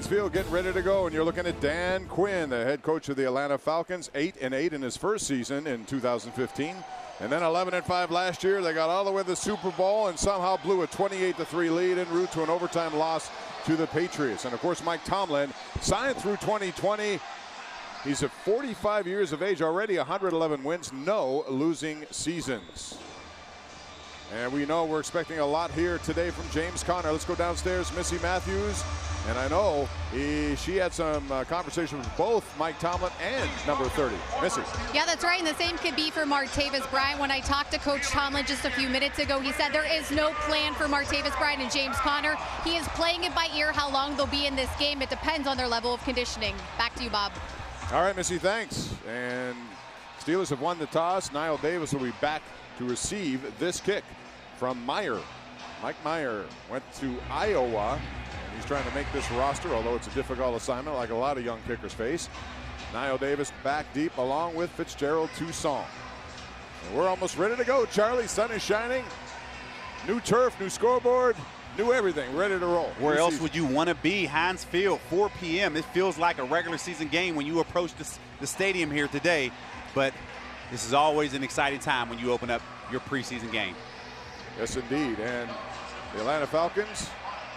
Field getting ready to go, and you're looking at Dan Quinn, the head coach of the Atlanta Falcons, 8-8 in his first season in 2015, and then 11-5 last year. They got all the way to the Super Bowl and somehow blew a 28-3 lead en route to an overtime loss to the Patriots. And of course, Mike Tomlin signed through 2020. He's at 45 years of age already, 111 wins, no losing seasons. And we know we're expecting a lot here today from James Conner. Let's go downstairs, Missy Matthews. And I know she had some conversation with both Mike Tomlin and number 30. Missy. Yeah, that's right. And the same could be for Martavis Bryant. When I talked to Coach Tomlin just a few minutes ago, he said there is no plan for Martavis Bryant and James Conner. He is playing it by ear. How long they'll be in this game, it depends on their level of conditioning. Back to you, Bob. All right, Missy, thanks. And Steelers have won the toss. Niall Davis will be back to receive this kick from Meyer. Mike Meyer went to Iowa. He's trying to make this roster, although it's a difficult assignment like a lot of young kickers face. Niall Davis back deep along with Fitzgerald Toussaint. And we're almost ready to go, Charlie. Sun is shining. New turf, new scoreboard, new everything, ready to roll. Where else would you want to be? Heinz Field, 4 p.m. It feels like a regular season game when you approach the stadium here today. But this is always an exciting time when you open up your preseason game. Yes, indeed. And the Atlanta Falcons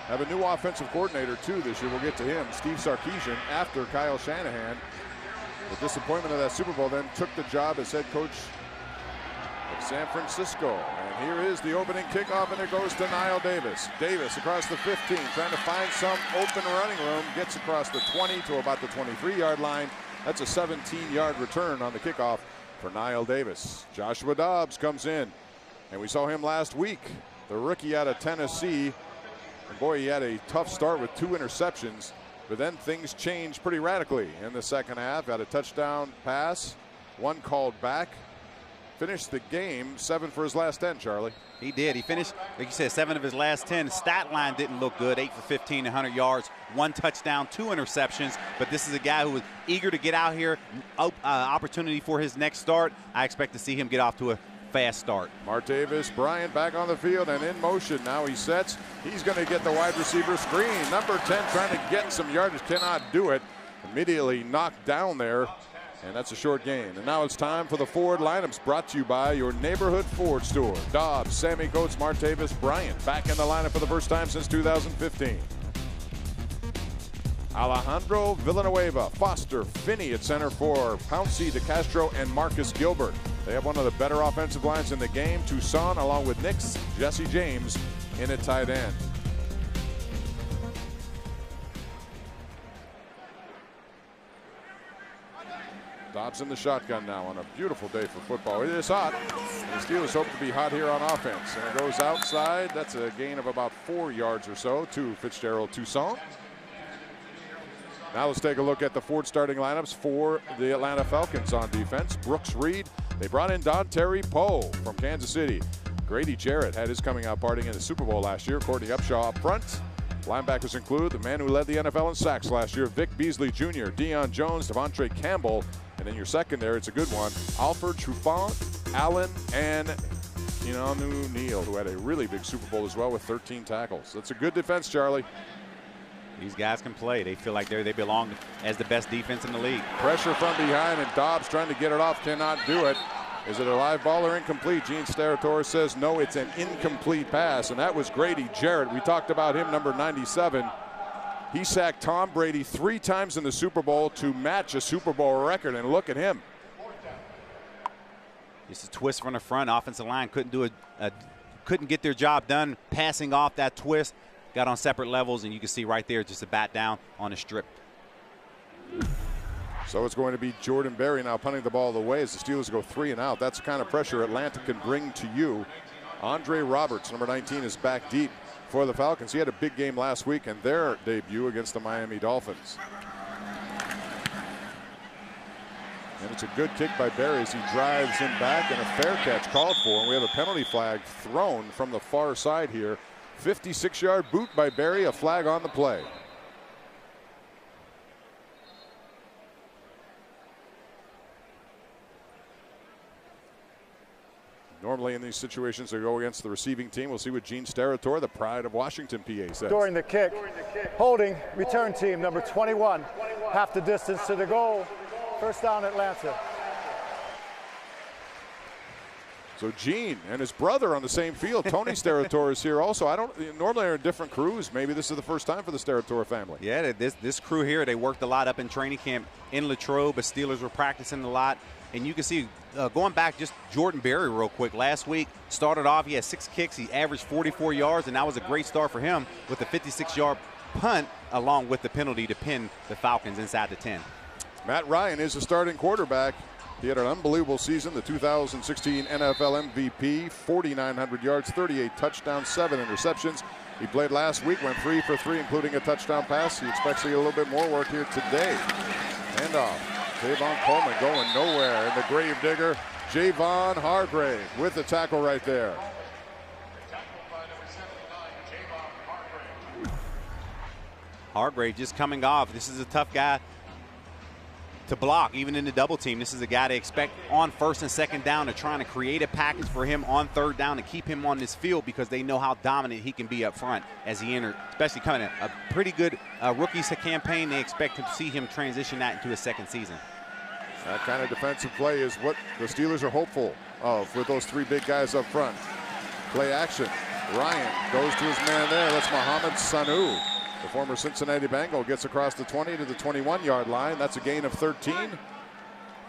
have a new offensive coordinator, too, this year. We'll get to him, Steve Sarkisian, after Kyle Shanahan. The disappointment of that Super Bowl then took the job as head coach of San Francisco. And here is the opening kickoff, and it goes to Niall Davis. Davis across the 15, trying to find some open running room. Gets across the 20 to about the 23-yard line. That's a 17-yard return on the kickoff for Niall Davis. Joshua Dobbs comes in, and we saw him last week, the rookie out of Tennessee. And boy, he had a tough start with 2 interceptions, but then things changed pretty radically in the second half. Had a touchdown pass, 1 called back. Finished the game 7 for his last 10, Charlie. He did. He finished, like you said, 7 of his last 10. Stat line didn't look good. 8 for 15, 100 yards, 1 touchdown, 2 interceptions. But this is a guy who was eager to get out here. Opportunity for his next start. I expect to see him get off to a fast start. Martavis Bryant back on the field and in motion. Now he sets. He's going to get the wide receiver screen. Number 10 trying to get some yardage. Cannot do it. Immediately knocked down there. And that's a short gain. And now it's time for the Ford lineups, brought to you by your neighborhood Ford store. Dobbs, Sammy Coates, Martavis Bryant back in the lineup for the first time since 2015. Alejandro Villanueva, Foster, Finney at center for Pouncey, DeCastro, and Marcus Gilbert. They have one of the better offensive lines in the game. Toussaint, along with Nix, Jesse James in at tight end. Dobbs in the shotgun now on a beautiful day for football. It is hot. The Steelers hope to be hot here on offense. And it goes outside. That's a gain of about 4 yards or so to Fitzgerald Toussaint. Now let's take a look at the Ford starting lineups for the Atlanta Falcons on defense. Brooks Reed. They brought in Dontari Poe from Kansas City. Grady Jarrett had his coming out party in the Super Bowl last year. Courtney Upshaw up front. Linebackers include the man who led the NFL in sacks last year, Vic Beasley Jr., Deion Jones, Devontae Campbell. And then your secondary, it's a good one, Alfred Trufant, Allen, and Keanu Neal, who had a really big Super Bowl as well with 13 tackles. That's a good defense, Charlie. These guys can play. They feel like they belong as the best defense in the league. Pressure from behind, and Dobbs trying to get it off, cannot do it. Is it a live ball or incomplete? Gene Steratore says no, it's an incomplete pass, and that was Grady Jarrett. We talked about him, number 97. He sacked Tom Brady 3 times in the Super Bowl to match a Super Bowl record, and look at him. Just a twist from the front. Offensive line couldn't get their job done passing off that twist. Got on separate levels, and you can see right there just a bat down on a strip. So it's going to be Jordan Berry now punting the ball away as the Steelers go 3 and out. That's the kind of pressure Atlanta can bring to you. Andre Roberts, number 19, is back deep for the Falcons. He had a big game last week in their debut against the Miami Dolphins. And it's a good kick by Berry as he drives him back, and a fair catch called for. And we have a penalty flag thrown from the far side here. 56-yard boot by Berry, a flag on the play. Normally in these situations, they go against the receiving team. We'll see what Gene Steratore, the pride of Washington, PA, says. During the kick, holding return team number 21, half the distance to the goal. First down, Atlanta. So Gene and his brother on the same field. Tony Steratore is here also. Normally they're in different crews. Maybe this is the first time for the Steratore family. Yeah, this crew here, they worked a lot up in training camp in Latrobe, but Steelers were practicing a lot. And you can see, going back, just Jordan Berry real quick. Last week, started off, he had 6 kicks. He averaged 44 yards, and that was a great start for him with a 56-yard punt, along with the penalty to pin the Falcons inside the 10. Matt Ryan is the starting quarterback. He had an unbelievable season, the 2016 NFL MVP, 4,900 yards, 38 touchdowns, 7 interceptions. He played last week, went 3 for 3, including a touchdown pass. He expects to get a little bit more work here today. Handoff. Javon Coleman going nowhere. And the grave digger, Javon Hargrave, with the tackle right there. Hargrave just coming off. This is a tough guy to block, even in the double team. This is a guy they expect on first and second down. They're trying to create a package for him on third down to keep him on this field because they know how dominant he can be up front as he enters, especially coming in a pretty good rookie campaign. They expect to see him transition that into his second season. That kind of defensive play is what the Steelers are hopeful of with those 3 big guys up front. Play action. Ryan goes to his man there. That's Mohamed Sanu. The former Cincinnati Bengal gets across the 20 to the 21-yard line. That's a gain of 13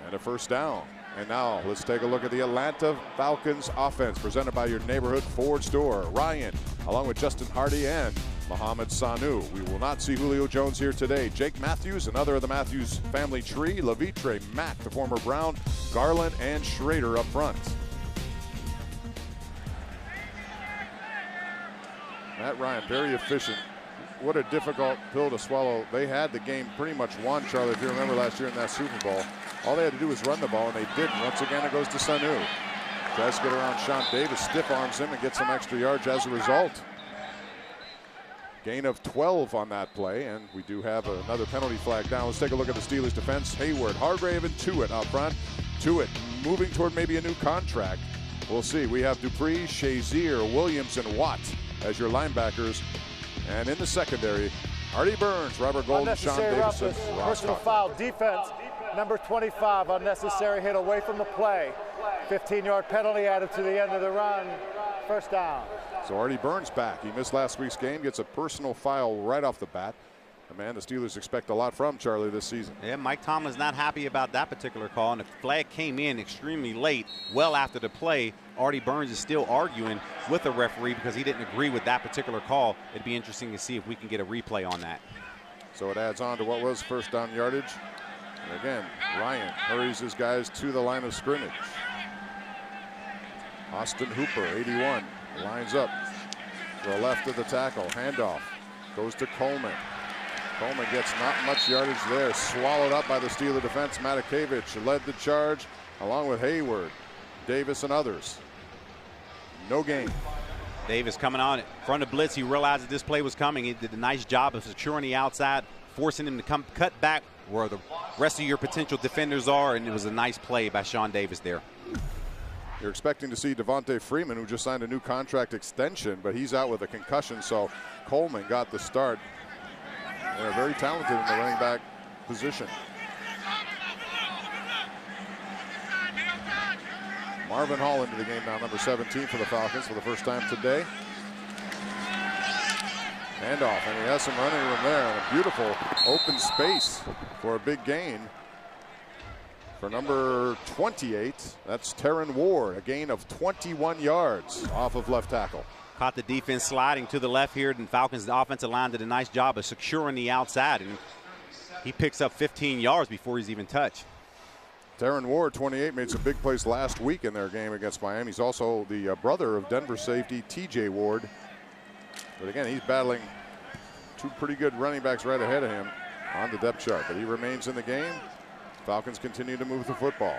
and a first down. And now let's take a look at the Atlanta Falcons offense presented by your neighborhood Ford store. Ryan, along with Justin Hardy and Mohamed Sanu. We will not see Julio Jones here today. Jake Matthews, another of the Matthews family tree. Levitre, Mack, the former Brown, Garland, and Schrader up front. Matt Ryan, very efficient. What a difficult pill to swallow. They had the game pretty much won, Charlie, if you remember last year in that Super Bowl. All they had to do was run the ball, and they didn't. Once again, it goes to Sanu. Tries to get around Sean Davis, stiff arms him, and gets some extra yards as a result. Gain of 12 on that play, and we do have another penalty flag down. Let's take a look at the Steelers defense. Hayward, Hargrave, and Tuitt out front. Tuitt moving toward maybe a new contract. We'll see. We have Dupree, Shazier, Williams, and Watt as your linebackers. And in the secondary, Artie Burns, Robert Golden, Sean Davis, and personal foul. Defense, number 25, unnecessary hit away from the play. 15-yard penalty added to the end of the run. First down. So Artie Burns back. He missed last week's game, gets a personal foul right off the bat. A man the Steelers expect a lot from, Charlie, this season. Yeah, Mike Tomlin's not happy about that particular call, and the flag came in extremely late, well after the play. Artie Burns is still arguing with the referee because he didn't agree with that particular call. It'd be interesting to see if we can get a replay on that. So it adds on to what was first down yardage. And again, Ryan hurries his guys to the line of scrimmage. Austin Hooper, 81, lines up to the left of the tackle. Handoff goes to Coleman. Coleman gets not much yardage there. Swallowed up by the Steeler defense. Matakevich led the charge along with Hayward, Davis, and others. No gain. Davis coming on in front of blitz. He realized that this play was coming. He did a nice job of securing the outside, forcing him to come cut back where the rest of your potential defenders are, and it was a nice play by Sean Davis there. You're expecting to see Devontae Freeman, who just signed a new contract extension, but he's out with a concussion, so Coleman got the start. They're very talented in the running back position. Marvin Hall into the game now, number 17 for the Falcons for the first time today. Handoff, and he has some running room there, and a beautiful open space for a big gain. For number 28, that's Terran Ward, a gain of 21 yards off of left tackle. Caught the defense sliding to the left here, and Falcons' offensive line did a nice job of securing the outside, and he picks up 15 yards before he's even touched. Terran Ward, 28, made some big plays last week in their game against Miami. He's also the brother of Denver safety TJ Ward. But again, he's battling two pretty good running backs right ahead of him on the depth chart. But he remains in the game. Falcons continue to move the football.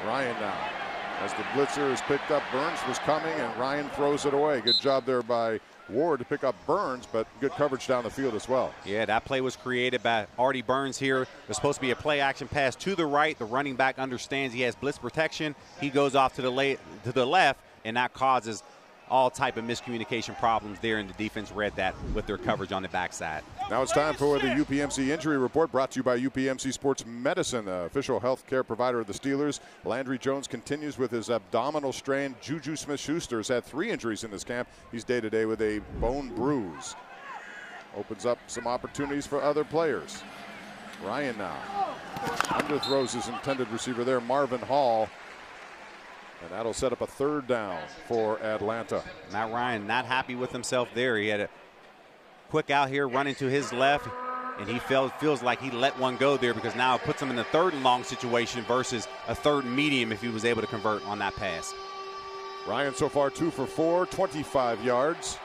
Ryan now, as the blitzer is picked up. Burns was coming, and Ryan throws it away. Good job there by Ward to pick up Burns, but good coverage down the field as well. Yeah, that play was created by Artie Burns here. It was supposed to be a play action pass to the right. The running back understands he has blitz protection. He goes off to the left, and that causes all type of miscommunication problems there, and the defense read that with their coverage on the backside. Now it's time for the UPMC Injury Report, brought to you by UPMC Sports Medicine, the official health care provider of the Steelers. Landry Jones continues with his abdominal strain. Juju Smith-Schuster has had 3 injuries in this camp. He's day-to-day with a bone bruise. Opens up some opportunities for other players. Ryan now underthrows his intended receiver there, Marvin Hall. And that'll set up a 3rd down for Atlanta. Matt Ryan not happy with himself there. He had a quick out here running to his left, and he feels like he let one go there, because now it puts him in a 3rd and long situation versus a 3rd and medium if he was able to convert on that pass. Ryan so far 2 for 4, 25 yards.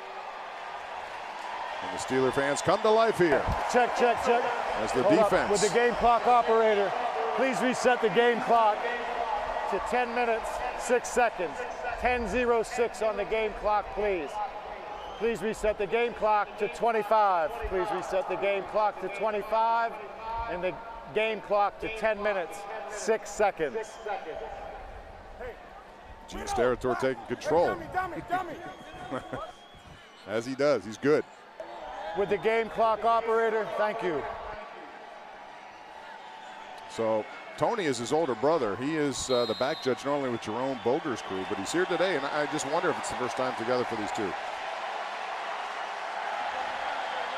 And the Steeler fans come to life here. Check. As the Hold defense. up. With the game clock operator, please reset the game clock to 10 minutes, 6 seconds. 10:06 on the game clock, please. Please reset the game clock to 25. Please reset the game clock to 25 and the game clock to 10 minutes, 6 seconds. Gene Steratore taking control. As he does, he's good. With the game clock operator, thank you. So Tony is his older brother. He is the back judge normally with Jerome Boger's crew, but he's here today, and I just wonder if it's the first time together for these two.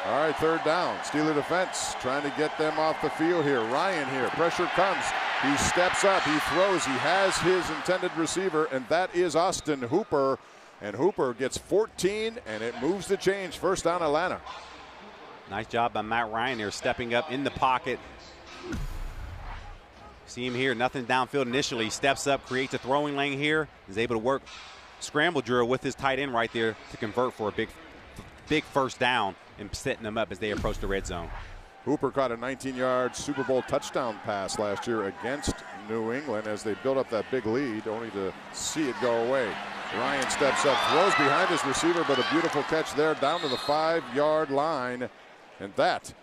All right, 3rd down. Steeler defense trying to get them off the field here. Ryan here, pressure comes. He steps up, he throws, he has his intended receiver, and that is Austin Hooper. And Hooper gets 14, and it moves the change. 1st down, Atlanta. Nice job by Matt Ryan here, stepping up in the pocket. See him here, nothing downfield initially. He steps up, creates a throwing lane here. Is able to work scramble drill with his tight end right there to convert for a big 1st down and setting them up as they approach the red zone. Hooper caught a 19-yard Super Bowl touchdown pass last year against New England as they built up that big lead, only to see it go away. Ryan steps up, throws behind his receiver, but a beautiful catch there down to the 5-yard line. And that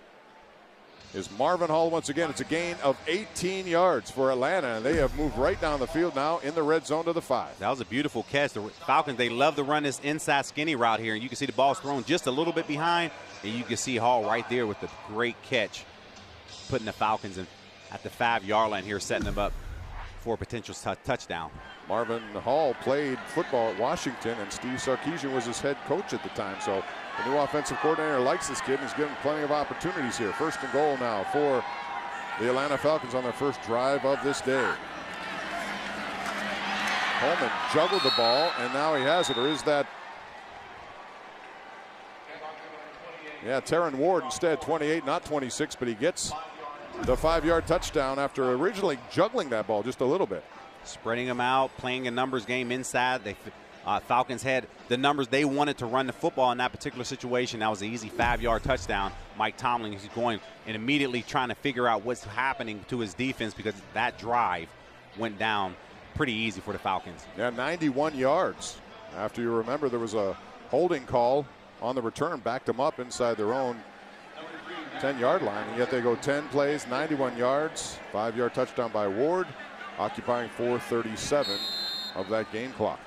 is Marvin Hall once again. It's a gain of 18 yards for Atlanta, and they have moved right down the field now in the red zone to the 5. That was a beautiful catch. The Falcons, they love to run this inside skinny route here, and you can see the ball's thrown just a little bit behind, and you can see Hall right there with the great catch, putting the Falcons in at the 5-yard line here, setting them up for a potential touchdown. Marvin Hall played football at Washington, and Steve Sarkisian was his head coach at the time. So the new offensive coordinator likes this kid and is giving plenty of opportunities here. 1st and goal now for the Atlanta Falcons on their 1st drive of this day. Holman juggled the ball, and now he has it. Or is that? Yeah, Terron Ward instead, 28, not 26, but he gets the 5-yard touchdown after originally juggling that ball just a little bit. Spreading them out, playing a numbers game inside. Falcons had the numbers they wanted to run the football in that particular situation. That was an easy 5-yard touchdown. Mike Tomlin is going and immediately trying to figure out what's happening to his defense, because that drive went down pretty easy for the Falcons. Yeah, 91 yards. After, you remember, there was a holding call on the return, backed them up inside their own 10-yard line, and yet they go 10 plays, 91 yards, 5-yard touchdown by Ward, occupying 4:37 of that game clock.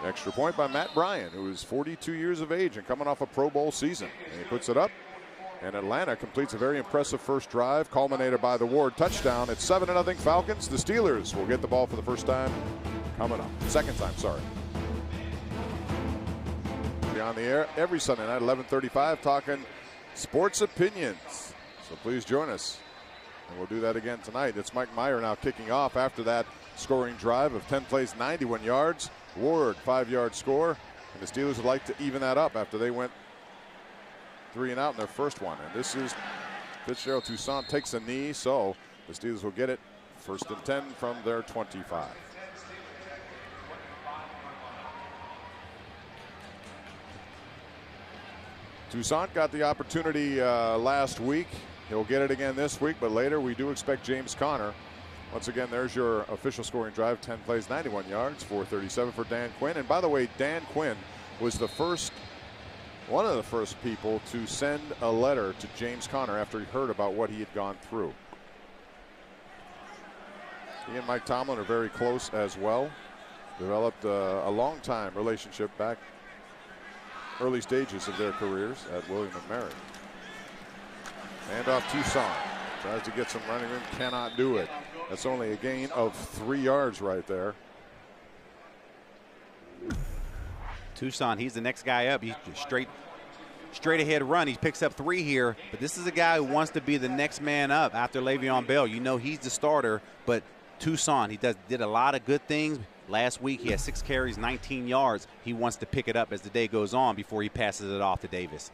Extra point by Matt Bryan, who is 42 years of age and coming off a Pro Bowl season. And he puts it up, and Atlanta completes a very impressive 1st drive, culminated by the Ward touchdown. It's 7-0 Falcons. The Steelers will get the ball for the 1st time coming up. 2nd time, sorry. Be on the air every Sunday night, 11:35, talking sports opinions. So please join us, and we'll do that again tonight. It's Mike Meyer now kicking off after that scoring drive of 10 plays, 91 yards. Ward, 5-yard score, and the Steelers would like to even that up after they went 3 and out in their 1st one. And this is Fitzgerald Toussaint takes a knee, so the Steelers will get it 1st and 10 from their 25. Toussaint got the opportunity last week. He'll get it again this week, but later we do expect James Conner Once again, there's your official scoring drive. 10 plays, 91 yards, 437 for Dan Quinn. And by the way, Dan Quinn was one of the first people to send a letter to James Conner after he heard about what he had gone through. He and Mike Tomlin are very close as well. Developed a long-time relationship back early stages of their careers at William & Mary. Hand off Tucson. Tries to get some running room, cannot do it. That's only a gain of 3 yards right there. Tucson, he's the next guy up. He's straight ahead run. He picks up 3 here, but this is a guy who wants to be the next man up after Le'Veon Bell. You know he's the starter, but Tucson, he did a lot of good things. Last week he had 6 carries, 19 yards. He wants to pick it up as the day goes on before he passes it off to Davis.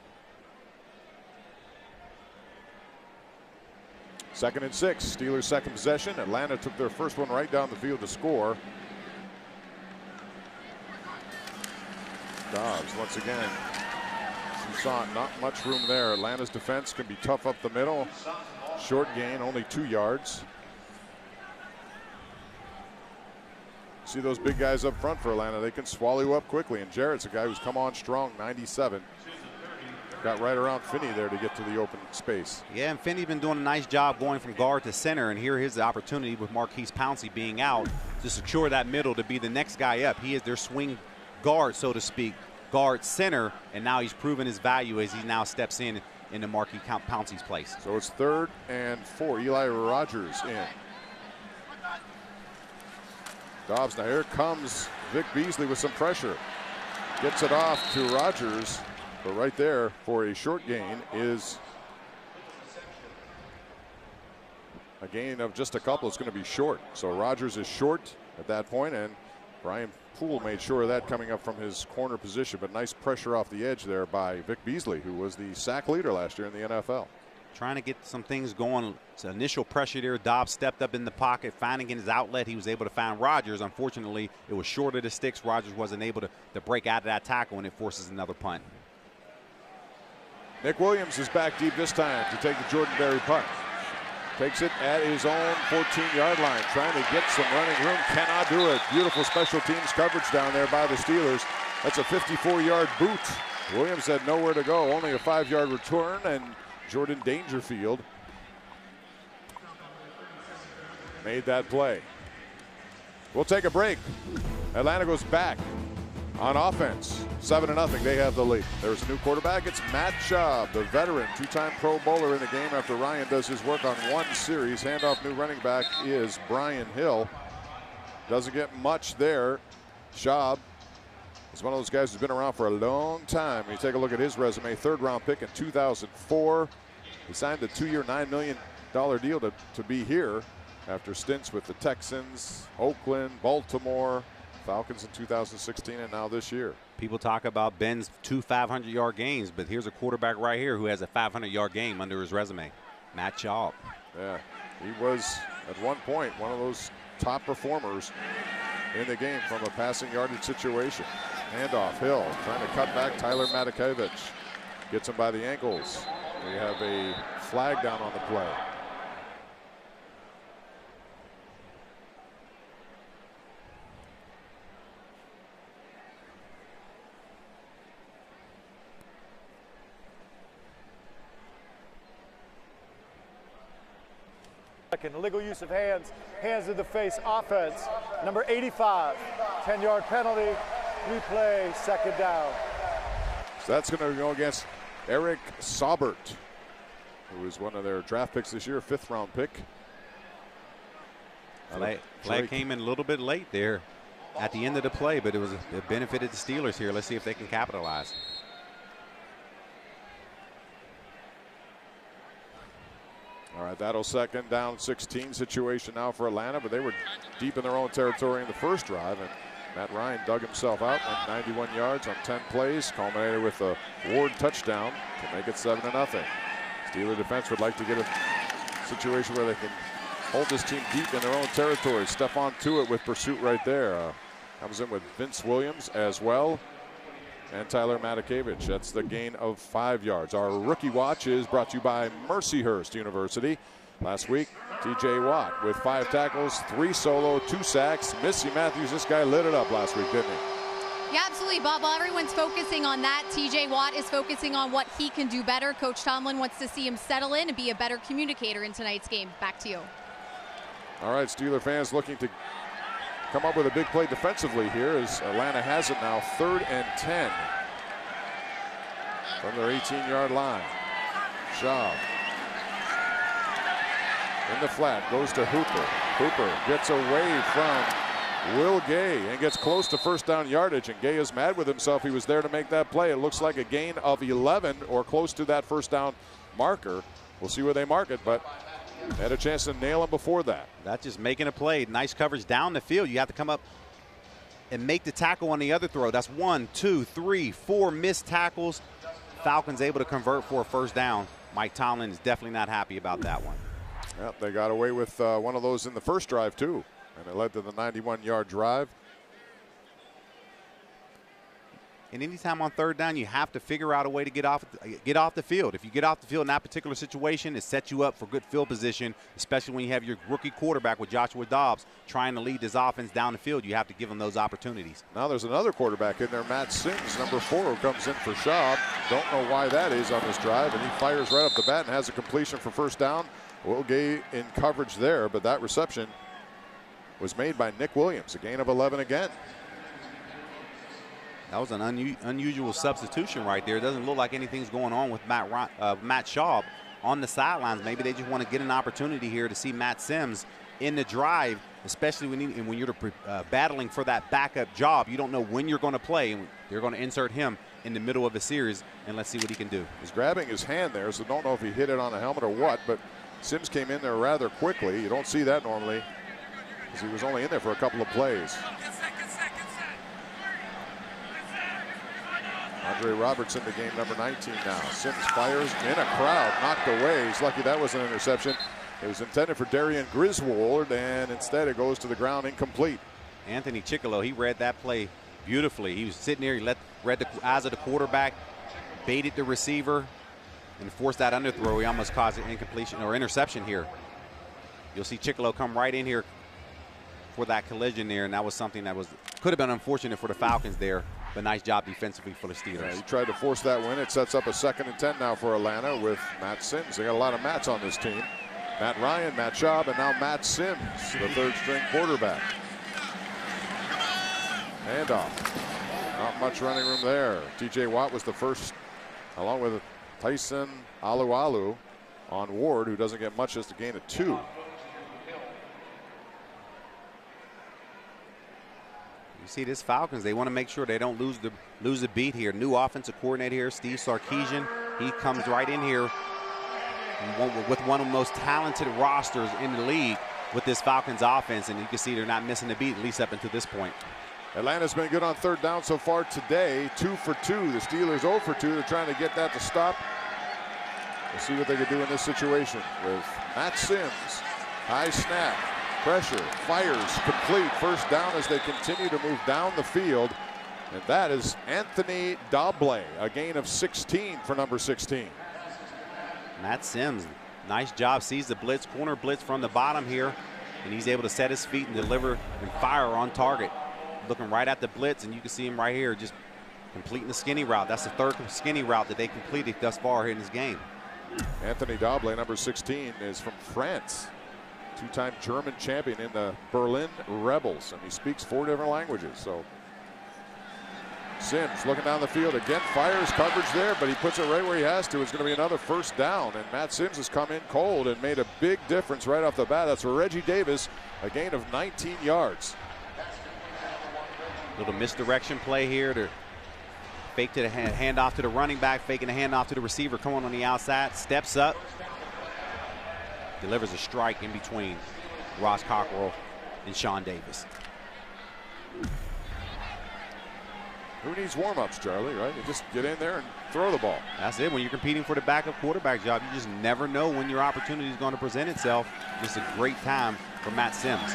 2nd and 6, Steelers' second possession. Atlanta took their first one right down the field to score. Dobbs once again. Tucson, not much room there. Atlanta's defense can be tough up the middle. Short gain, only 2 yards. See those big guys up front for Atlanta. They can swallow you up quickly. And Jarrett's a guy who's come on strong, 97. Got right around Finney there to get to the open space. Yeah, and Finney's been doing a nice job going from guard to center. And here is the opportunity with Marquise Pouncey being out to secure that middle to be the next guy up. He is their swing guard, so to speak, guard center. And now he's proven his value as he now steps in into Marquise Pouncey's place. So it's 3rd and 4. Eli Rogers in. Dobbs, now here comes Vic Beasley with some pressure. Gets it off to Rogers, but right there for a short gain is a gain of just a couple. It's going to be short. So Rogers is short at that point, and Brian Poole made sure of that coming up from his corner position, but nice pressure off the edge there by Vic Beasley, who was the sack leader last year in the NFL. Trying to get some things going. Some initial pressure there. Dobbs stepped up in the pocket, finding his outlet. He was able to find Rogers. Unfortunately, it was short of the sticks. Rogers wasn't able to break out of that tackle, and it forces another punt. Nick Williams is back deep this time to take the Jordan Berry punt. Takes it at his own 14-yard line, trying to get some running room. Cannot do it. Beautiful special teams coverage down there by the Steelers. That's a 54-yard boot. Williams had nowhere to go. Only a 5-yard return, and Jordan Dangerfield made that play. We'll take a break. Atlanta goes back on offense. 7-0. They have the lead. There's a new quarterback. It's Matt Schaub, the veteran, 2-time Pro Bowler in the game after Ryan does his work on 1 series. Handoff, new running back is Brian Hill. Doesn't get much there. Schaub is one of those guys who's been around for a long time. You take a look at his resume, 3rd-round pick in 2004. He signed a 2-year, $9 million deal to be here after stints with the Texans, Oakland, Baltimore, Falcons in 2016, and now this year. People talk about Ben's 2 500-yard games, but here's a quarterback right here who has a 500-yard game under his resume, Matt Schaub. Yeah, he was at one point one of those top performers in the game from a passing yardage situation. Handoff, Hill trying to cut back. Tyler Matakevich gets him by the ankles. We have a flag down on the play. Illegal use of hands, hands in the face offense. Number 85, 10-yard penalty, replay, 2nd down. So that's going to go against Eric Saubert, who was one of their draft picks this year, 5th-round pick. Flag came in a little bit late there at the end of the play, but it benefited the Steelers here. Let's see if they can capitalize. All right, that'll 2nd down 16 situation now for Atlanta, but they were deep in their own territory in the first drive, and Matt Ryan dug himself out, went 91 yards on 10 plays, culminated with a Ward touchdown to make it 7-0. Steeler defense would like to get a situation where they can hold this team deep in their own territory. Stephon Tuitt with pursuit right there. Comes in with Vince Williams as well, and Tyler Matakevich. That's the gain of 5 yards. Our rookie watch is brought to you by Mercyhurst University. Last week, T.J. Watt with 5 tackles, 3 solo, 2 sacks. Missy Matthews, this guy lit it up last week, didn't he? Yeah, absolutely, Bob. While everyone's focusing on that, T.J. Watt is focusing on what he can do better. Coach Tomlin wants to see him settle in and be a better communicator in tonight's game. Back to you. All right, Steeler fans looking to come up with a big play defensively here as Atlanta has it now 3rd and 10 from their 18-yard line. Shaw in the flat, goes to Hooper. Hooper gets away from Will Gay and gets close to first down yardage, and Gay is mad with himself. He was there to make that play. It looks like a gain of 11 or close to that first down marker. We'll see where they mark it, but had a chance to nail him before that. That's just making a play. Nice coverage down the field. You have to come up and make the tackle on the other throw. That's 1, 2, 3, 4 missed tackles. Falcons able to convert for a first down. Mike Tomlin is definitely not happy about that one. Yep, they got away with one of those in the first drive too, and it led to the 91-yard drive. And anytime on 3rd down, you have to figure out a way to get off the field. If you get off the field in that particular situation, it sets you up for good field position, especially when you have your rookie quarterback with Joshua Dobbs trying to lead this offense down the field. You have to give them those opportunities. Now there's another quarterback in there, Matt Sims, number 4, who comes in for Schaub. Don't know why that is on this drive, and he fires right up the bat and has a completion for first down. Will Gay in coverage there, but that reception was made by Nick Williams, a gain of 11 again. That was an unusual substitution right there. It doesn't look like anything's going on with Matt Schaub on the sidelines. Maybe they just want to get an opportunity here to see Matt Sims in the drive, especially when you're battling for that backup job. You don't know when you're going to play, and they're going to insert him in the middle of the series, and let's see what he can do. He's grabbing his hand there, so don't know if he hit it on the helmet or what, but Sims came in there rather quickly. You don't see that normally because he was only in there for a couple of plays. Andre Robertson to game number 19 now. Sims fires in a crowd, knocked away. He's lucky that was an interception. It was intended for Darian Griswold, and instead it goes to the ground incomplete. Anthony Chickalo, he read that play beautifully. He was sitting there, he read the eyes of the quarterback, baited the receiver, and forced that underthrow. He almost caused an incompletion or interception here. You'll see Chickalo come right in here for that collision there, and that was something that could have been unfortunate for the Falcons there, but nice job defensively for the Steelers. Yeah, he tried to force that win. It sets up a 2nd and 10 now for Atlanta with Matt Sims. They got a lot of Matts on this team. Matt Ryan, Matt Schaub, and now Matt Sims, the 3rd-string quarterback. Handoff. Not much running room there. T.J. Watt was the first, along with Tyson Alualu on Ward, who doesn't get much, just a gain of 2. You see this Falcons, they want to make sure they don't lose the beat here. New offensive coordinator here, Steve Sarkisian. He comes right in here with one of the most talented rosters in the league with this Falcons offense, and you can see they're not missing the beat, at least up until this point. Atlanta's been good on 3rd down so far today, 2 for 2. The Steelers 0 for 2. They're trying to get that to stop. We'll see what they can do in this situation with Matt Sims. High snap. Pressure, fires, complete, first down as they continue to move down the field. And that is Anthony Doble, a gain of 16 for number 16. Matt Sims, nice job, sees the blitz, corner blitz from the bottom here, and he's able to set his feet and deliver and fire on target. Looking right at the blitz, and you can see him right here just completing the skinny route. That's the 3rd skinny route that they completed thus far here in this game. Anthony Doble, number 16, is from France. 2-time German champion in the Berlin Rebels, and he speaks 4 different languages. So Sims looking down the field again, fires coverage there, but he puts it right where he has to. It's going to be another first down, and Matt Sims has come in cold and made a big difference right off the bat. That's for Reggie Davis, a gain of 19 yards. Little misdirection play here to fake to the handoff to the running back, faking the handoff to the receiver, coming on the outside, steps up, delivers a strike in between Ross Cockrell and Sean Davis. Who needs warm-ups, Charlie, right? You just get in there and throw the ball. That's it. When you're competing for the backup quarterback job, you just never know when your opportunity is going to present itself. Just a great time for Matt Sims.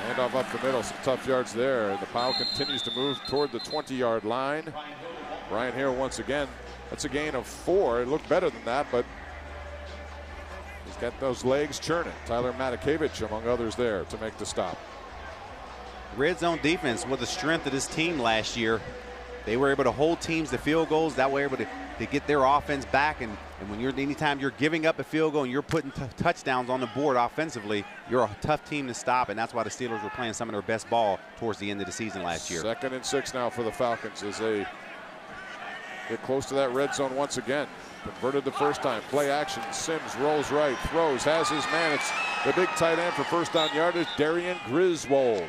Handoff up the middle, some tough yards there. The pile continues to move toward the 20-yard line. Brian Hare once again. That's a gain of 4. It looked better than that, but he's Get those legs churning. Tyler Matakevich, among others, there to make the stop. Red zone defense was the strength of this team last year. They were able to hold teams to field goals. That way, able to get their offense back. And when anytime you're giving up a field goal and you're putting touchdowns on the board offensively, you're a tough team to stop. And that's why the Steelers were playing some of their best ball towards the end of the season last year. 2nd and 6 now for the Falcons as they get close to that red zone once again. Converted the first time. Play action. Sims rolls right, throws, has his man. It's the big tight end for first down yardage, Darian Griswold.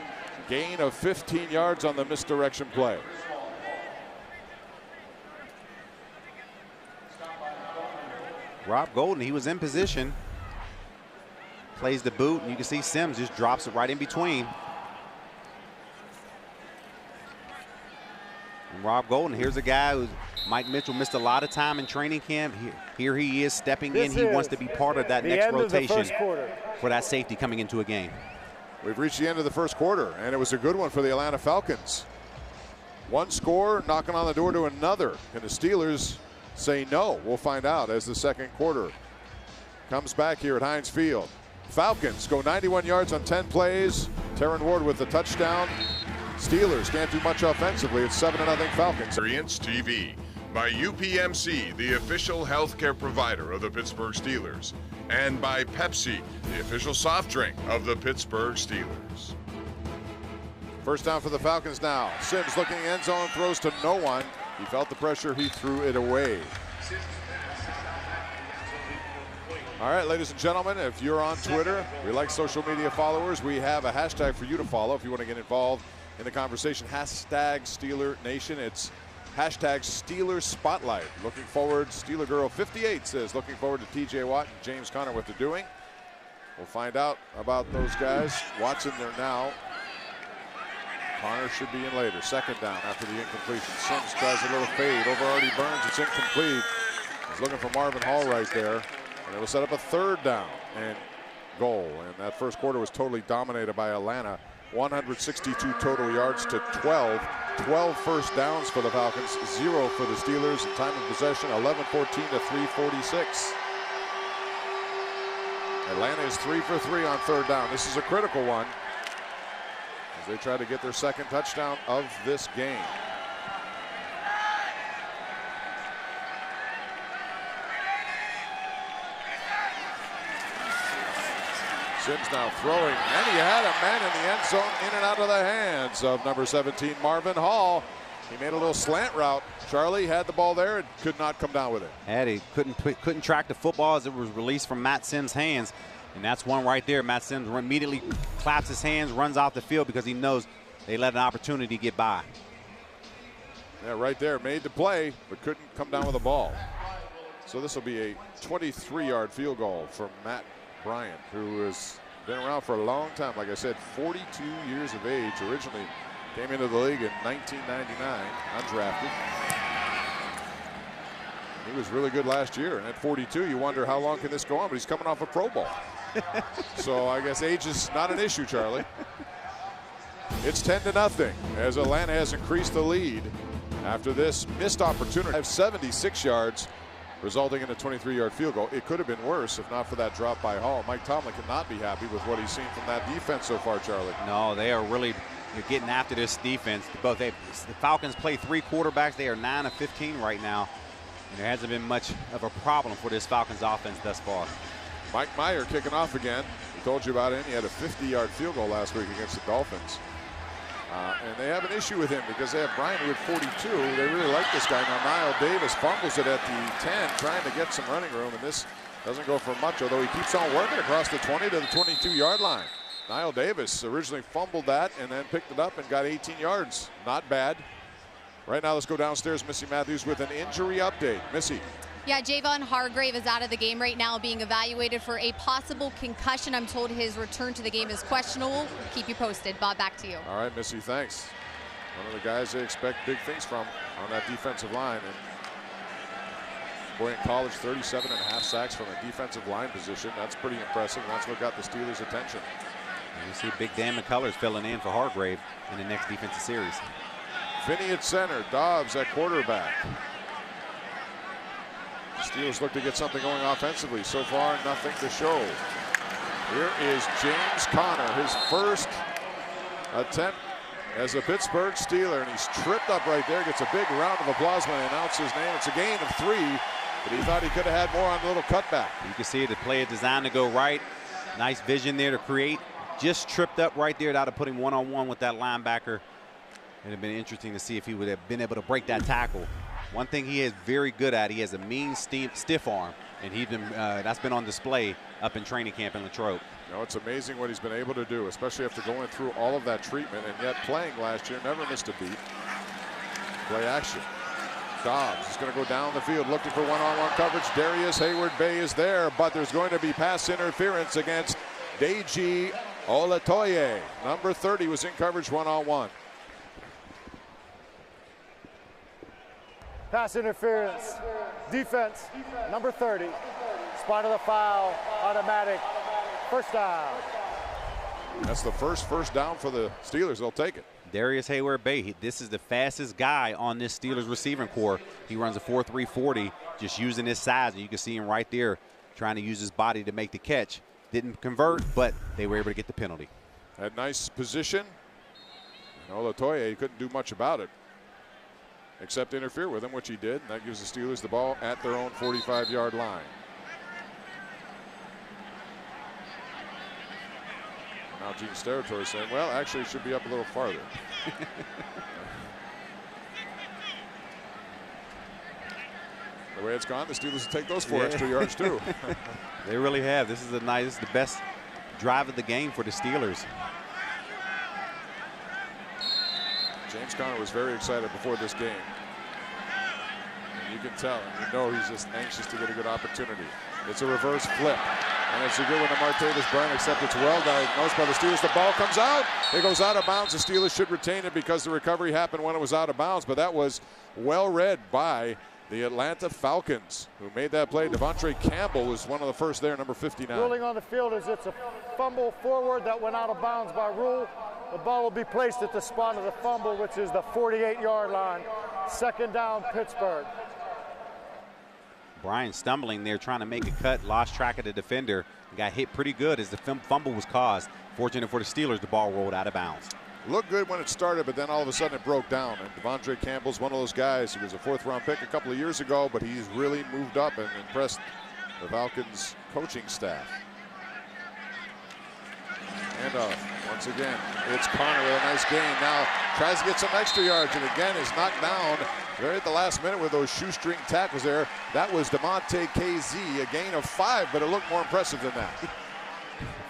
Gain of 15 yards on the misdirection play. Rob Golden, he was in position. Plays the boot, and you can see Sims just drops it right in between. And Rob Golden, here's a guy who's Mike Mitchell missed a lot of time in training camp. Here he is stepping in. He wants to be part of that next rotation for that safety coming into a game. We've reached the end of the first quarter, and it was a good one for the Atlanta Falcons. One score knocking on the door to another. Can the Steelers say no? We'll find out as the second quarter comes back here at Heinz Field. Falcons go 91 yards on 10 plays. Terron Ward with the touchdown. Steelers can't do much offensively. It's 7-0 Falcons. Experience TV by UPMC, the official healthcare provider of the Pittsburgh Steelers, and by Pepsi, the official soft drink of the Pittsburgh Steelers. First down for the Falcons now. Sims looking end zone, throws to no one. He felt the pressure, he threw it away. All right, ladies and gentlemen, if you're on Twitter, we like social media followers. We have a hashtag for you to follow if you want to get involved in the conversation. Hashtag Steeler Nation. It's hashtag Steelers Spotlight. Looking forward, Steeler Girl 58 says, looking forward to TJ Watt and James Conner, what they're doing. We'll find out about those guys. Watson there now. Conner should be in later. Second down after the incompletion. Sims tries a little fade over Artie Burns. It's incomplete. He's looking for Marvin Hall right there. And it will set up a third down and goal. And that first quarter was totally dominated by Atlanta. 162 total yards to 12. 12 first downs for the Falcons, 0 for the Steelers. In time of possession, 11-14 to 3:46. Atlanta is 3 for 3 on third down. This is a critical one as they try to get their second touchdown of this game. Sims now throwing, and he had a man in the end zone, in and out of the hands of number 17, Marvin Hall. He made a little slant route. Charlie had the ball there and could not come down with it. He couldn't track the football as it was released from Matt Sims' hands. And that's one right there. Matt Sims immediately claps his hands, runs off the field because he knows they let an opportunity get by. Yeah, right there, made the play, but couldn't come down with the ball. So this will be a 23-yard field goal for Matt Bryant, who has been around for a long time. Like I said, 42 years of age. Originally came into the league in 1999, undrafted. He was really good last year, and at 42, you wonder how long can this go on, but he's coming off a Pro Bowl. So I guess age is not an issue, Charlie. It's 10-0 as Atlanta has increased the lead after this missed opportunity. Have 76 yards, resulting in a 23-yard field goal. It could have been worse if not for that drop by Hall. Mike Tomlin cannot be happy with what he's seen from that defense so far, Charlie. No, they are really getting after this defense. But the Falcons play 3 quarterbacks. They are 9 of 15 right now. And there hasn't been much of a problem for this Falcons offense thus far. Mike Meyer kicking off again. We told you about him. He had a 50-yard field goal last week against the Dolphins. And they have an issue with him because they have Bryant with 42. They really like this guy. Now Niall Davis fumbles it at the 10, trying to get some running room, and this doesn't go for much, although he keeps on working across the 20 to the 22-yard line. Niall Davis originally fumbled that and then picked it up and got 18 yards. Not bad. Right now, let's go downstairs. Missy Matthews with an injury update. Missy. Yeah, Javon Hargrave is out of the game right now, being evaluated for a possible concussion. I'm told his return to the game is questionable. Keep you posted. Bob, back to you. All right, Missy, thanks. One of the guys they expect big things from on that defensive line. And boy, in college, 37.5 sacks from a defensive line position. That's pretty impressive. That's what got the Steelers' attention. And you see Big Dan McCullers filling in for Hargrave in the next defensive series. Finney at center, Dobbs at quarterback. Steelers look to get something going offensively. So far, nothing to show. Here is James Conner, his first attempt as a Pittsburgh Steeler, and he's tripped up right there. Gets a big round of applause when they announce his name. It's a gain of 3, but he thought he could have had more on the little cutback. You can see the play is designed to go right. Nice vision there to create. Just tripped up right there. That would put him one-on-one with that linebacker. It would have been interesting to see if he would have been able to break that tackle. One thing he is very good at, he has a mean, stiff arm, and he's been that's been on display up in training camp in Latrobe. You know, it's amazing what he's been able to do, especially after going through all of that treatment, and yet playing last year, never missed a beat. Play action. Dobbs is going to go down the field looking for one-on-one coverage. Darius Hayward-Bay is there, but there's going to be pass interference against Deji Olatoye. Number 30 was in coverage one-on-one. Pass interference. Defense, number 30. Spot of the foul, automatic. First down. That's the first down for the Steelers. They'll take it. Darius Hayward-Bay, this is the fastest guy on this Steelers receiving core. He runs a 4.3 40, just using his size. And you can see him right there trying to use his body to make the catch. Didn't convert, but they were able to get the penalty. Had nice position. And Olatoye, he couldn't do much about it except interfere with him, which he did. And that gives the Steelers the ball at their own 45-yard line. Now Gene's territory saying, well, actually it should be up a little farther. The way it's gone, the Steelers will take those 4 extra yards too. They really have. This is the best drive of the game for the Steelers. James Conner was very excited before this game. And you can tell, and you know he's just anxious to get a good opportunity. It's a reverse flip. And it's a good one to Martavis Bryant, except it's well diagnosed by the Steelers. The ball comes out. It goes out of bounds. The Steelers should retain it because the recovery happened when it was out of bounds. But that was well read by the Atlanta Falcons, who made that play. Devontae Campbell was one of the first there, number 59. Ruling on the field is it's a fumble forward that went out of bounds by rule. The ball will be placed at the spot of the fumble, which is the 48-yard line. Second down, Pittsburgh. Brian stumbling there, trying to make a cut, lost track of the defender, got hit pretty good as the fumble was caused. Fortunate for the Steelers, the ball rolled out of bounds. Looked good when it started, but then all of a sudden it broke down. And Devontae Campbell's one of those guys. He was a 4th-round pick a couple of years ago, but he's really moved up and impressed the Falcons coaching staff. And once again, it's Conner with a nice gain. Now tries to get some extra yards, and again is knocked down right at the last minute with those shoestring tackles there. That was DeMonte KZ, a gain of 5, but it looked more impressive than that.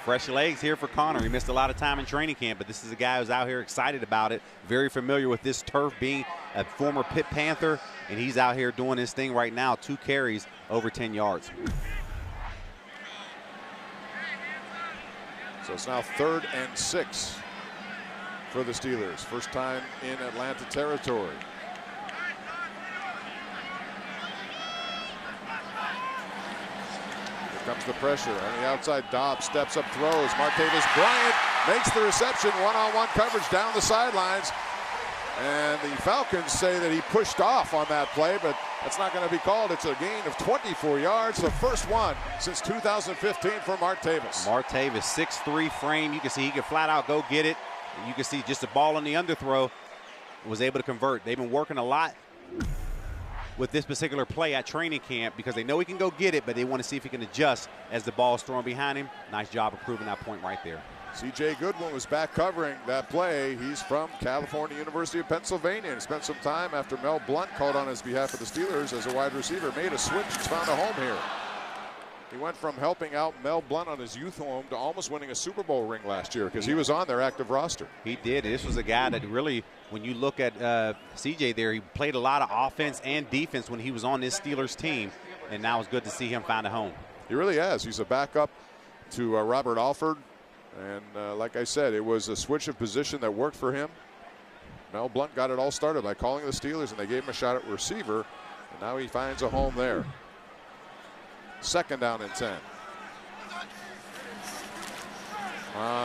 Fresh legs here for Conner. He missed a lot of time in training camp, but this is a guy who's out here excited about it, very familiar with this turf, being a former Pitt Panther, and he's out here doing his thing right now. 2 carries, over 10 yards. So it's now 3rd and 6 for the Steelers. First time in Atlanta territory. Here comes the pressure on the outside. Dobbs steps up, throws. Martavis Bryant makes the reception. One-on-one coverage down the sidelines. And the Falcons say that he pushed off on that play, but that's not going to be called. It's a gain of 24 yards, the first one since 2015 for Martavis. Martavis, 6'3" frame. You can see he can flat out go get it. You can see just a ball on the underthrow, was able to convert. They've been working a lot with this particular play at training camp because they know he can go get it, but they want to see if he can adjust as the ball's thrown behind him. Nice job of proving that point right there. C.J. Goodwin was back covering that play. He's from California, University of Pennsylvania, and spent some time after Mel Blount called on his behalf for the Steelers as a wide receiver. Made a switch and found a home here. He went from helping out Mel Blount on his youth home to almost winning a Super Bowl ring last year because he was on their active roster. He did. This was a guy that really, when you look at C.J. there, he played a lot of offense and defense when he was on this Steelers team, and now it's good to see him find a home. He really has. He's a backup to Robert Alford. And like I said, it was a switch of position that worked for him. Mel Blount got it all started by calling the Steelers, and they gave him a shot at receiver. And now he finds a home there. 2nd down and 10.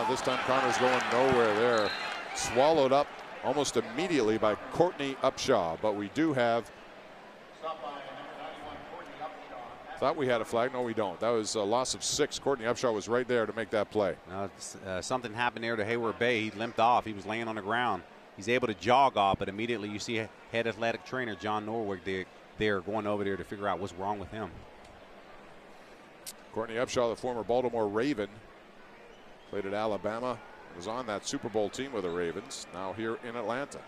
This time Conner's going nowhere there. Swallowed up almost immediately by Courtney Upshaw. But we do have Thought we had a flag. No, we don't. That was a loss of 6. Courtney Upshaw was right there to make that play. Something happened there to Hayward Bay. He limped off. He was laying on the ground. He's able to jog off, but immediately you see head athletic trainer John Norwick there going over there to figure out what's wrong with him. Courtney Upshaw, the former Baltimore Raven, played at Alabama, was on that Super Bowl team with the Ravens, now here in Atlanta.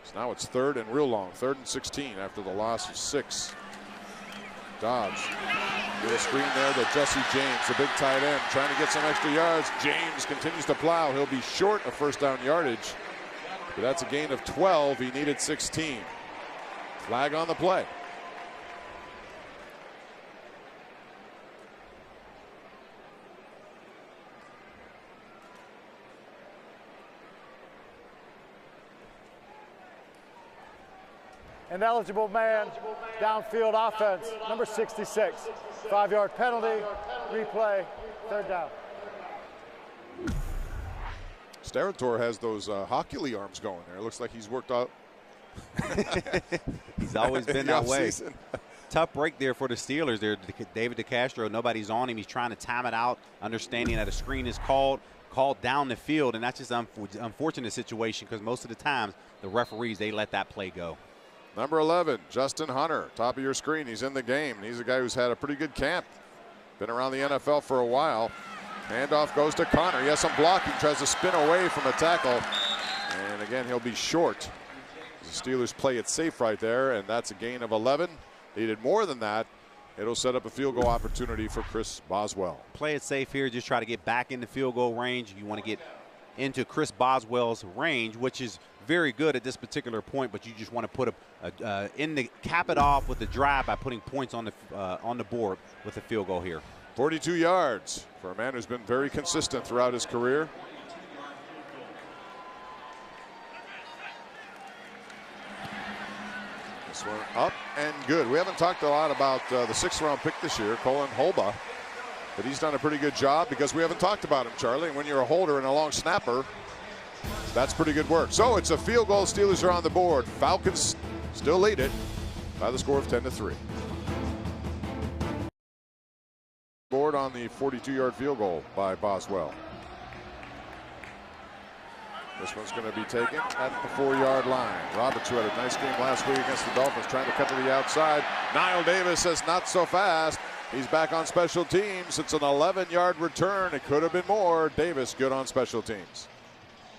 So now it's 3rd and real long, 3rd and 16 after the loss of 6. Dobbs, with a screen there to Jesse James, the big tight end, trying to get some extra yards. James continues to plow. He'll be short of first down yardage, but that's a gain of 12. He needed 16. Flag on the play. Ineligible man, downfield offense, number 66. 5-yard penalty, replay, 3rd down. Sterator has those Hercules arms going there. It looks like he's worked out. He's always been that way. Tough break there for the Steelers there. David DeCastro, nobody's on him. He's trying to time it out, understanding that a screen is called down the field, and that's just an unfortunate situation because most of the times the referees, they let that play go. Number 11, Justin Hunter, top of your screen. He's in the game. He's a guy who's had a pretty good camp. Been around the NFL for a while. Handoff goes to Connor. He has some blocking, tries to spin away from a tackle. And again, he'll be short. The Steelers play it safe right there, and that's a gain of 11. Needed more than that. It'll set up a field goal opportunity for Chris Boswell. Play it safe here. Just try to get back in the field goal range. You want to get into Chris Boswell's range, which is very good at this particular point, but you just want to put cap it off with the drive by putting points on the board with a field goal here. 42 yards for a man who's been very consistent throughout his career. This one up and good. We haven't talked a lot about the 6th-round pick this year, Colin Holba, but he's done a pretty good job because we haven't talked about him, Charlie. And when you're a holder and a long snapper, that's pretty good work. So it's a field goal. Steelers are on the board. Falcons still lead it by the score of 10-3. Board on the 42-yard field goal by Boswell. This one's going to be taken at the 4-yard line. Roberts, who had a nice game last week against the Dolphins, trying to cut to the outside. Niall Davis says not so fast. He's back on special teams. It's an 11-yard return. It could have been more. Davis good on special teams.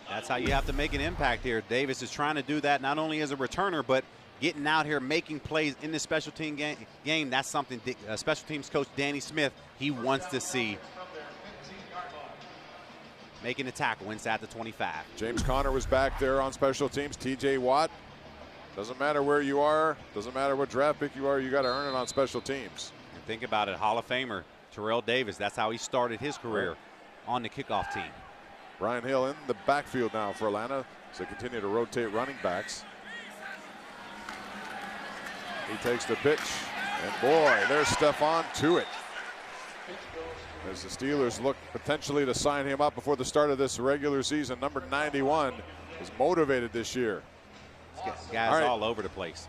That's how you have to make an impact here. Davis is trying to do that not only as a returner, but getting out here, making plays in the special team game. That's something special teams coach Danny Smith, he wants to see. Making a tackle inside the 25. James Conner was back there on special teams. TJ Watt. Doesn't matter where you are. Doesn't matter what draft pick you are. You got to earn it on special teams. And think about it. Hall of Famer Terrell Davis. That's how he started his career on the kickoff team. Brian Hill in the backfield now for Atlanta as they continue to rotate running backs. He takes the pitch, and boy, there's Stephon Tuitt. As the Steelers look potentially to sign him up before the start of this regular season. Number 91 is motivated this year. Guys all over the place.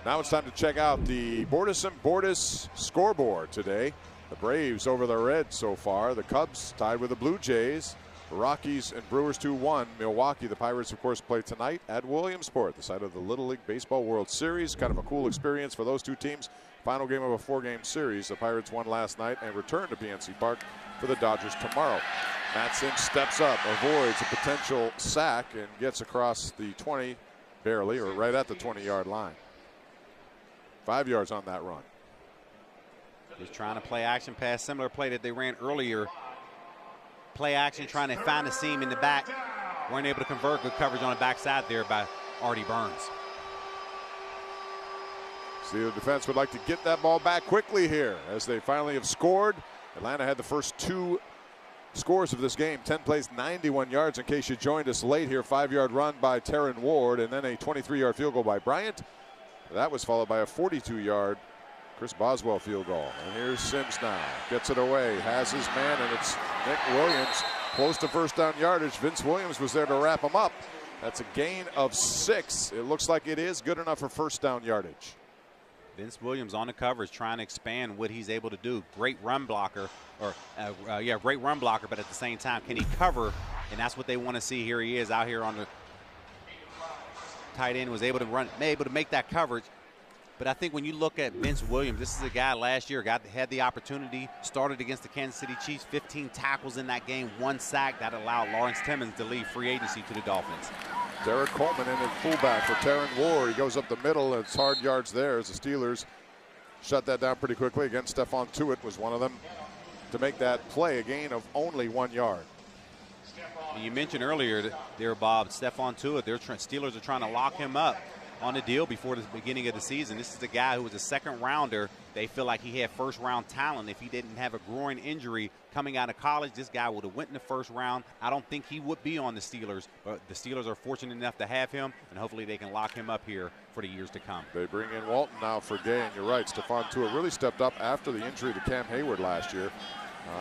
Now it's time to check out the Bordas and Bordas scoreboard today. The Braves over the Reds so far. The Cubs tied with the Blue Jays. Rockies and Brewers 2-1. Milwaukee, the Pirates, of course, play tonight at Williamsport, the site of the Little League Baseball World Series. Kind of a cool experience for those two teams. Final game of a 4-game series. The Pirates won last night and return to PNC Park for the Dodgers tomorrow. Matt Sims steps up, avoids a potential sack, and gets across the 20, barely, or right at the 20-yard line. 5 yards on that run. Just trying to play action pass, similar play that they ran earlier. Play action, trying to find a seam in the back. Weren't able to convert. Good coverage on the backside there by Artie Burns. Steelers defense would like to get that ball back quickly here as they finally have scored. Atlanta had the first 2 scores of this game. 10 plays, 91 yards. In case you joined us late here, 5-yard run by Terron Ward and then a 23-yard field goal by Bryant. That was followed by a 42-yard Chris Boswell field goal. And here's Sims now. Gets it away, has his man, and it's Nick Williams close to first down yardage. Vince Williams was there to wrap him up. That's a gain of 6. It looks like it is good enough for first down yardage. Vince Williams on the coverage trying to expand what he's able to do. Great run blocker, great run blocker, but at the same time, can he cover? And that's what they want to see. Here he is out here on the tight end, was able to run, able to make that coverage. But I think when you look at Vince Williams, this is a guy last year had the opportunity, started against the Kansas City Chiefs, 15 tackles in that game, 1 sack. That allowed Lawrence Timmons to leave free agency to the Dolphins. Derek Coleman in at fullback for Terran War. He goes up the middle. It's hard yards there as the Steelers shut that down pretty quickly. Again, Stephon Tuitt was one of them to make that play, a gain of only 1 yard. You mentioned earlier there, Bob, Stephon Tuitt, Steelers are trying to lock him up on the deal before the beginning of the season. This is a guy who was a second rounder. They feel like he had first round talent. If he didn't have a groin injury coming out of college, this guy would have went in the first round. I don't think he would be on the Steelers, but the Steelers are fortunate enough to have him, and hopefully they can lock him up here for the years to come. They bring in Walton now for Gay, and you're right, Stephon Tuitt really stepped up after the injury to Cam Hayward last year.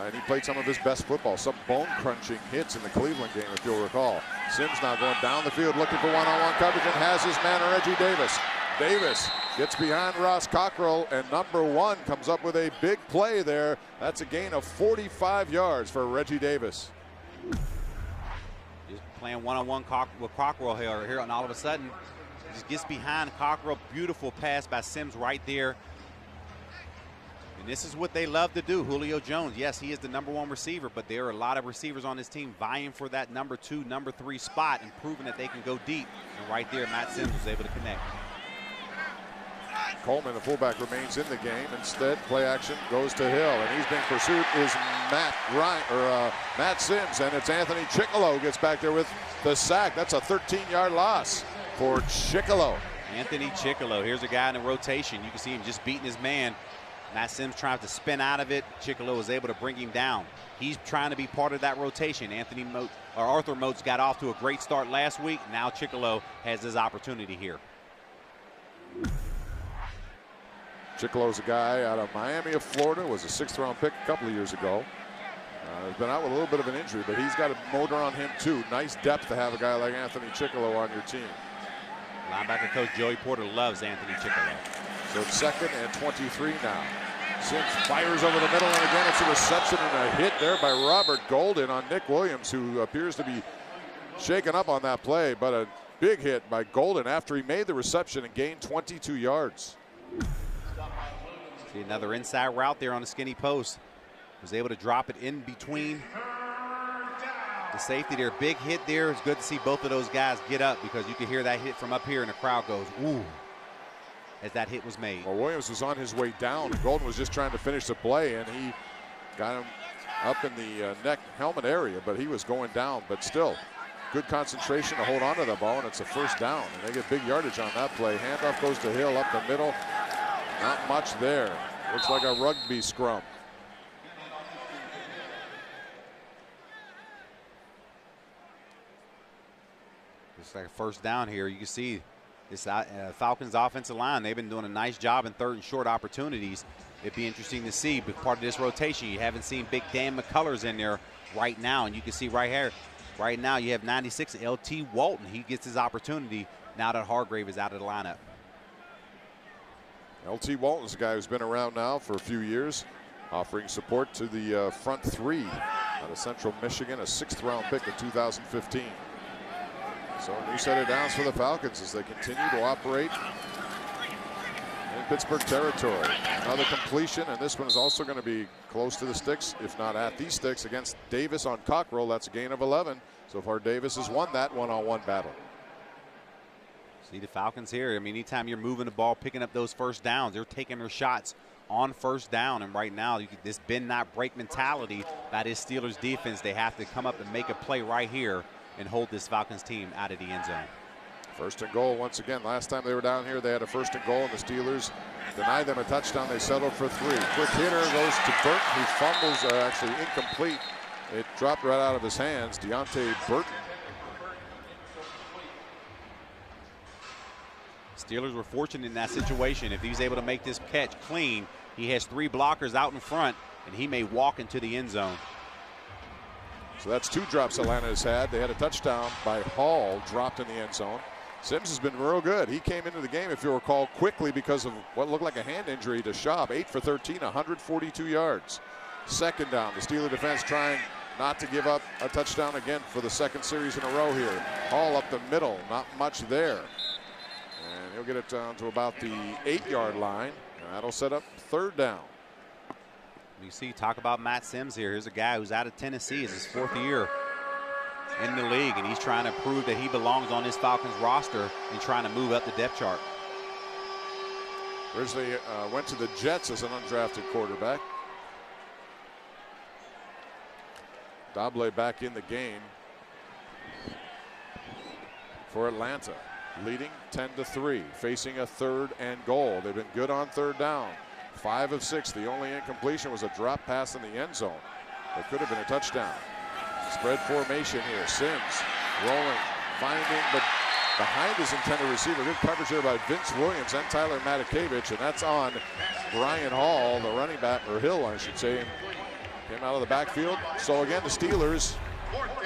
And he played some of his best football, some bone-crunching hits in the Cleveland game, if you'll recall. Sims now going down the field looking for one-on-one coverage and has his man Reggie Davis. Davis gets behind Ross Cockrell, and number 1 comes up with a big play there. That's a gain of 45 yards for Reggie Davis. Just playing one-on-one with Cockrell here, and all of a sudden, just gets behind Cockrell. Beautiful pass by Sims right there. And this is what they love to do. Julio Jones, yes, he is the number 1 receiver, but there are a lot of receivers on this team vying for that number 2, number 3 spot and proving that they can go deep. And right there, Matt Sims was able to connect. Coleman, the fullback, remains in the game. Instead, play action goes to Hill, and he's being pursued is Matt Sims, and it's Anthony Chickillo gets back there with the sack. That's a 13-yard loss for Chickillo. Anthony Chickillo, here's a guy in a rotation. You can see him just beating his man. Matt Sims trying to spin out of it. Chickillo was able to bring him down. He's trying to be part of that rotation. Arthur Moats got off to a great start last week. Now Chickillo has his opportunity here. Chickillo's a guy out of Miami of Florida, was a 6th-round pick a couple of years ago. Has been out with a little bit of an injury, but he's got a motor on him too. Nice depth to have a guy like Anthony Chickillo on your team. Linebacker coach Joey Porter loves Anthony Chickillo. So 2nd and 23 now. Sims fires over the middle, and again it's a reception and a hit there by Robert Golden on Nick Williams, who appears to be shaken up on that play, but a big hit by Golden after he made the reception and gained 22 yards. See another inside route there on the skinny post. Was able to drop it in between the safety there. Big hit there. It's good to see both of those guys get up because you can hear that hit from up here and the crowd goes, ooh, as that hit was made. Well, Williams was on his way down. Golden was just trying to finish the play, and he got him up in the neck helmet area, but he was going down. But still, good concentration to hold on to the ball, and it's a 1st down. And they get big yardage on that play. Handoff goes to Hill up the middle. Not much there. Looks like a rugby scrum. It's like a 1st down here. You can see this Falcons offensive line. They've been doing a nice job in 3rd and short opportunities. It'd be interesting to see, but part of this rotation, you haven't seen big Dan McCullers in there right now, and you can see right here, right now you have 96 LT Walton. He gets his opportunity now that Hargrave is out of the lineup. LT Walton is a guy who's been around now for a few years, offering support to the front 3 out of Central Michigan, a 6th-round pick in 2015. So a new set of downs for the Falcons as they continue to operate in Pittsburgh territory. Another completion, and this one is also going to be close to the sticks, if not at these sticks, against Davis on Cockrell. That's a gain of 11. So far, Davis has won that one-on-one battle. See the Falcons here. I mean, anytime you're moving the ball, picking up those 1st downs, they're taking their shots on 1st down. And right now, this bend not break mentality by this Steelers defense. They have to come up and make a play right here and hold this Falcons team out of the end zone. 1st and goal once again. Last time they were down here, they had a 1st and goal, and the Steelers denied them a touchdown. They settled for 3. Quick hitter goes to Burton, who fumbles, actually incomplete. It dropped right out of his hands. Deontay Burton. Steelers were fortunate in that situation. If he's able to make this catch clean, he has 3 blockers out in front, and he may walk into the end zone. So that's 2 drops Atlanta has had. They had a touchdown by Hall, dropped in the end zone. Sims has been real good. He came into the game, if you recall, quickly because of what looked like a hand injury to Schaub. 8 for 13, 142 yards. Second down. The Steeler defense trying not to give up a touchdown again for the second series in a row here. Hall up the middle, not much there. And he'll get it down to about the 8-yard line. And that'll set up third down. You see, talk about Matt Sims here. Here's a guy who's out of Tennessee. It's his 4th year in the league, and he's trying to prove that he belongs on this Falcons roster and trying to move up the depth chart. Grizzly went to the Jets as an undrafted quarterback. Doble back in the game for Atlanta, leading 10-3, facing a 3rd and goal. They've been good on third down. 5 of 6. The only incompletion was a drop pass in the end zone. It could have been a touchdown. Spread formation here. Sims rolling, finding, but behind his intended receiver. Good coverage here by Vince Williams and Tyler Matakevich, and that's on Brian Hall, the running back, or Hill, I should say. Came out of the backfield. So again, the Steelers,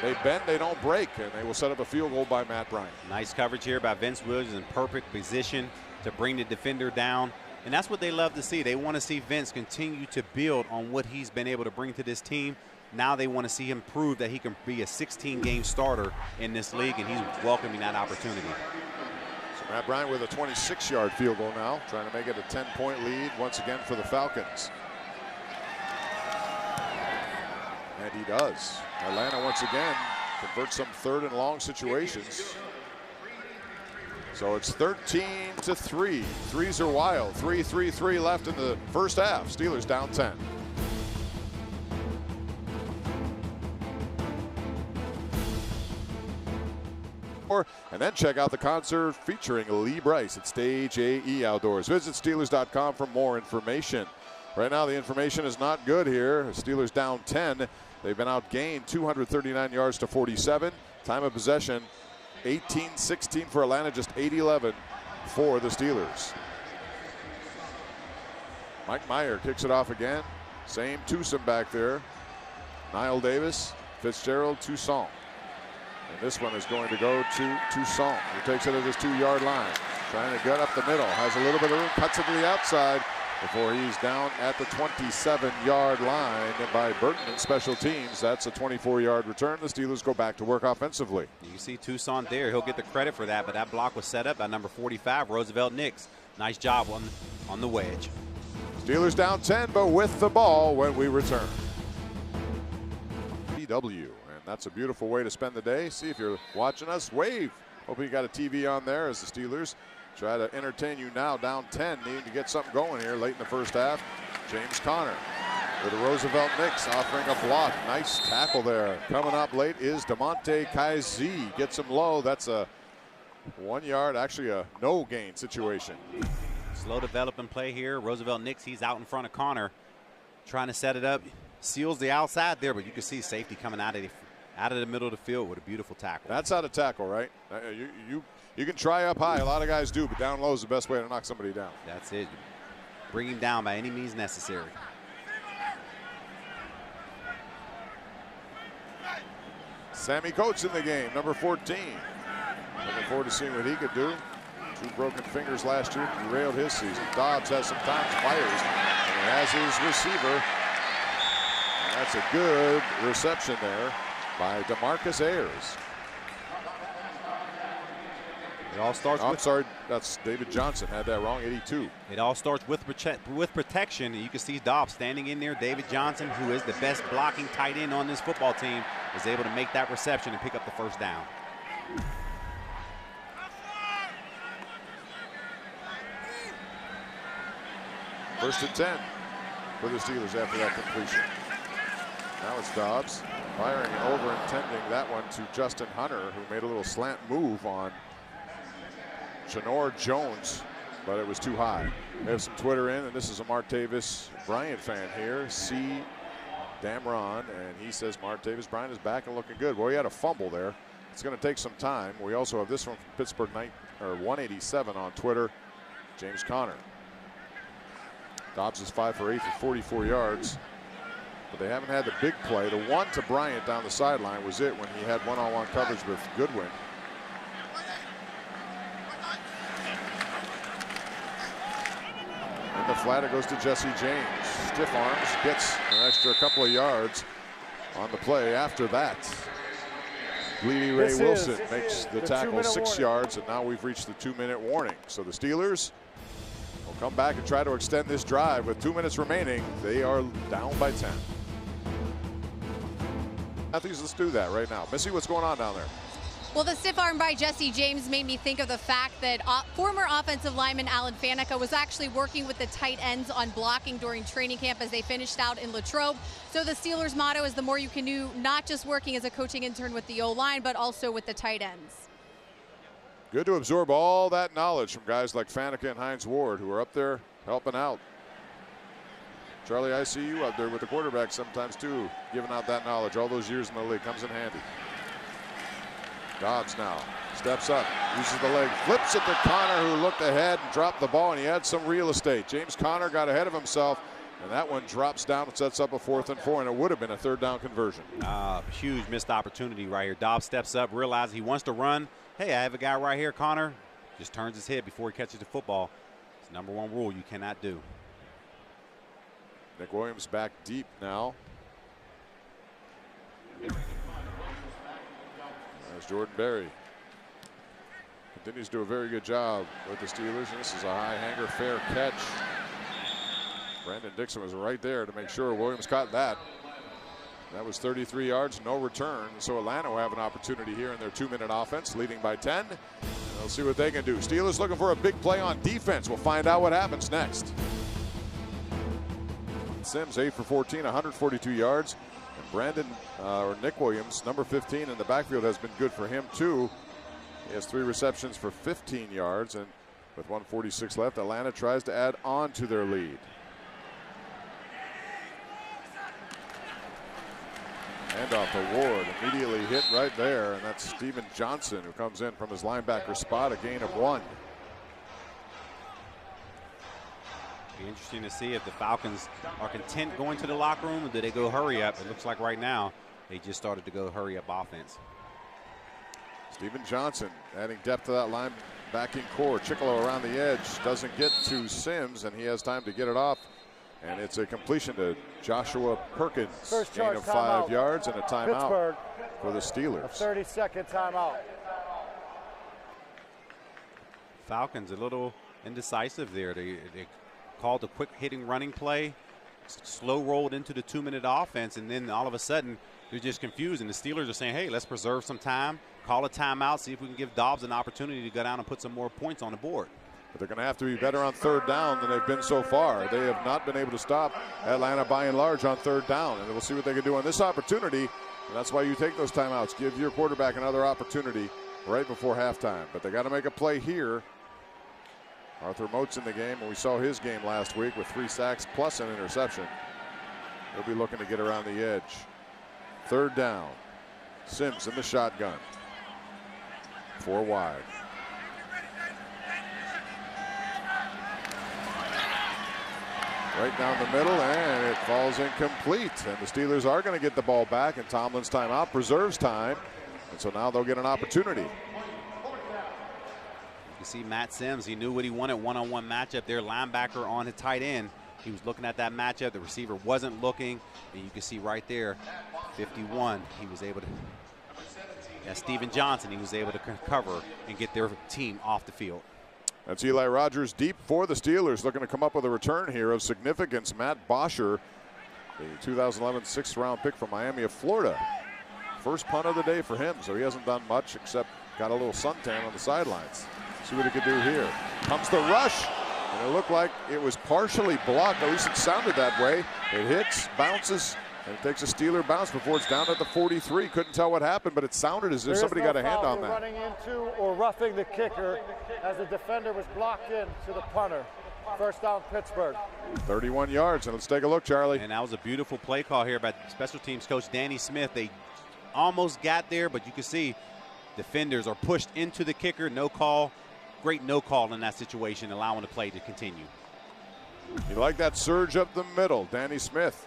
they bend, they don't break, and they will set up a field goal by Matt Bryant. Nice coverage here by Vince Williams in perfect position to bring the defender down. And that's what they love to see. They want to see Vince continue to build on what he's been able to bring to this team. Now they want to see him prove that he can be a 16-game starter in this league, and he's welcoming that opportunity. So Matt Bryant with a 26-yard field goal now, trying to make it a 10-point lead once again for the Falcons. And he does. Atlanta once again converts some 3rd and long situations. So it's 13-3. Threes are wild. 3-3-3 left in the first half. Steelers down 10. And then check out the concert featuring Lee Brice at Stage AE Outdoors. Visit Steelers.com for more information. Right now the information is not good here. Steelers down 10. They've been outgained 239 yards to 47. Time of possession 18-16 for Atlanta, just 8-11 for the Steelers. Mike Meyer kicks it off again. Same twosome back there. Niall Davis, Fitzgerald, Toussaint. And this one is going to go to Toussaint, who takes it at his 2-yard line. Trying to gut up the middle. Has a little bit of room, cuts it to the outside before he's down at the 27-yard line by Burton in special teams. That's a 24-yard return. The Steelers go back to work offensively. You can see Toussaint there. He'll get the credit for that, but that block was set up by number 45, Roosevelt Nix. Nice job on the wedge. Steelers down 10, but with the ball when we return. PW, and that's a beautiful way to spend the day. See, if you're watching us, wave. Hoping you got a TV on there as the Steelers try to entertain you now, down 10, needing to get something going here late in the first half. James Conner with a Roosevelt Nix offering a block. Nice tackle there. Coming up late is DeMonte Kaiser. Gets him low. That's a 1 yard, actually a no gain situation. Slow developing play here. Roosevelt Nix, he's out in front of Conner, trying to set it up. Seals the outside there, but you can see safety coming out of the middle of the field with a beautiful tackle. That's how to tackle, right? You can try up high. A lot of guys do, but down low is the best way to knock somebody down. That's it. Bring him down by any means necessary. Sammy Coates in the game, number 14. Looking forward to seeing what he could do. 2 broken fingers last year, derailed his season. Dobbs has some times, fires, and he has his receiver. And that's a good reception there by DeMarcus Ayers. It all starts I'm sorry, that's David Johnson. Had that wrong, 82. It all starts with protection. You can see Dobbs standing in there. David Johnson, who is the best blocking tight end on this football team, is able to make that reception and pick up the first down. First and 10 for the Steelers after that completion. Now it's Dobbs firing and over intending that one to Justin Hunter, who made a little slant move on Janor Jones, but it was too high. We have some Twitter in, and this is a Martavis Bryant fan here, C. Damron, and he says Martavis Bryant is back and looking good. Well, he had a fumble there. It's going to take some time. We also have this one from Pittsburgh 187 on Twitter, James Conner. Dobbs is 5 for 8 for 44 yards, but they haven't had the big play. The one to Bryant down the sideline was it when he had one-on-one coverage with Goodwin. flat. It goes to Jesse James. Stiff arms, gets an extra couple of yards on the play after that. Bleedy Ray Wilson makes the tackle 6 yards, and now we've reached the 2-minute warning. So the Steelers will come back and try to extend this drive with 2 minutes remaining. They are down by 10. Matthews, let's do that right now. Missy, what's going on down there? Well, the stiff arm by Jesse James made me think of the fact that former offensive lineman Alan Faneca was actually working with the tight ends on blocking during training camp as they finished out in Latrobe. So the Steelers' motto is the more you can do, not just working as a coaching intern with the O-line, but also with the tight ends. Good to absorb all that knowledge from guys like Faneca and Hines Ward, who are up there helping out. Charlie, I see you up there with the quarterback sometimes too, giving out that knowledge. All those years in the league comes in handy. Dobbs now steps up, uses the leg, flips it to Connor, who looked ahead and dropped the ball, and he had some real estate. James Conner got ahead of himself, and that one drops down and sets up a 4th and 4, and it would have been a 3rd down conversion. Huge missed opportunity right here. Dobbs steps up, realizes he wants to run. Hey, I have a guy right here, Connor. Just turns his head before he catches the football. It's the #1 rule you cannot do. Nick Williams back deep now. There's Jordan Berry. Continues to do a very good job with the Steelers. And this is a high hanger, fair catch. Brandon Dixon was right there to make sure Williams caught that. That was 33 yards, no return. So Atlanta will have an opportunity here in their 2-minute offense, leading by 10. And they'll see what they can do. Steelers looking for a big play on defense. We'll find out what happens next. Sims 8 for 14, 142 yards. And Nick Williams, number 15 in the backfield, has been good for him too. He has 3 receptions for 15 yards, and with 1:46 left, Atlanta tries to add on to their lead. Handoff to Ward, immediately hit right there, and that's Steven Johnson, who comes in from his linebacker spot, a gain of 1. Be interesting to see if the Falcons are content going to the locker room, or do they go hurry up? It looks like right now they just started to go hurry up offense. Steven Johnson adding depth to that linebacking core. Chicolo around the edge, doesn't get to Sims, and he has time to get it off. And it's a completion to Joshua Perkins. First gain of 5 yards and a timeout Pittsburgh for the Steelers. A 30-second timeout. Falcons a little indecisive there. They called a quick hitting running play, slow rolled into the 2-minute offense, and then all of a sudden they're just confused. And the Steelers are saying, hey, let's preserve some time, call a timeout, see if we can give Dobbs an opportunity to go down and put some more points on the board. But they're going to have to be better on 3rd down than they've been so far. They have not been able to stop Atlanta by and large on 3rd down, and we'll see what they can do on this opportunity. And that's why you take those timeouts. Give your quarterback another opportunity right before halftime. But they got to make a play here. Arthur Mote's in the game, and we saw his game last week with 3 sacks plus an interception. He'll be looking to get around the edge. 3rd down. Sims in the shotgun. 4 wide. Right down the middle, and it falls incomplete. And the Steelers are going to get the ball back, and Tomlin's timeout preserves time. And so now they'll get an opportunity. You see Matt Sims, he knew what he wanted, one-on-one matchup there, linebacker on his tight end. He was looking at that matchup. The receiver wasn't looking. And you can see right there, 51, he was able to, that's Steven Johnson, he was able to cover and get their team off the field. That's Eli Rogers deep for the Steelers, looking to come up with a return here of significance. Matt Bosher, the 2011 6th-round pick from Miami of Florida. First punt of the day for him, so he hasn't done much except got a little suntan on the sidelines. See what he can do here. Comes the rush, and it looked like it was partially blocked. At least it sounded that way. It hits, bounces, and it takes a Steeler bounce before it's down at the 43. Couldn't tell what happened, but it sounded as if somebody got a hand on that. Running into or roughing the kicker as the defender was blocked in to the punter. 1st down, Pittsburgh. 31 yards, and let's take a look, Charlie. And that was a beautiful play call here by special teams coach Danny Smith. They almost got there, but you can see defenders are pushed into the kicker. No call. Great no call in that situation, allowing the play to continue. You like that surge up the middle. Danny Smith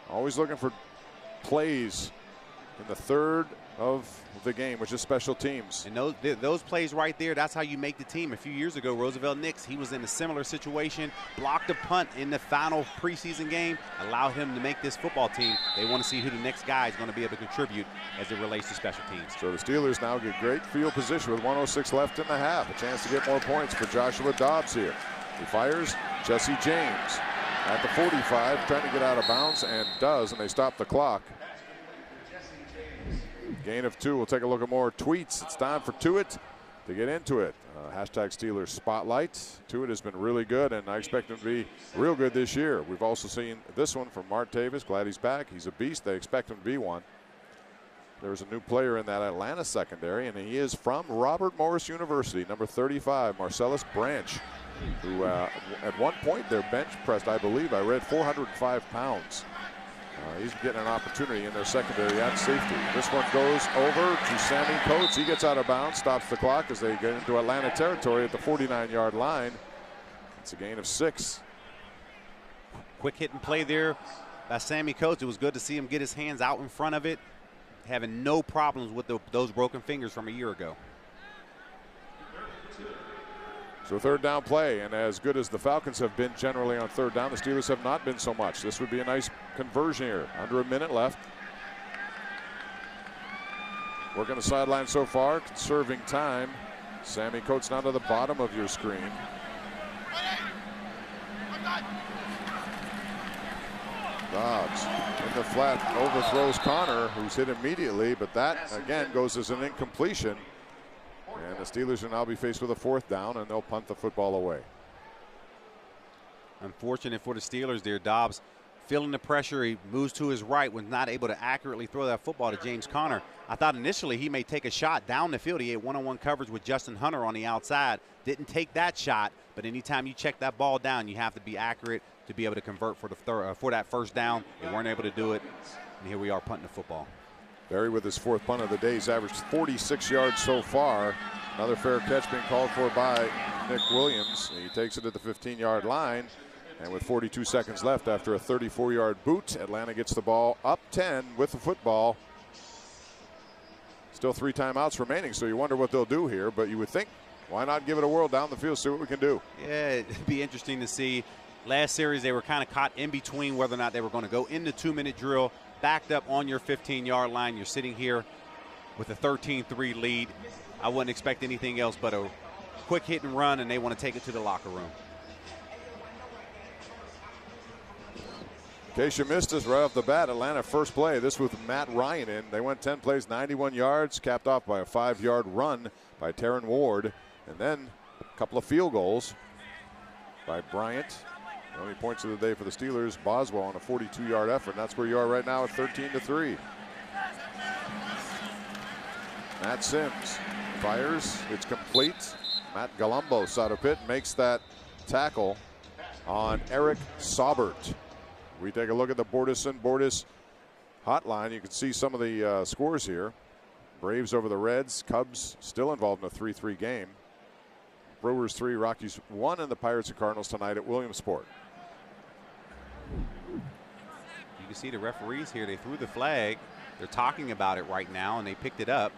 always looking for plays in the 3rd of the game, which is special teams. And those plays right there, that's how you make the team. A few years ago, Roosevelt Nix, he was in a similar situation, blocked a punt in the final preseason game, allowed him to make this football team. They want to see who the next guy is going to be able to contribute as it relates to special teams. So the Steelers now get great field position with 1:06 left in the half. A chance to get more points for Joshua Dobbs here. He fires. Jesse James at the 45, trying to get out of bounds, and does, and they stop the clock. Gain of 2. We'll take a look at more tweets. It's time for Tuitt to get into it. Hashtag Steelers Spotlight. Tuitt has been really good, and I expect him to be real good this year. We've also seen this one from Martavis. Glad he's back. He's a beast. They expect him to be one. There's a new player in that Atlanta secondary, and he is from Robert Morris University, number 35, Marcellus Branch, who at one point their bench pressed, I believe, I read 405 pounds. He's getting an opportunity in their secondary at safety. This one goes over to Sammy Coates. He gets out of bounds, stops the clock as they get into Atlanta territory at the 49-yard line. It's a gain of 6. Quick hit and play there by Sammy Coates. It was good to see him get his hands out in front of it, having no problems with those broken fingers from a year ago. So third down play, and as good as the Falcons have been generally on third down, the Steelers have not been so much. This would be a nice conversion here. Under a minute left. Working the sideline so far, conserving time. Sammy Coates down to the bottom of your screen. Dobbs in the flat, overthrows Connor, who's hit immediately, but that again goes as an incompletion. And the Steelers will now be faced with a fourth down, and they'll punt the football away. Unfortunate for the Steelers there. Dobbs feeling the pressure. He moves to his right, was not able to accurately throw that football to James Conner. I thought initially he may take a shot down the field. He had one-on-one coverage with Justin Hunter on the outside. Didn't take that shot, but anytime you check that ball down, you have to be accurate to be able to convert for that first down. They weren't able to do it, and here we are punting the football. Barry with his fourth punt of the day. He's averaged 46 yards so far. Another fair catch being called for by Nick Williams. He takes it to the 15-yard line. And with 42 seconds left after a 34-yard boot, Atlanta gets the ball up 10 with the football. Still 3 timeouts remaining, so you wonder what they'll do here. But you would think, why not give it a whirl down the field, see what we can do? Yeah, it'd be interesting to see. Last series, they were kind of caught in between whether or not they were going to go in the 2-minute drill, backed up on your 15-yard line. You're sitting here with a 13-3 lead. I wouldn't expect anything else but a quick hit and run, and they want to take it to the locker room. In case you missed us right off the bat, Atlanta first play. This with Matt Ryan in. They went 10 plays, 91 yards, capped off by a 5-yard run by Terron Ward. And then a couple of field goals by Bryant. The only points of the day for the Steelers, Boswell on a 42-yard effort. And that's where you are right now at 13-3. Matt Sims fires. It's complete. Matt Galambos out of pit makes that tackle on Eric Saubert. We take a look at the Bordas hotline. You can see some of the scores here. Braves over the Reds. Cubs still involved in a 3-3 game. Brewers 3, Rockies 1, and the Pirates and Cardinals tonight at Williamsport. You can see the referees here. They threw the flag. They're talking about it right now, and they picked it up.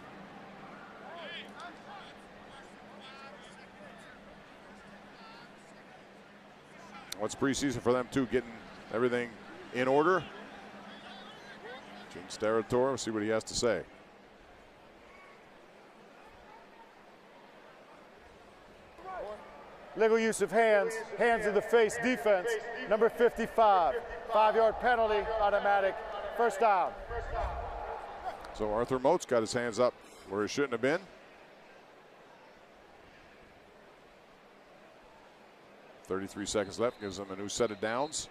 What's preseason for them, too, getting everything in order? Jim Steratore, we'll see what he has to say. Legal use of hands, hands in the face, defense, number 55. 5-yard penalty, automatic, first down. So Arthur Moats got his hands up where he shouldn't have been. .33 seconds left, gives them a new set of downs.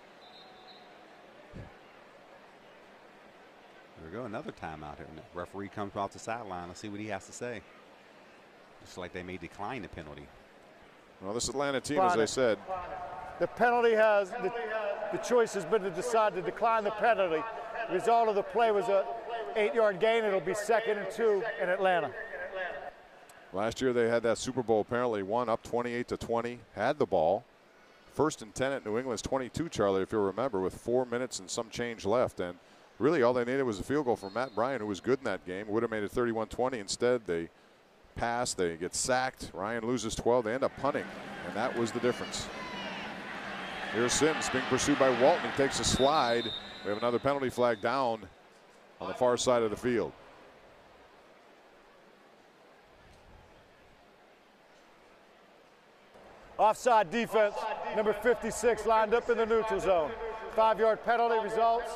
There we go, another timeout here. The referee comes off the sideline. Let's see what he has to say. Looks like they may decline the penalty. Well, this Atlanta team, as I said. The penalty has, the choice has been to decide to decline the penalty. The result of the play was a 8-yard gain. It'll be 2nd and 2 in Atlanta. Last year they had that Super Bowl, apparently won up 28-20, had the ball. 1st and 10 at New England's 22, Charlie, if you'll remember, with 4 minutes and some change left. And Really, all they needed was a field goal from Matt Bryant, who was good in that game. Would have made it 31-20. Instead, they pass, they get sacked. Ryan loses 12. They end up punting, and that was the difference. Here's Sims being pursued by Walton. He takes a slide. We have another penalty flag down on the far side of the field. Offside defense, number 56 lined up in the neutral zone. 5-yard penalty results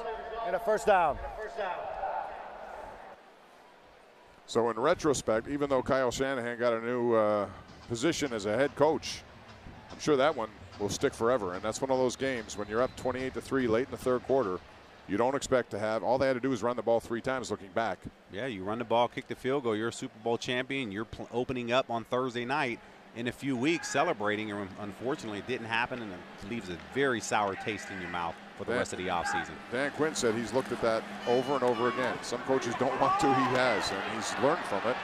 and a first down. So in retrospect, even though Kyle Shanahan got a new position as a head coach, I'm sure that one will stick forever. And that's one of those games when you're up 28-3 late in the third quarter, you don't expect to have, all they had to do is run the ball 3 times looking back. Yeah, you run the ball, kick the field goal, you're a Super Bowl champion, you're opening up on Thursday night in a few weeks celebrating, and unfortunately it didn't happen, and it leaves a very sour taste in your mouth for the rest of the offseason. Dan Quinn said he's looked at that over and over again. Some coaches don't want to, he has, and he's learned from it.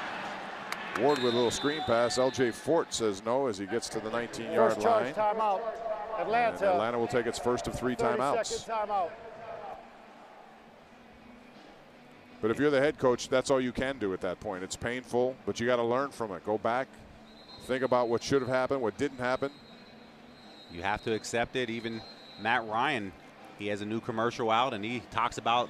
Ward with a little screen pass. L.J. Fort says no as he gets to the 19-yard line. First charge timeout. Atlanta. Atlanta will take its first of 3 timeouts. Timeout. But if you're the head coach, that's all you can do at that point. It's painful, but you got to learn from it. Go back, think about what should have happened, what didn't happen. You have to accept it. Even Matt Ryan, he has a new commercial out, and he talks about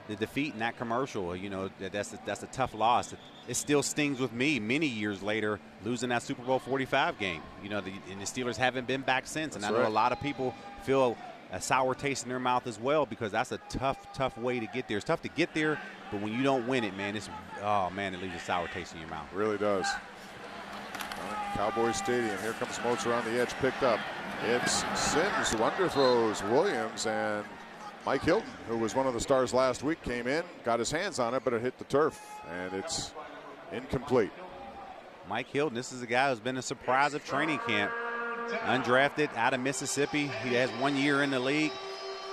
the defeat in that commercial. You know, that's a tough loss. It still stings with me many years later, losing that Super Bowl 45 game. You know, and the Steelers haven't been back since. And I know a lot of people feel a sour taste in their mouth as well, because that's a tough way to get there. It's tough to get there, but when you don't win it, man, it leaves a sour taste in your mouth. It really does. Cowboys Stadium. Here comes Moats around the edge, picked up. It's Sims who underthrows Williams, and Mike Hilton, who was one of the stars last week, came in, got his hands on it, but it hit the turf, and it's incomplete. Mike Hilton, this is a guy who's been a surprise of training camp. Undrafted out of Mississippi. He has 1 year in the league.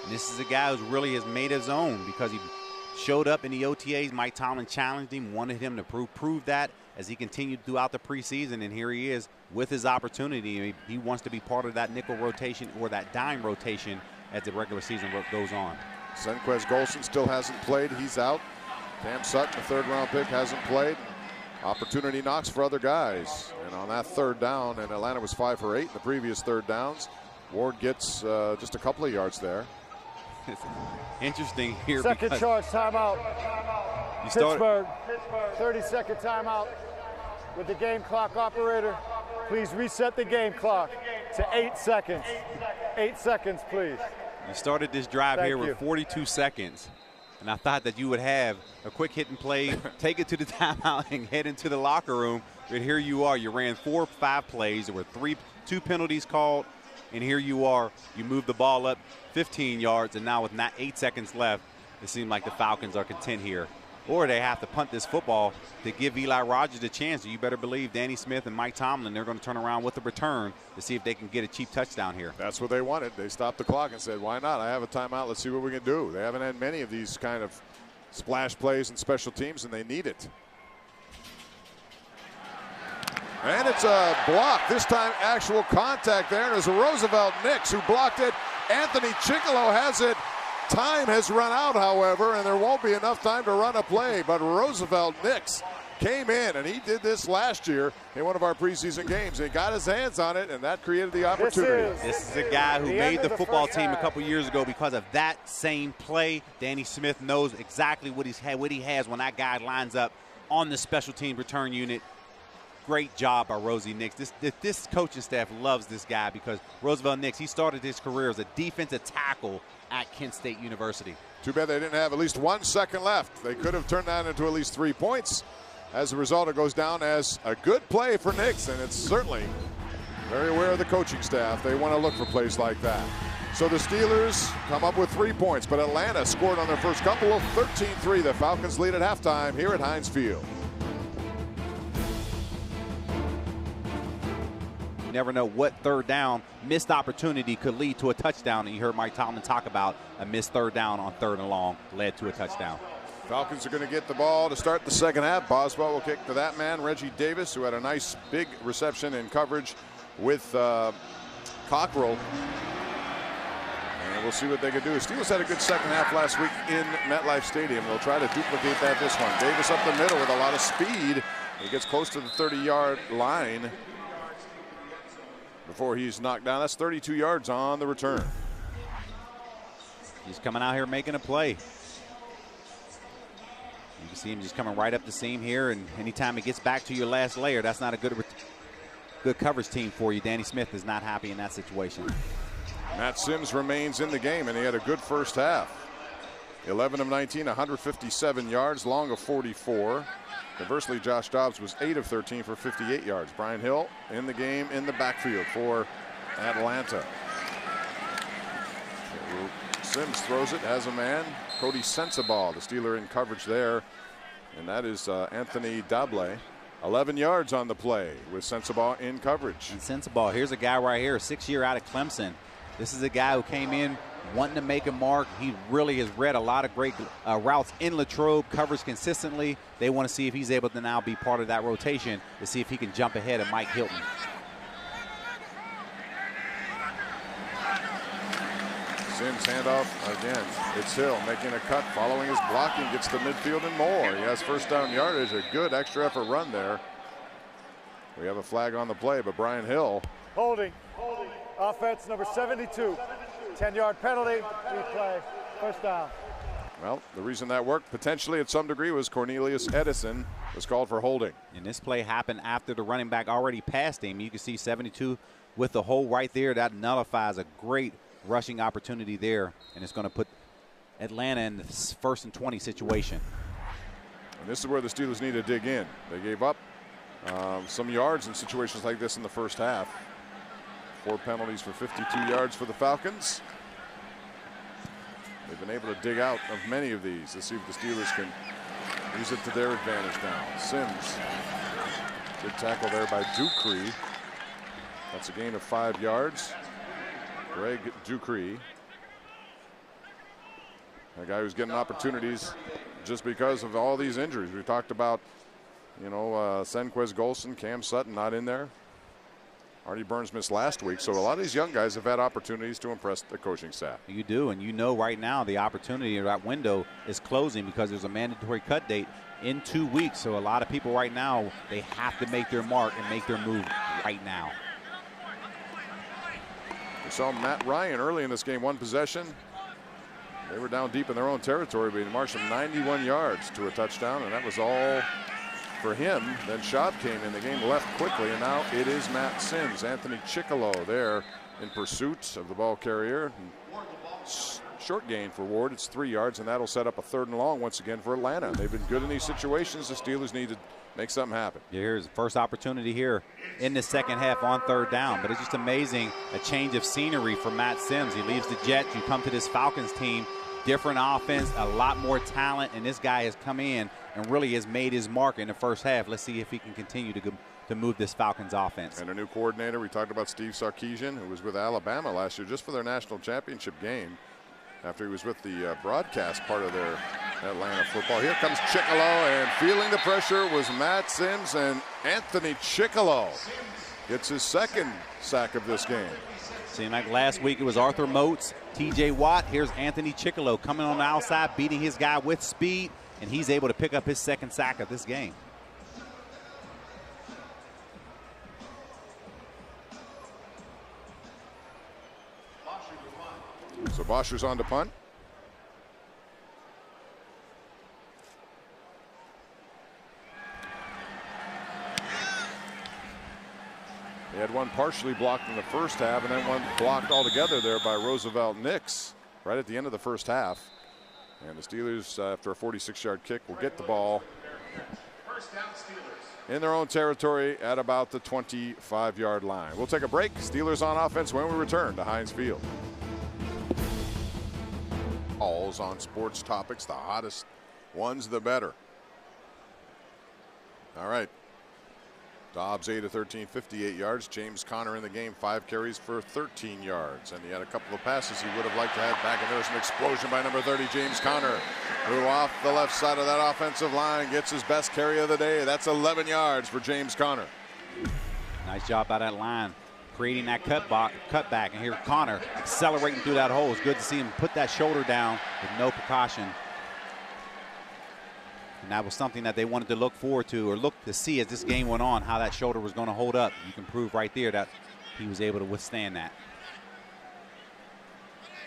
And this is a guy who really has made his own because he showed up in the OTAs. Mike Tomlin challenged him, wanted him to prove that as he continued throughout the preseason. And here he is with his opportunity. He wants to be part of that nickel rotation or that dime rotation as the regular season goes on. Senquez Golson still hasn't played. He's out. Cam Sutton, the 3rd-round pick, hasn't played. Opportunity knocks for other guys. And on that 3rd down, and Atlanta was 5 for 8 in the previous 3rd downs, Ward gets just a couple of yards there. Interesting here. Second charge timeout. Pittsburgh, 30-second timeout with the game clock operator. Please reset the game clock to 8 seconds. 8 seconds, please. You started this drive here with 42 seconds. And I thought that you would have a quick hit and play, take it to the timeout, and head into the locker room. But here you are. You ran 4 or 5 plays. There were 2 penalties called. And here you are. You moved the ball up 15 yards. And now with not 8 seconds left, it seems like the Falcons are content here. Or they have to punt this football to give Eli Rogers a chance. You better believe Danny Smith and Mike Tomlin, they're going to turn around with a return to see if they can get a cheap touchdown here. That's what they wanted. They stopped the clock and said, why not? I have a timeout. Let's see what we can do. They haven't had many of these kind of splash plays and special teams, and they need it. And it's a block. This time actual contact there. And there's a Roosevelt Nix who blocked it. Anthony Chickalo has it. Time has run out, however, and there won't be enough time to run a play. But Roosevelt Nix came in, and he did this last year in one of our preseason games. He got his hands on it, and that created the opportunity. This is a guy who made the football team a couple years ago because of that same play. Danny Smith knows exactly what he has when that guy lines up on the special team return unit. Great job by Rosie Nix. This coaching staff loves this guy because Roosevelt Nix, he started his career as a defensive tackle at Kent State University. Too bad they didn't have at least 1 second left. They could have turned that into at least 3 points. As a result, it goes down as a good play for Nix, and it's certainly very aware of the coaching staff. They want to look for plays like that. So the Steelers come up with 3 points, but Atlanta scored on their first couple of 13-3. The Falcons lead at halftime here at Heinz Field. You never know what 3rd down missed opportunity could lead to a touchdown. And you heard Mike Tomlin talk about a missed 3rd down on 3rd and long led to a touchdown. Falcons are going to get the ball to start the second half. Boswell will kick to that man, Reggie Davis, who had a nice big reception in coverage with Cockrell. And we'll see what they can do. Steelers had a good second half last week in MetLife Stadium. They'll try to duplicate that this one. Davis up the middle with a lot of speed. He gets close to the 30-yard line before he's knocked down. That's 32 yards on the return. He's coming out here making a play. You can see him just coming right up the seam here, and anytime it gets back to your last layer, that's not a good coverage team for you. Danny Smith is not happy in that situation. Matt Sims remains in the game, and he had a good first half. 11 of 19, 157 yards, long of 44. Conversely, Josh Dobbs was 8 of 13 for 58 yards. Brian Hill in the game in the backfield for Atlanta. Sims throws it, has a man. Cody Sensabaugh, the Steeler in coverage there. And that is Anthony Dable. 11 yards on the play with Sensabaugh in coverage. And Sensabaugh, here's a guy right here, 6-year out of Clemson. This is a guy who came in wanting to make a mark. He really has read a lot of great routes in Latrobe, covers consistently. They want to see if he's able to now be part of that rotation to see if he can jump ahead of Mike Hilton. Sims handoff again. It's Hill making a cut, following his blocking, gets to midfield and more. He has first down yardage, a good extra effort run there. We have a flag on the play, but Brian Hill. Holding. Offense number 72. 10-yard penalty, replay, first down. Well, the reason that worked potentially at some degree was Cornelius Edison was called for holding. And this play happened after the running back already passed him. You can see 72 with the hole right there. That nullifies a great rushing opportunity there, and it's going to put Atlanta in the 1st and 20 situation. And this is where the Steelers need to dig in. They gave up some yards in situations like this in the first half. 4 penalties for 52 yards for the Falcons. They've been able to dig out of many of these. Let's see if the Steelers can use it to their advantage now. Sims, good tackle there by Dupree. That's a gain of 5 yards. Greg Dupree, a guy who's getting opportunities just because of all these injuries. We talked about, Senquez Golson, Cam Sutton not in there. Artie Burns missed last week, so a lot of these young guys have had opportunities to impress the coaching staff. You do, and right now the opportunity or that window is closing because there's a mandatory cut date in 2 weeks. So a lot of people right now, they have to make their mark and make their move right now. We saw Matt Ryan early in this game, 1 possession. They were down deep in their own territory, but he marched them 91 yards to a touchdown, and that was all for him. Then Schaub came in. The game left quickly, and now it is Matt Sims. Anthony Chickalo there in pursuit of the ball carrier. Short gain for Ward. It's 3 yards, and that'll set up a 3rd and long once again for Atlanta. They've been good in these situations. The Steelers need to make something happen. Yeah, here's the first opportunity here in the second half on 3rd down. But it's just amazing, a change of scenery for Matt Sims. He leaves the Jets. You come to this Falcons team, different offense, a lot more talent, and this guy has come in and really has made his mark in the first half. Let's see if he can continue to move this Falcons offense. And a new coordinator. We talked about Steve Sarkisian, who was with Alabama last year just for their national championship game after he was with the broadcast part of their Atlanta football. Here comes Chickalo, and feeling the pressure was Matt Sims, and Anthony Chickalo gets his 2nd sack of this game. Seemed like last week it was Arthur Moats, TJ Watt. Here's Anthony Chickalo coming on the outside, beating his guy with speed, and he's able to pick up his 2nd sack of this game. So Bosher's on to punt. They had one partially blocked in the first half, and then one blocked altogether there by Roosevelt Nix right at the end of the first half. And the Steelers, after a 46-yard kick, will get the ball in their own territory at about the 25-yard line. We'll take a break. Steelers on offense when we return to Heinz Field. Calls on sports topics, the hottest ones, the better. All right. Dobbs 8 of 13, 58 yards. James Conner in the game, 5 carries for 13 yards. And he had a couple of passes he would have liked to have back. And there's an explosion by number 30, James Conner, who off the left side of that offensive line gets his best carry of the day. That's 11 yards for James Conner. Nice job by that line. creating that cutback. And here Connor accelerating through that hole. It's good to see him put that shoulder down with no precaution. And that was something that they wanted to look forward to or look to see as this game went on, how that shoulder was going to hold up. You can prove right there that he was able to withstand that.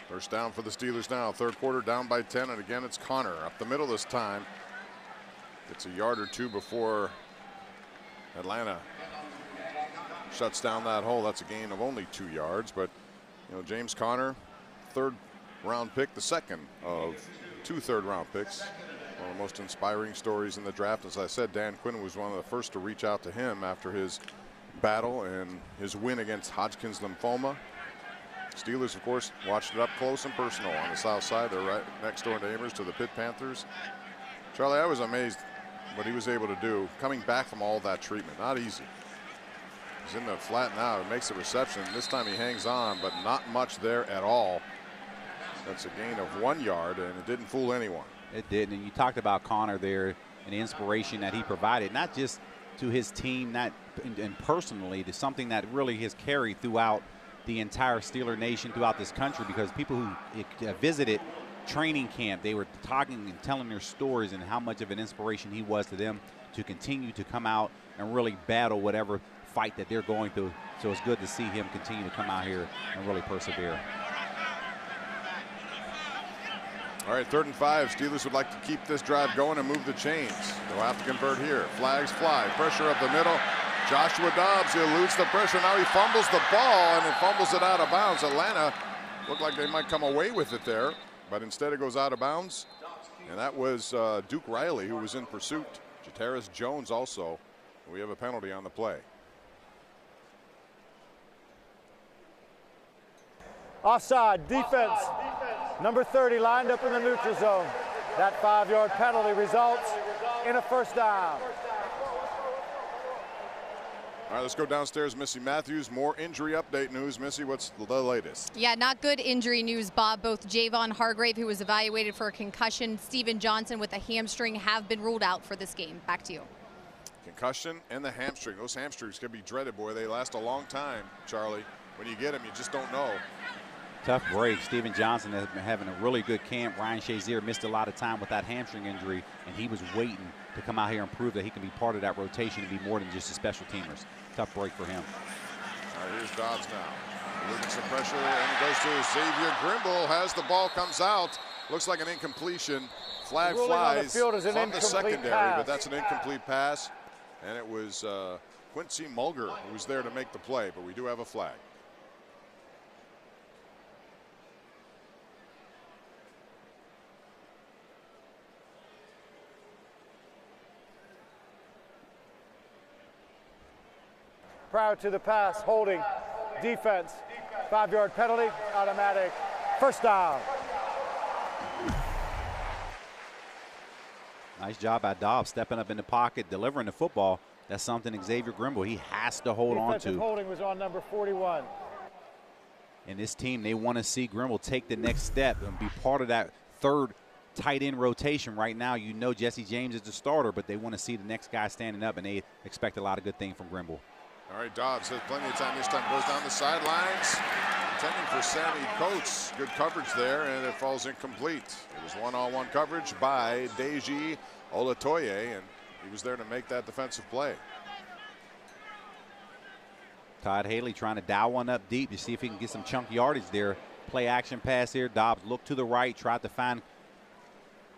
First down for the Steelers now. Third quarter, down by 10, and again it's Connor up the middle this time. Gets a yard or two before Atlanta shuts down that hole. That's a gain of only 2 yards, but you know, James Conner, third-round pick, the second of 2 third-round picks. One of the most inspiring stories in the draft. As I said, Dan Quinn was one of the first to reach out to him after his battle and his win against Hodgkin's lymphoma. Steelers, of course, watched it up close and personal on the south side. They're right next door neighbors to the Pitt Panthers. Charlie, I was amazed what he was able to do coming back from all that treatment. Not easy. He's in the flat now. He makes the reception. This time he hangs on, but not much there at all. That's a gain of 1 yard, and it didn't fool anyone. It didn't. And you talked about Connor there and the inspiration that he provided, not just to his team, and personally, to something that really has carried throughout the entire Steeler nation, throughout this country, because people who visited training camp, they were talking and telling their stories and how much of an inspiration he was to them to continue to come out and really battle whatever fight that they're going through. So it's good to see him continue to come out here and really persevere. All right, 3rd and 5. Steelers would like to keep this drive going and move the chains. They'll have to convert here. Flags fly. Pressure up the middle. Joshua Dobbs eludes the pressure. Now he fumbles the ball, and it fumbles it out of bounds. Atlanta looked like they might come away with it there, but instead it goes out of bounds. And that was Duke Riley, who was in pursuit. Jataris Jones also. We have a penalty on the play. Offside, defense. Number 30 lined up in the neutral zone. That 5-yard penalty results in a first down. All right, let's go downstairs. Missy Matthews, more injury update news. Missy, what's the latest? Yeah, not good injury news, Bob. Both Javon Hargrave, who was evaluated for a concussion, Steven Johnson with a hamstring have been ruled out for this game. Back to you. Concussion and the hamstring. Those hamstrings can be dreaded, boy. They last a long time, Charlie. When you get them, you just don't know. Tough break. Steven Johnson has been having a really good camp. Ryan Shazier missed a lot of time with that hamstring injury, and he was waiting to come out here and prove that he can be part of that rotation and be more than just a special teamers. Tough break for him. All right, here's Dobbs now. Losing some pressure, and it goes to Xavier Grimble. Has the ball, comes out. Looks like an incompletion. Flag flies from the secondary, but that's an incomplete pass. And it was Quincy Mulger who was there to make the play, but we do have a flag. Prior to the pass, holding, defense, 5-yard penalty, automatic, first down. Nice job by Dobbs stepping up in the pocket, delivering the football. That's something Xavier Grimble, he has to hold on to. Defensive holding was on number 41. And this team, they want to see Grimble take the next step and be part of that third tight end rotation. Right now, you know Jesse James is the starter, but they want to see the next guy standing up, and they expect a lot of good things from Grimble. All right, Dobbs has plenty of time. This time goes down the sidelines, intending for Sammy Coates. Good coverage there, and it falls incomplete. It was one-on-one coverage by Deji Olatoye, and he was there to make that defensive play. Todd Haley trying to dial one up deep to see if he can get some chunk yardage there. Play action pass here. Dobbs looked to the right, tried to find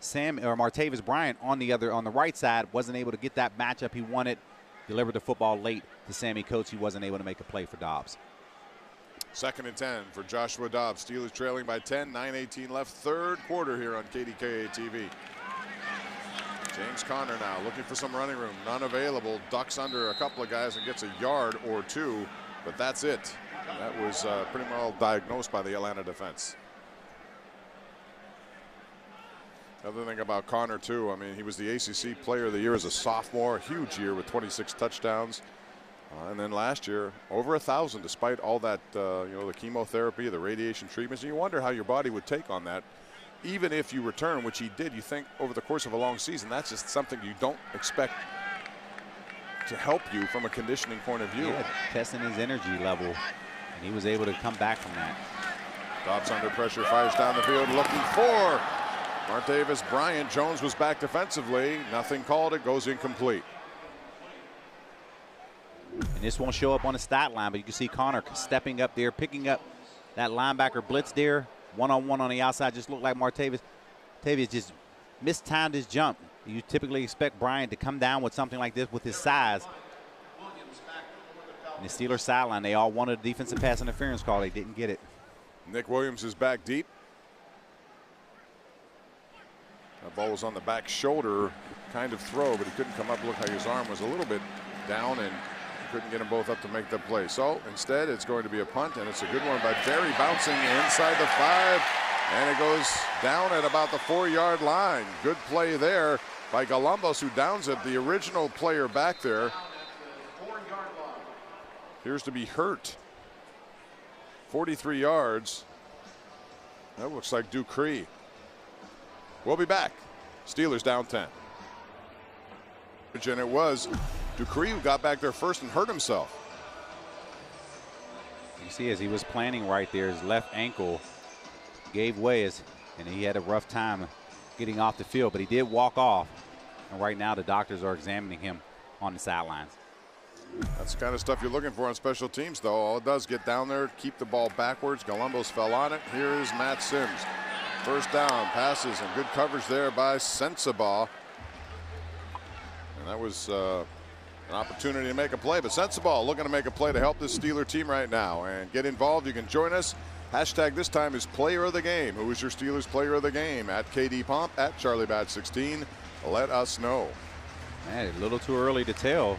Martavis Bryant on the right side. Wasn't able to get that matchup he wanted. Delivered the football late to Sammy Coates. He wasn't able to make a play for Dobbs. 2nd and 10 for Joshua Dobbs. Steelers trailing by 10, 9:18 left. Third quarter here on KDKA TV. James Conner now looking for some running room. None available. Ducks under a couple of guys and gets a yard or two, but that's it. That was pretty well diagnosed by the Atlanta defense. Another thing about Conner, too, I mean, he was the ACC Player of the Year as a sophomore. A huge year with 26 touchdowns. And then last year, over 1,000, despite all that, the chemotherapy, the radiation treatments. And you wonder how your body would take on that. Even if you return, which he did, you think over the course of a long season, that's just something you don't expect to help you from a conditioning point of view. Yeah, testing his energy level. And he was able to come back from that. Dobbs under pressure, fires down the field, looking for Martavis Bryant. Jones was back defensively. Nothing called. It goes incomplete. And this won't show up on the stat line, but you can see Connor stepping up there, picking up that linebacker blitz there. One-on-one on the outside. Just looked like Martavis just mistimed his jump. You typically expect Bryant to come down with something like this with his size. And the Steelers sideline, they all wanted a defensive pass interference call. They didn't get it. Nick Williams is back deep. That ball was on the back shoulder kind of throw, but he couldn't come up. Looked like his arm was a little bit down, and he couldn't get them both up to make the play. So instead, it's going to be a punt, and it's a good one by Berry, bouncing inside the 5, and it goes down at about the 4-yard line. Good play there by Galambos, who downs it. The original player back there appears to be hurt. 43 yards. That looks like Dupree. We'll be back. Steelers down 10. And it was Dupree who got back there first and hurt himself. You see, as he was planning right there, his left ankle gave way, and he had a rough time getting off the field, but he did walk off. And right now the doctors are examining him on the sidelines. That's the kind of stuff you're looking for on special teams, though. All it does, get down there, keep the ball backwards. Galambos fell on it. Here is Matt Sims. First down, passes, and good coverage there by Sensabaugh. And that was an opportunity to make a play, but Sensabaugh looking to make a play to help this Steeler team right now. And get involved. You can join us. Hashtag this time is player of the game. Who is your Steelers player of the game? At KD Pomp, at CharlieBat16. Let us know. Man, a little too early to tell.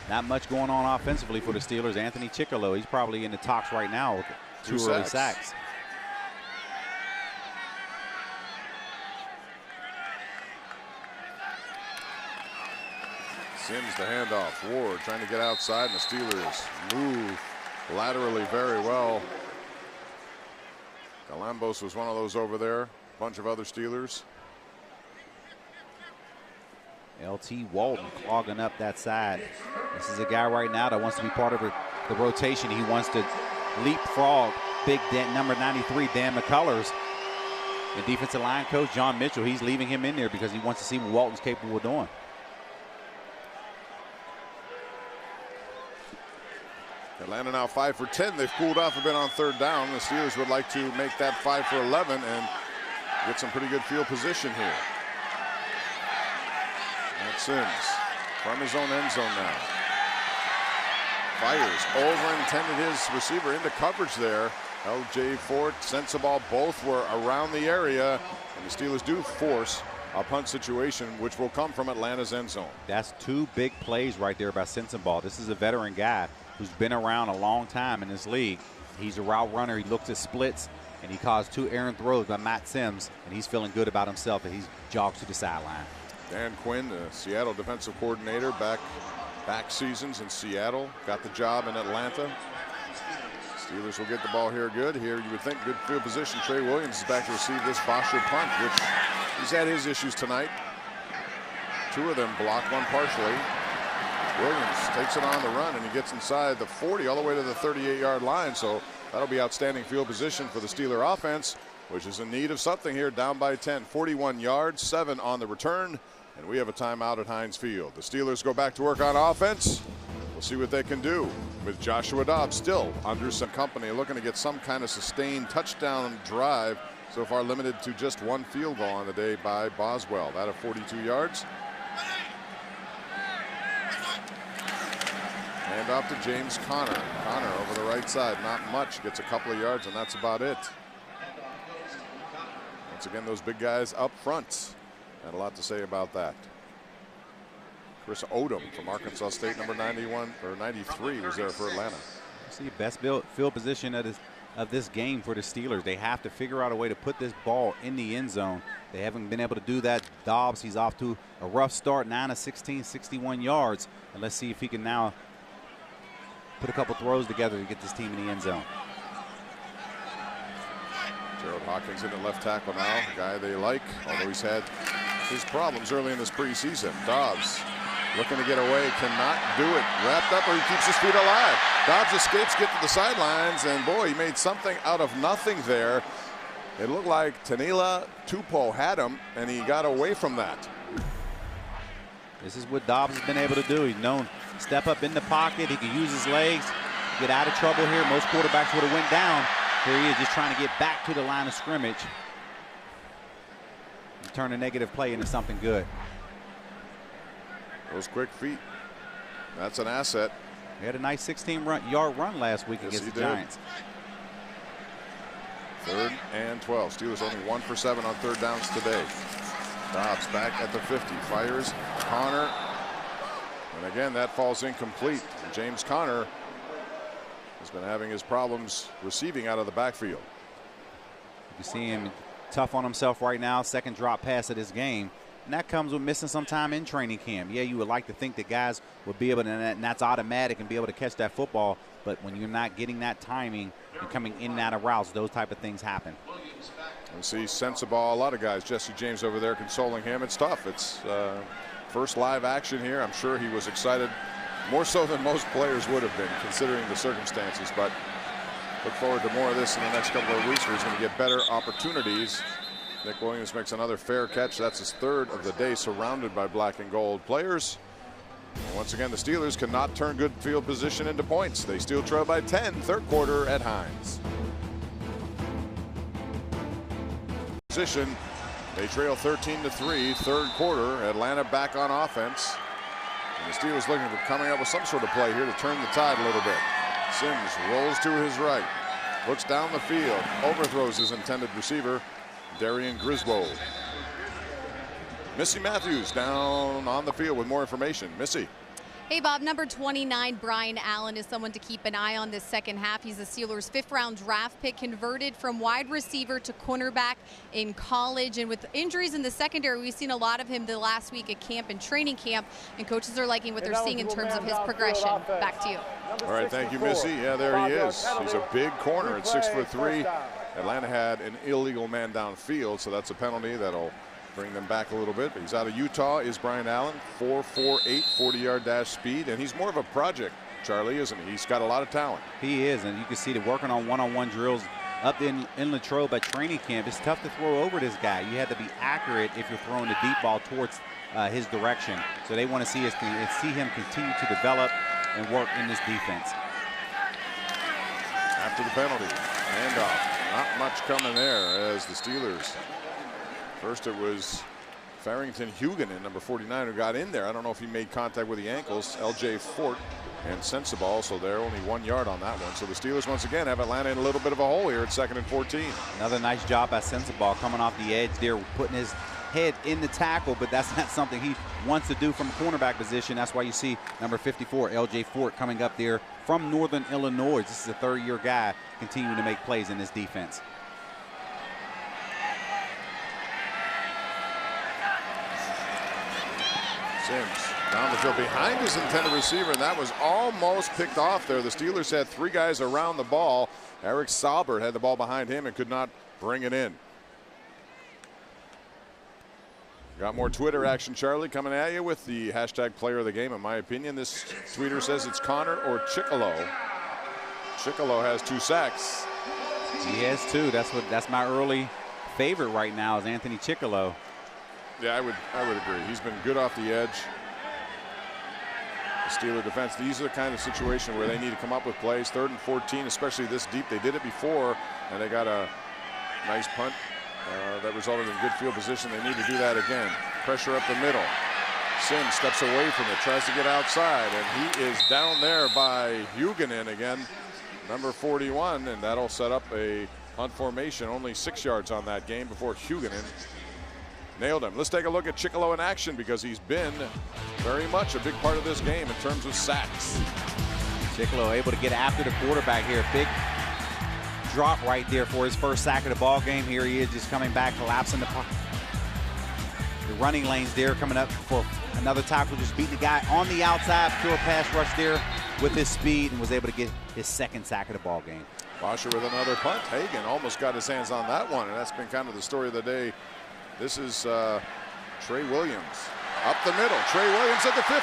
Not much going on offensively for the Steelers. Anthony Chickalo, he's probably in the talks right now with 2 early sacks. Sims the handoff. Ward trying to get outside, and the Steelers move laterally very well. Galambos was one of those over there. A bunch of other Steelers. LT Walton clogging up that side. This is a guy right now that wants to be part of the rotation. He wants to leapfrog big number 93, Dan McCullers. The defensive line coach, John Mitchell, he's leaving him in there because he wants to see what Walton's capable of doing. Atlanta now 5 for 10. They've cooled off a bit on 3rd down. The Steelers would like to make that 5 for 11 and get some pretty good field position here. Matt Sims from his own end zone now. Fires over, intended his receiver into coverage there. LJ Fort, Sensabaugh, both were around the area, and the Steelers do force a punt situation, which will come from Atlanta's end zone. That's 2 big plays right there by Sensabaugh. This is a veteran guy who's been around a long time in this league. He's a route runner. He looks at splits, and he caused 2 errant throws by Matt Sims, and he's feeling good about himself, and he's jogged to the sideline. Dan Quinn, the Seattle defensive coordinator, back seasons in Seattle, got the job in Atlanta. Steelers will get the ball here good. Here you would think good field position. Trey Williams is back to receive this Bosher punt, which he's had his issues tonight. 2 of them blocked, 1 partially. Williams takes it on the run, and he gets inside the 40 all the way to the 38-yard line. So that'll be outstanding field position for the Steeler offense, which is in need of something here, down by 10. 41 yards, 7 on the return, and we have a timeout at Heinz Field. The Steelers go back to work on offense. We'll see what they can do with Joshua Dobbs still under some company, looking to get some kind of sustained touchdown drive. So far limited to just 1 field goal on the day by Boswell. That of 42 yards. Hand off to James Conner. Conner over the right side, not much, gets a couple of yards, and that's about it. Once again, those big guys up front. Had a lot to say about that. Chris Odom from Arkansas State, number 91 or 93, was there for Atlanta. See, best field position of this game for the Steelers. They have to figure out a way to put this ball in the end zone. They haven't been able to do that. Dobbs, he's off to a rough start, 9 of 16, 61 yards. And let's see if he can now put a couple throws together to get this team in the end zone. Gerald Hawkins in at left tackle now, a guy they like, although he's had his problems early in this preseason. Dobbs looking to get away, cannot do it. Wrapped up, or he keeps his feet alive. Dobbs escapes, get to the sidelines, and boy, he made something out of nothing there. It looked like Tanila Tupou had him, and he got away from that. This is what Dobbs has been able to do. He's known step up in the pocket. He can use his legs, get out of trouble here. Most quarterbacks would have went down. Here he is just trying to get back to the line of scrimmage. Turn a negative play into something good. Those quick feet, that's an asset. He had a nice 16-yard run last week against the Giants. 3rd and 12. Steelers only 1 for 7 on 3rd downs today. Dobbs back at the 50, fires. Connor, and again that falls incomplete. James Conner has been having his problems receiving out of the backfield. You see him tough on himself right now. 2nd drop pass of this game. And that comes with missing some time in training camp. Yeah, you would like to think that guys would be able to, and that's automatic, and be able to catch that football. But when you're not getting that timing and coming in and out of routes, those type of things happen. You see Sensabaugh, a lot of guys, Jesse James over there consoling him. It's tough. It's first live action here. I'm sure he was excited, more so than most players would have been, considering the circumstances. But look forward to more of this in the next couple of weeks, where he's going to get better opportunities. Nick Williams makes another fair catch. That's his 3rd of the day, surrounded by black and gold players. And once again, the Steelers cannot turn good field position into points. They still trail by 10, 3rd quarter at Hines. Position, they trail 13-3, 3rd quarter. Atlanta back on offense. And the Steelers looking for coming up with some sort of play here to turn the tide a little bit. Sims rolls to his right, looks down the field, overthrows his intended receiver, Darian Griswold. Missy Matthews down on the field with more information. Missy. Hey, Bob, number 29, Brian Allen, is someone to keep an eye on this second half. He's the Steelers' 5th-round draft pick, converted from wide receiver to cornerback in college. And with injuries in the secondary, we've seen a lot of him the last week at camp and training camp, and coaches are liking what they're seeing in terms of his progression. Back to you. All right, thank you, Missy. Yeah, there he is. He's a big corner at 6'3". Atlanta had an illegal man downfield, so that's a penalty that'll bring them back a little bit. But he's out of Utah, is Brian Allen. 4.48 40-yard dash speed, and he's more of a project, Charlie, isn't he? He's got a lot of talent. He is, and you can see that working on one-on-one drills up in Latrobe at training camp. It's tough to throw over this guy. You have to be accurate if you're throwing the deep ball towards his direction. So they want to see him continue to develop and work in this defense. After the penalty, handoff. Not much coming there as the Steelers. First it was Farrington Huguenin, number 49, who got in there. I don't know if he made contact with the ankles. LJ Fort and Sensabaugh also there, only 1 yard on that one. So the Steelers once again have Atlanta in a little bit of a hole here at 2nd and 14. Another nice job by Sensabaugh coming off the edge there, putting his head in the tackle, but that's not something he wants to do from a cornerback position. That's why you see number 54, LJ Fort, coming up there from Northern Illinois. This is a 3rd-year guy continuing to make plays in this defense. Sims down the field behind his intended receiver, and that was almost picked off there. The Steelers had 3 guys around the ball. Eric Salbert had the ball behind him and could not bring it in. Got more Twitter action, Charlie, coming at you with the hashtag player of the game. In my opinion, this tweeter says it's Connor or Chickalo. Chickalo has 2 sacks. He has 2. That's my early favorite right now is Anthony Chickalo. Yeah, I would agree. He's been good off the edge. The Steeler defense, these are the kind of situation where they need to come up with plays. 3rd and 14, especially this deep. They did it before, and they got a nice punt that resulted in good field position. They need to do that again. Pressure up the middle. Sims steps away from it, tries to get outside, and he is down there by Huguenin again, number 41, and that'll set up a punt formation. Only 6 yards on that game before Huguenin nailed him. Let's take a look at Chickalo in action, because he's been very much a big part of this game in terms of sacks. Chickalo able to get after the quarterback here. Big drop right there for his first sack of the ball game. Here he is, just coming back, collapsing the running lanes there, coming up for another tackle, just beating the guy on the outside, pure pass rush there with his speed, and was able to get his 2nd sack of the ball game. Bosher with another punt. Hagan almost got his hands on that one, and that's been kind of the story of the day. This is Trey Williams. Up the middle, Trey Williams at the 50.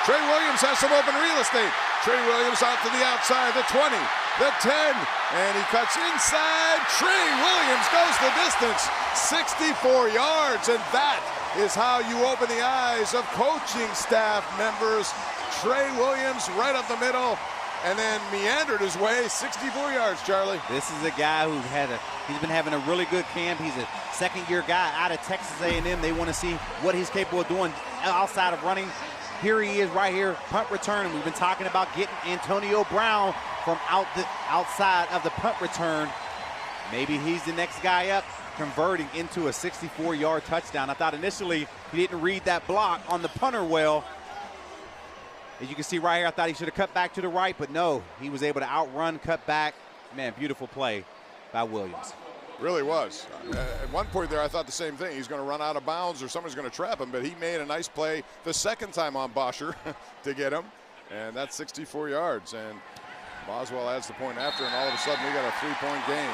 Trey Williams has some open real estate. Trey Williams out to the outside, the 20, the 10, and he cuts inside. Trey Williams goes the distance, 64 yards, and that is how you open the eyes of coaching staff members. Trey Williams right up the middle, and then meandered his way 64 yards, Charlie. This is a guy who he's been having a really good camp. He's a second-year guy out of Texas A&M. They want to see what he's capable of doing outside of running. Here he is right here, punt return. And we've been talking about getting Antonio Brown from outside of the punt return. Maybe he's the next guy up, converting into a 64-yard touchdown. I thought initially he didn't read that block on the punter well. As you can see right here, I thought he should have cut back to the right, but no, he was able to outrun, cut back. Man, beautiful play by Williams. Really was. At one point there, I thought the same thing. He's going to run out of bounds or someone's going to trap him, but he made a nice play the second time on Bosher to get him, and that's 64 yards. And Boswell adds the point after, and all of a sudden we got a 3-point game.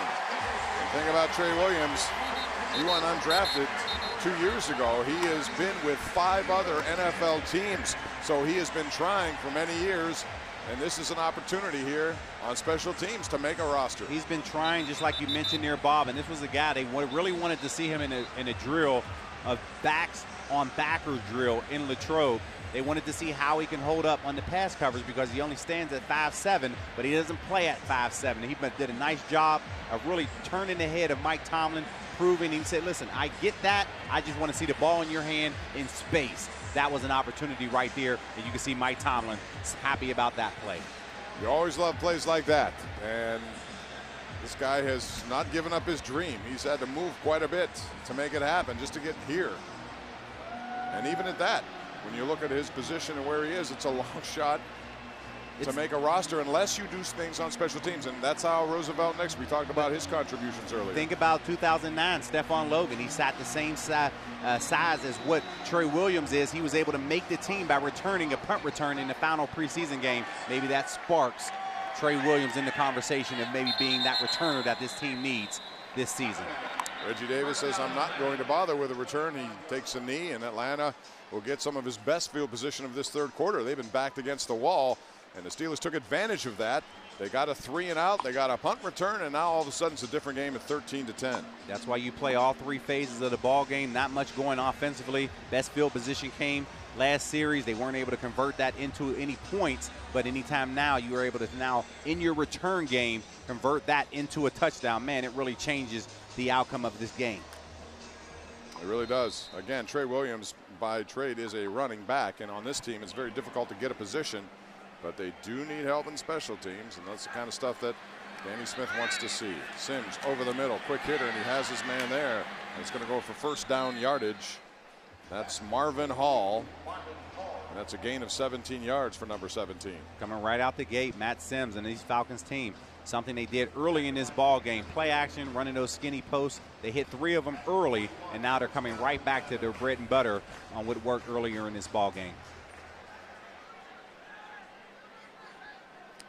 The thing about Trey Williams, he went undrafted 2 years ago. He has been with 5 other NFL teams, so he has been trying for many years, and this is an opportunity here on special teams to make a roster. He's been trying, just like you mentioned there, Bob, and this was a guy they really wanted to see him in a drill, a backs on backer drill in Latrobe. They wanted to see how he can hold up on the pass coverage because he only stands at 5'7", but he doesn't play at 5'7". He did a nice job of really turning the head of Mike Tomlin, proving he said, listen, I get that. I just want to see the ball in your hand in space. That was an opportunity right there, and you can see Mike Tomlin is happy about that play. You always love plays like that, and this guy has not given up his dream. He's had to move quite a bit to make it happen just to get here. And even at that, when you look at his position and where he is, it's a long shot to make a roster unless you do things on special teams. And that's how Roosevelt next. We talked about his contributions earlier. Think about 2009, Stephon Logan. He sat the same size as what Trey Williams is. He was able to make the team by returning a punt return in the final preseason game. Maybe that sparks Trey Williams in the conversation of maybe being that returner that this team needs this season. Reggie Davis says, I'm not going to bother with a return. He takes a knee, and Atlanta will get some of his best field position of this third quarter. They've been backed against the wall, and the Steelers took advantage of that. They got a 3-and-out, they got a punt return, and now all of a sudden it's a different game at 13-10. That's why you play all 3 phases of the ball game. Not much going offensively. Best field position came last series. They weren't able to convert that into any points, but anytime now you are able to now in your return game convert that into a touchdown. Man, it really changes the outcome of this game. It really does. Again, Trey Williams by trade is a running back, and on this team it's very difficult to get a position, but they do need help in special teams, and that's the kind of stuff that Danny Smith wants to see. Sims over the middle, quick hitter, and he has his man there, and it's going to go for first down yardage. That's Marvin Hall, and that's a gain of 17 yards for number 17. Coming right out the gate, Matt Sims and these Falcons team. Something they did early in this ball game. Play action, running those skinny posts. They hit 3 of them early, and now they're coming right back to their bread and butter on what worked earlier in this ball game.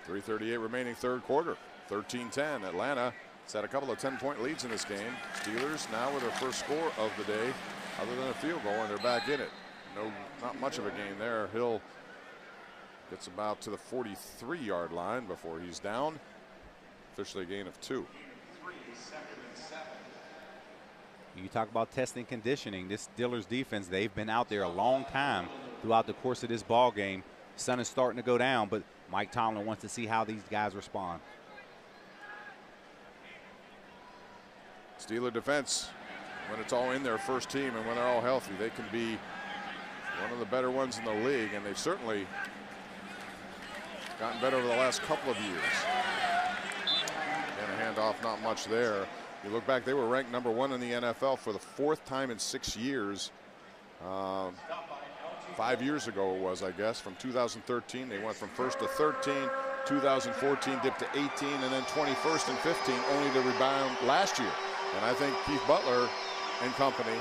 3:38 remaining third quarter. 13-10. Atlanta has had a couple of 10-point leads in this game. Steelers now with their first score of the day, other than a field goal, and they're back in it. Not much of a gain there. Hill gets about to the 43-yard line before he's down. Officially a gain of 2. You talk about testing conditioning. This Steelers defense, they've been out there a long time throughout the course of this ball game. Sun is starting to go down, but Mike Tomlin wants to see how these guys respond. Steeler defense, when it's all in their first team and when they're all healthy, they can be one of the better ones in the league, and they've certainly gotten better over the last couple of years. And a handoff, not much there. You look back, they were ranked number 1 in the NFL for the 4th time in 6 years. 5 years ago it was, I guess. From 2013, they went from 1st to 13. 2014 dipped to 18, and then 21st and 15, only to rebound last year. And I think Keith Butler and company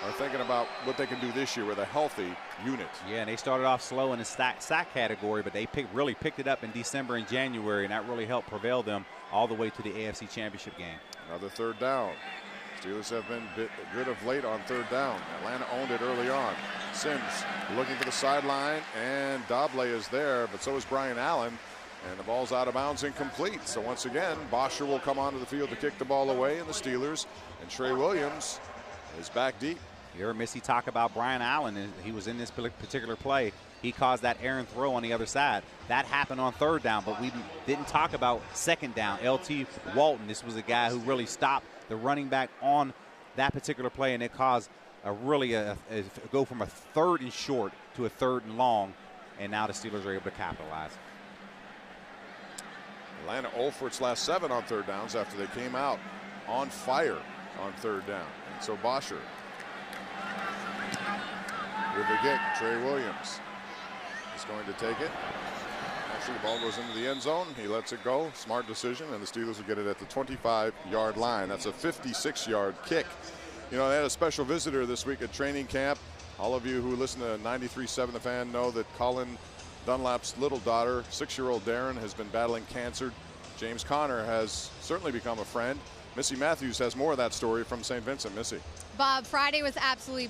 are thinking about what they can do this year with a healthy unit. Yeah, and they started off slow in the sack category, but they really picked it up in December and January, and that really helped prevail them all the way to the AFC Championship game. Another third down. Steelers have been good of late on third down. Atlanta owned it early on. Sims looking for the sideline, and Dobley is there, but so is Brian Allen. And the ball's out of bounds, incomplete. So once again, Bosher will come onto the field to kick the ball away, and the Steelers, and Trey Williams is back deep. You heard Missy talk about Brian Allen, and he was in this particular play. He caused that errant throw on the other side. That happened on third down, but we didn't talk about second down. LT Walton, this was a guy who really stopped the running back on that particular play, and it caused a go from a third and short to a third and long, and now the Steelers are able to capitalize. Atlanta 0 for its last 7 on third downs after they came out on fire on third down. And so Bosher with the kick. Trey Williams is going to take it. Actually, the ball goes into the end zone. He lets it go. Smart decision, and the Steelers will get it at the 25-yard line. That's a 56-yard kick. You know, they had a special visitor this week at training camp. All of you who listen to 93.7 The Fan know that Colin Dunlap's little daughter, 6-year-old Darren, has been battling cancer. James Conner has certainly become a friend. Missy Matthews has more of that story from St. Vincent. Missy. Bob, Friday was absolutely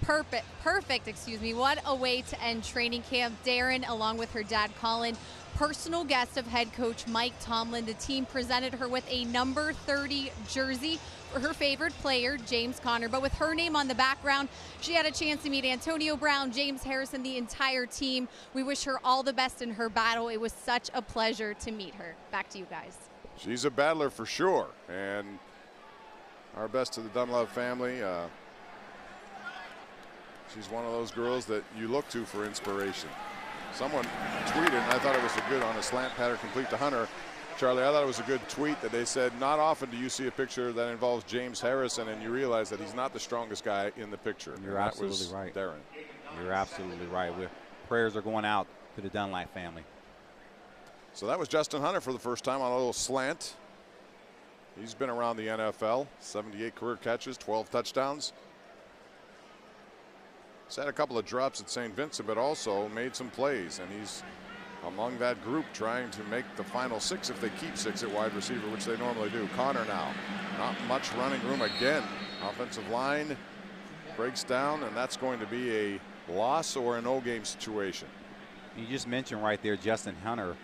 perfect. Excuse me. What a way to end training camp. Darren, along with her dad, Colin, personal guest of head coach Mike Tomlin. The team presented her with a number 30 jersey for her favorite player, James Conner. But with her name on the background, she had a chance to meet Antonio Brown, James Harrison, the entire team. We wish her all the best in her battle. It was such a pleasure to meet her. Back to you guys. She's a battler for sure, and our best to the Dunlap family. She's one of those girls that you look to for inspiration. Someone tweeted, and I thought it was a good on a slant pattern complete to Hunter. Charlie, I thought it was a good tweet that they said, not often do you see a picture that involves James Harrison and you realize that he's not the strongest guy in the picture. You're absolutely right. Darren. You're absolutely right. Prayers are going out to the Dunlap family. So that was Justin Hunter for the first time on a little slant. He's been around the NFL, 78 career catches, 12 touchdowns. He's had a couple of drops at St. Vincent, but also made some plays, and he's among that group trying to make the final 6 if they keep 6 at wide receiver, which they normally do. Conner now, not much running room again. Offensive line breaks down, and that's going to be a loss or a no-game situation. You just mentioned right there Justin Hunter.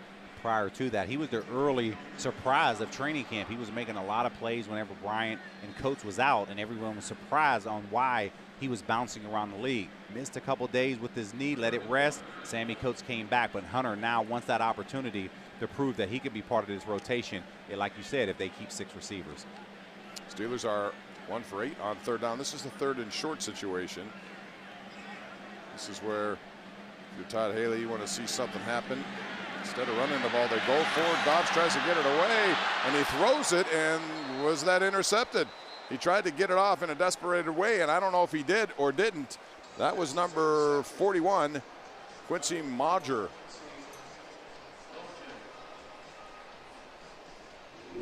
Prior to that, he was the early surprise of training camp. He was making a lot of plays whenever Bryant and Coates was out, and everyone was surprised on why he was bouncing around the league. Missed a couple days with his knee, let it rest. Sammy Coates came back, but Hunter now wants that opportunity to prove that he could be part of this rotation, like you said, if they keep 6 receivers. Steelers are 1 for 8 on third down. This is the third and short situation. This is where if you're Todd Haley, you want to see something happen. Instead of running the ball, they go forward. Dobbs tries to get it away, and he throws it, and was that intercepted? He tried to get it off in a desperate way, and I don't know if he did or didn't. That was number 41, Quincy Modger.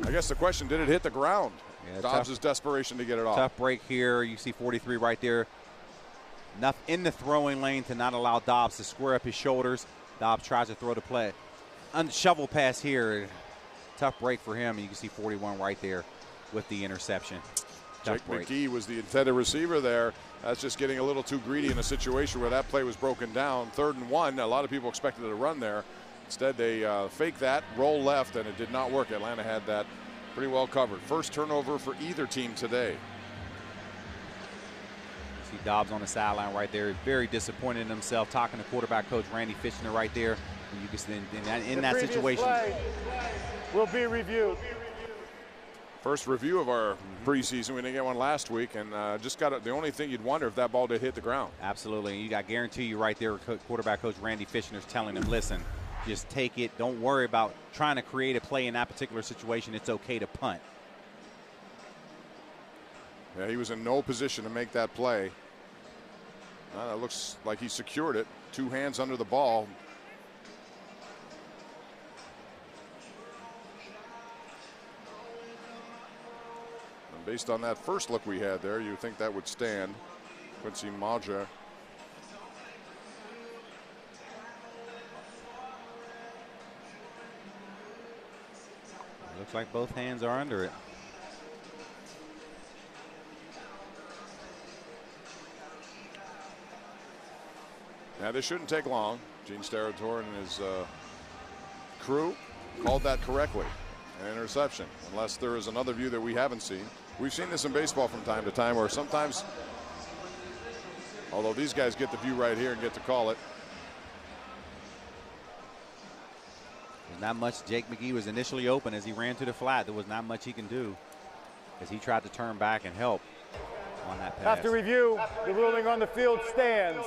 I guess the question, did it hit the ground? Yeah, Dobbs' desperation to get it off. Tough break here. You see 43 right there. Enough in the throwing lane to not allow Dobbs to square up his shoulders. Dobbs tries to throw the play. Shovel pass here. Tough break for him. And you can see 41 right there with the interception. Jake McGee was the intended receiver there. That's just getting a little too greedy in a situation where that play was broken down. 3rd and 1. A lot of people expected a run there. Instead, they faked that, roll left, and it did not work. Atlanta had that pretty well covered. First turnover for either team today. See Dobbs on the sideline right there, very disappointed in himself, talking to quarterback coach Randy Fitchner right there. And you can see in that situation. Play will be reviewed. First review of our preseason. We didn't get one last week, and just got the only thing you'd wonder if that ball did hit the ground. Absolutely. You got guarantee you right there, quarterback coach Randy Fitchner's telling him, listen, just take it. Don't worry about trying to create a play in that particular situation. It's okay to punt. Yeah, he was in no position to make that play. It looks like he secured it. 2 hands under the ball. And based on that first look we had there, you think that would stand. Quincy Maja. Looks like both hands are under it. Now, this shouldn't take long. Gene Steratore and his crew called that correctly. An interception, unless there is another view that we haven't seen. We've seen this in baseball from time to time where sometimes, although these guys get the view right here and get to call it. There's not much. Jake McGee was initially open as he ran to the flat. There was not much he can do as he tried to turn back and help on that pass. After review, the ruling on the field stands.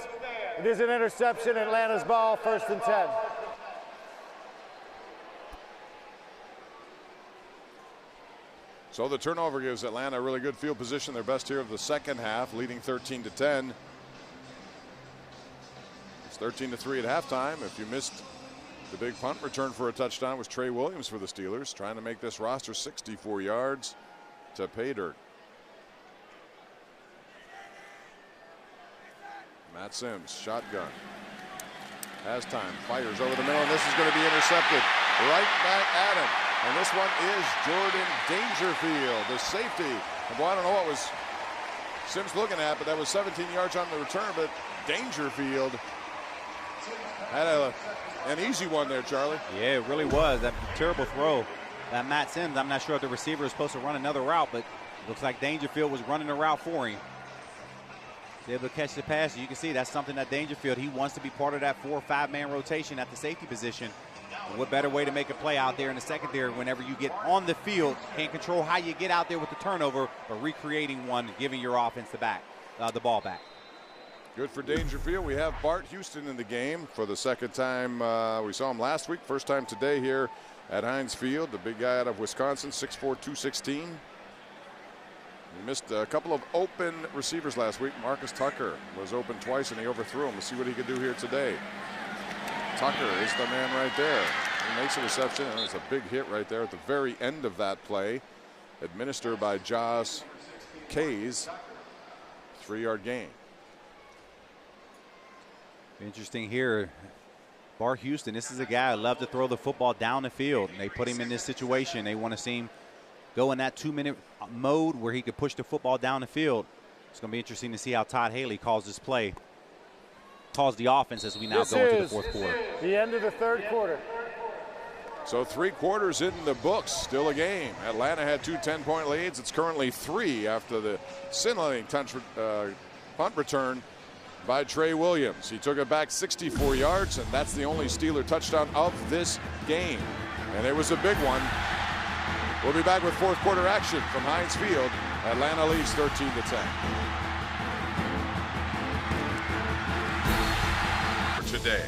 It is an interception, Atlanta's ball, 1st and 10. So the turnover gives Atlanta a really good field position, their best here of the second half, leading 13-10. It's 13-3 at halftime. If you missed the big punt return for a touchdown, was Trey Williams for the Steelers, trying to make this roster 64 yards to pay dirt. Matt Sims, shotgun. Has time, fires over the middle, and this is going to be intercepted. Right back at him. And this one is Jordan Dangerfield, the safety. Well, I don't know what was Sims looking at, but that was 17 yards on the return. But Dangerfield had an easy one there, Charlie. Yeah, it really was. That terrible throw. That Matt Sims, I'm not sure if the receiver is supposed to run another route, but it looks like Dangerfield was running a route for him. He's able to catch the pass. You can see that's something that Dangerfield, he wants to be part of that 4 or 5 man rotation at the safety position. What better way to make a play out there in the secondary whenever you get on the field? Can't control how you get out there with the turnover, but recreating one, giving your offense the ball back. Good for Dangerfield. We have Bart Houston in the game for the second time. We saw him last week, first time today here at Heinz Field. The big guy out of Wisconsin, 6'4", 216. He missed a couple of open receivers last week. Marcus Tucker was open twice, and he overthrew him. We'll see what he can do here today. Tucker is the man right there. He makes a reception, and it's a big hit right there at the very end of that play. Administered by Josh Kays. 3-yard gain. Interesting here. Bart Houston, this is a guy who loves to throw the football down the field. And they put him in this situation. They want to see him go in that 2-minute mode where he could push the football down the field. It's going to be interesting to see how Todd Haley calls this play. Calls the offense as we now go into the fourth quarter. The end of the third quarter. So 3 quarters in the books, still a game. Atlanta had 2 10-point leads. It's currently 3 after the scintillating punt return by Trey Williams. He took it back 64 yards, and that's the only Steeler touchdown of this game. And it was a big one. We'll be back with fourth quarter action from Heinz Field. Atlanta leads 13-10. Today,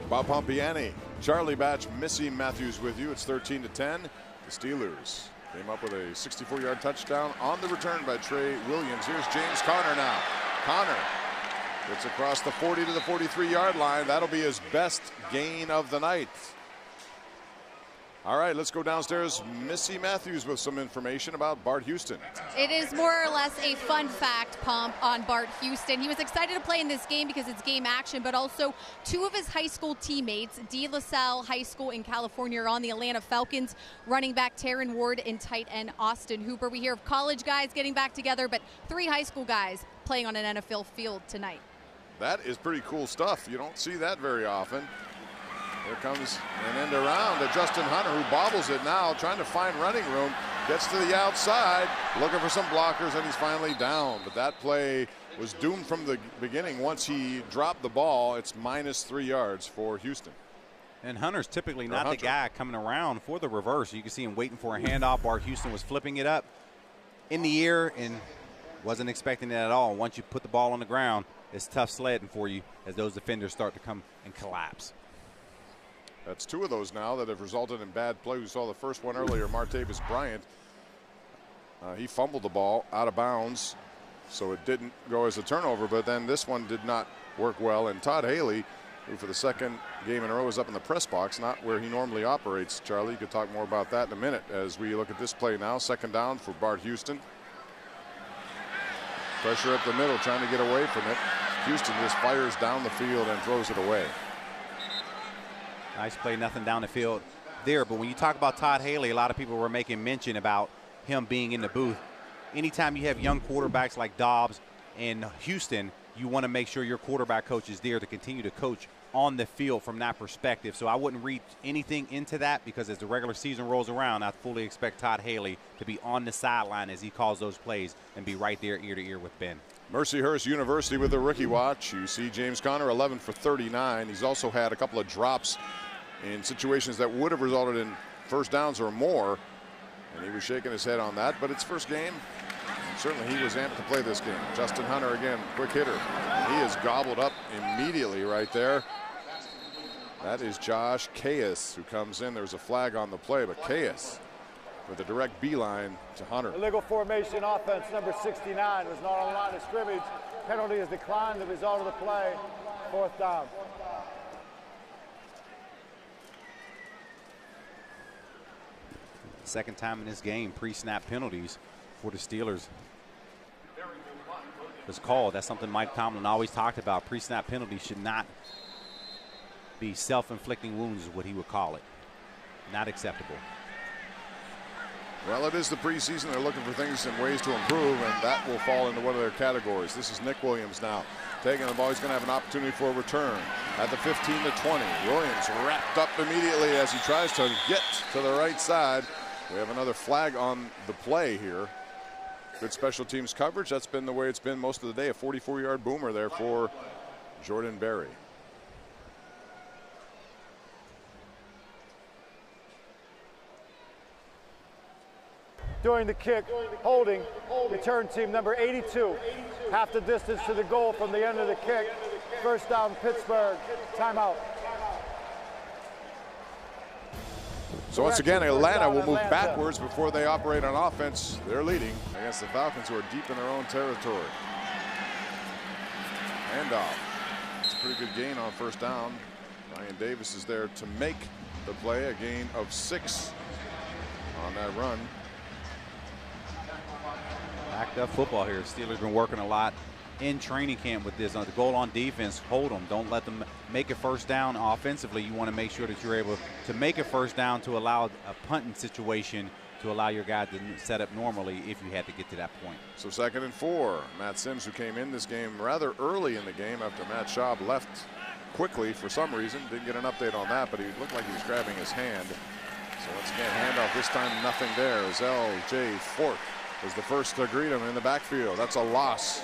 Bob Pompiani, Charlie Batch, Missy Matthews with you. It's 13-10. The Steelers came up with a 64-yard touchdown on the return by Trey Williams. Here's James Conner now. Conner gets across the 40 to the 43-yard line. That'll be his best gain of the night. All right, let's go downstairs. Missy Matthews with some information about Bart Houston. It is more or less a fun fact, Pomp, on Bart Houston. He was excited to play in this game because it's game action, but also 2 of his high school teammates, De La Salle High School in California, are on the Atlanta Falcons. Running back Taryn Ward and tight end Austin Hooper. We hear of college guys getting back together, but 3 high school guys playing on an NFL field tonight. That is pretty cool stuff. You don't see that very often. Here comes an end around to Justin Hunter, who bobbles it now, trying to find running room. Gets to the outside, looking for some blockers, and he's finally down. But that play was doomed from the beginning. Once he dropped the ball, it's -3 yards for Houston. And Hunter's typically not the guy coming around for the reverse. You can see him waiting for a handoff. Bart Houston was flipping it up in the air and wasn't expecting it at all. Once you put the ball on the ground, it's tough sledding for you as those defenders start to come and collapse. That's 2 of those now that have resulted in bad play. We saw the first one earlier, Martavis Bryant. He fumbled the ball out of bounds, so it didn't go as a turnover, but then this one did not work well. And Todd Haley, who for the second game in a row is up in the press box, not where he normally operates. Charlie, you could talk more about that in a minute as we look at this play now. Second down for Bart Houston. Pressure up the middle, trying to get away from it. Houston just fires down the field and throws it away. Nice play, nothing down the field there. But when you talk about Todd Haley, a lot of people were making mention about him being in the booth. Anytime you have young quarterbacks like Dobbs and Houston, you want to make sure your quarterback coach is there to continue to coach on the field from that perspective. So I wouldn't read anything into that, because as the regular season rolls around, I fully expect Todd Haley to be on the sideline as he calls those plays and be right there ear to ear with Ben. Mercyhurst University with the rookie watch. You see James Conner 11 for 39. He's also had a couple of drops in situations that would have resulted in first downs or more, and he was shaking his head on that, but it's first game. And certainly he was amped to play this game. Justin Hunter again, quick hitter. He is gobbled up immediately right there. That is Josh Caius who comes in. There's a flag on the play, but Caius with a direct beeline to Hunter. Illegal formation offense, number 69, was not on the line of scrimmage. Penalty is declined. The result of the play, fourth down. Second time in this game, pre-snap penalties for the Steelers was called. That's something Mike Tomlin always talked about. Pre-snap penalties should not be self-inflicting wounds, is what he would call it. Not acceptable. Well, it is the preseason. They're looking for things and ways to improve, and that will fall into one of their categories. This is Nick Williams now taking the ball. He's going to have an opportunity for a return at the 15 to 20. Williams wrapped up immediately as he tries to get to the right side. We have another flag on the play here. Good special teams coverage. That's been the way it's been most of the day. A 44-yard boomer there for Jordan Berry. During the kick, holding, return team number 82. Half the distance to the goal from the end of the kick. First down, Pittsburgh. Timeout. So once again, Atlanta will move backwards before they operate on offense. They're leading against the Falcons, who are deep in their own territory. Handoff. It's a pretty good gain on first down. Ryan Davis is there to make the play, a gain of 6 on that run. Backed up football here. Steelers been working a lot in training camp with this. The goal on defense, hold them. Don't let them make a first down offensively. You want to make sure that you're able to make a first down to allow a punting situation to allow your guy to set up normally if you had to get to that point. So 2nd and 4. Matt Sims, who came in this game rather early in the game after Matt Schaub left quickly for some reason. Didn't get an update on that, but he looked like he was grabbing his hand. So once again, handoff. This time nothing there as L.J. Fort was the first to greet him in the backfield. That's a loss.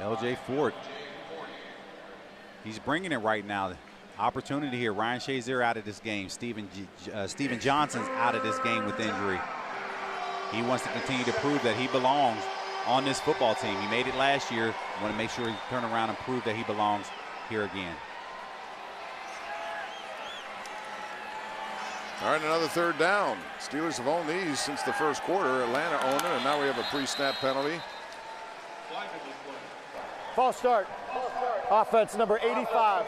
L.J. Fort, he's bringing it right now. Opportunity here. Ryan Shazier out of this game. Steven Johnson's out of this game with injury. He wants to continue to prove that he belongs on this football team. He made it last year. Want to make sure he turn around and prove that he belongs here again. All right, another third down. Steelers have owned these since the first quarter. Atlanta owned it, and now we have a pre-snap penalty. False start. Offense number 85.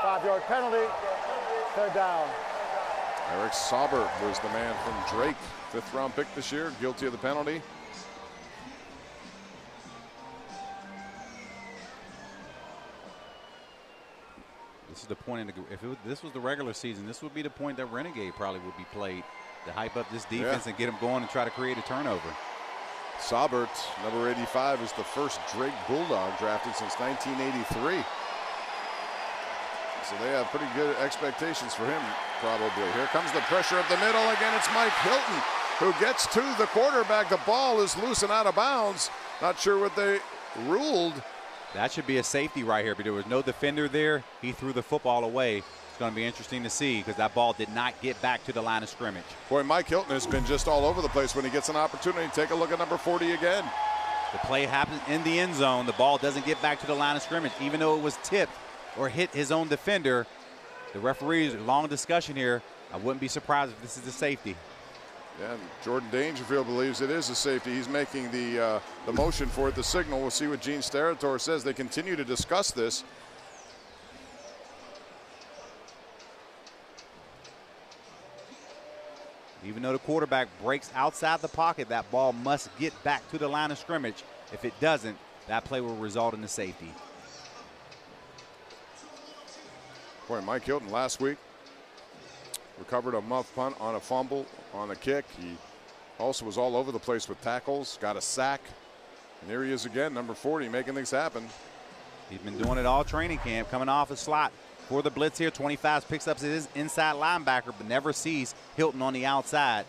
5-yard penalty. Third down. Eric Sauber was the man from Drake. 5th-round pick this year, guilty of the penalty. This is the point in the, this was the regular season, this would be the point that Renegade probably would be played to hype up this defense and get them going and try to create a turnover. Saubert, number 85, is the first Drake Bulldog drafted since 1983. So they have pretty good expectations for him, probably. Here comes the pressure up the middle. Again, it's Mike Hilton who gets to the quarterback. The ball is loose and out of bounds. Not sure what they ruled. That should be a safety right here, but there was no defender there. He threw the football away. It's going to be interesting to see because that ball did not get back to the line of scrimmage. Boy, Mike Hilton has been just all over the place when he gets an opportunity. Take a look at number 40 again. The play happens in the end zone. The ball doesn't get back to the line of scrimmage, even though it was tipped or hit his own defender. The referees, long discussion here. I wouldn't be surprised if this is a safety. Yeah, and Jordan Dangerfield believes it is a safety. He's making the motion for it, the signal. We'll see what Gene Sterator says. They continue to discuss this. Even though the quarterback breaks outside the pocket, that ball must get back to the line of scrimmage. If it doesn't, that play will result in a safety. Boy, Mike Hilton last week recovered a muff punt on a fumble on a kick. He also was all over the place with tackles, got a sack. And here he is again, number 40, making things happen. He's been doing it all training camp, coming off a slot for the blitz here. 25 picks up his inside linebacker, but never sees Hilton on the outside.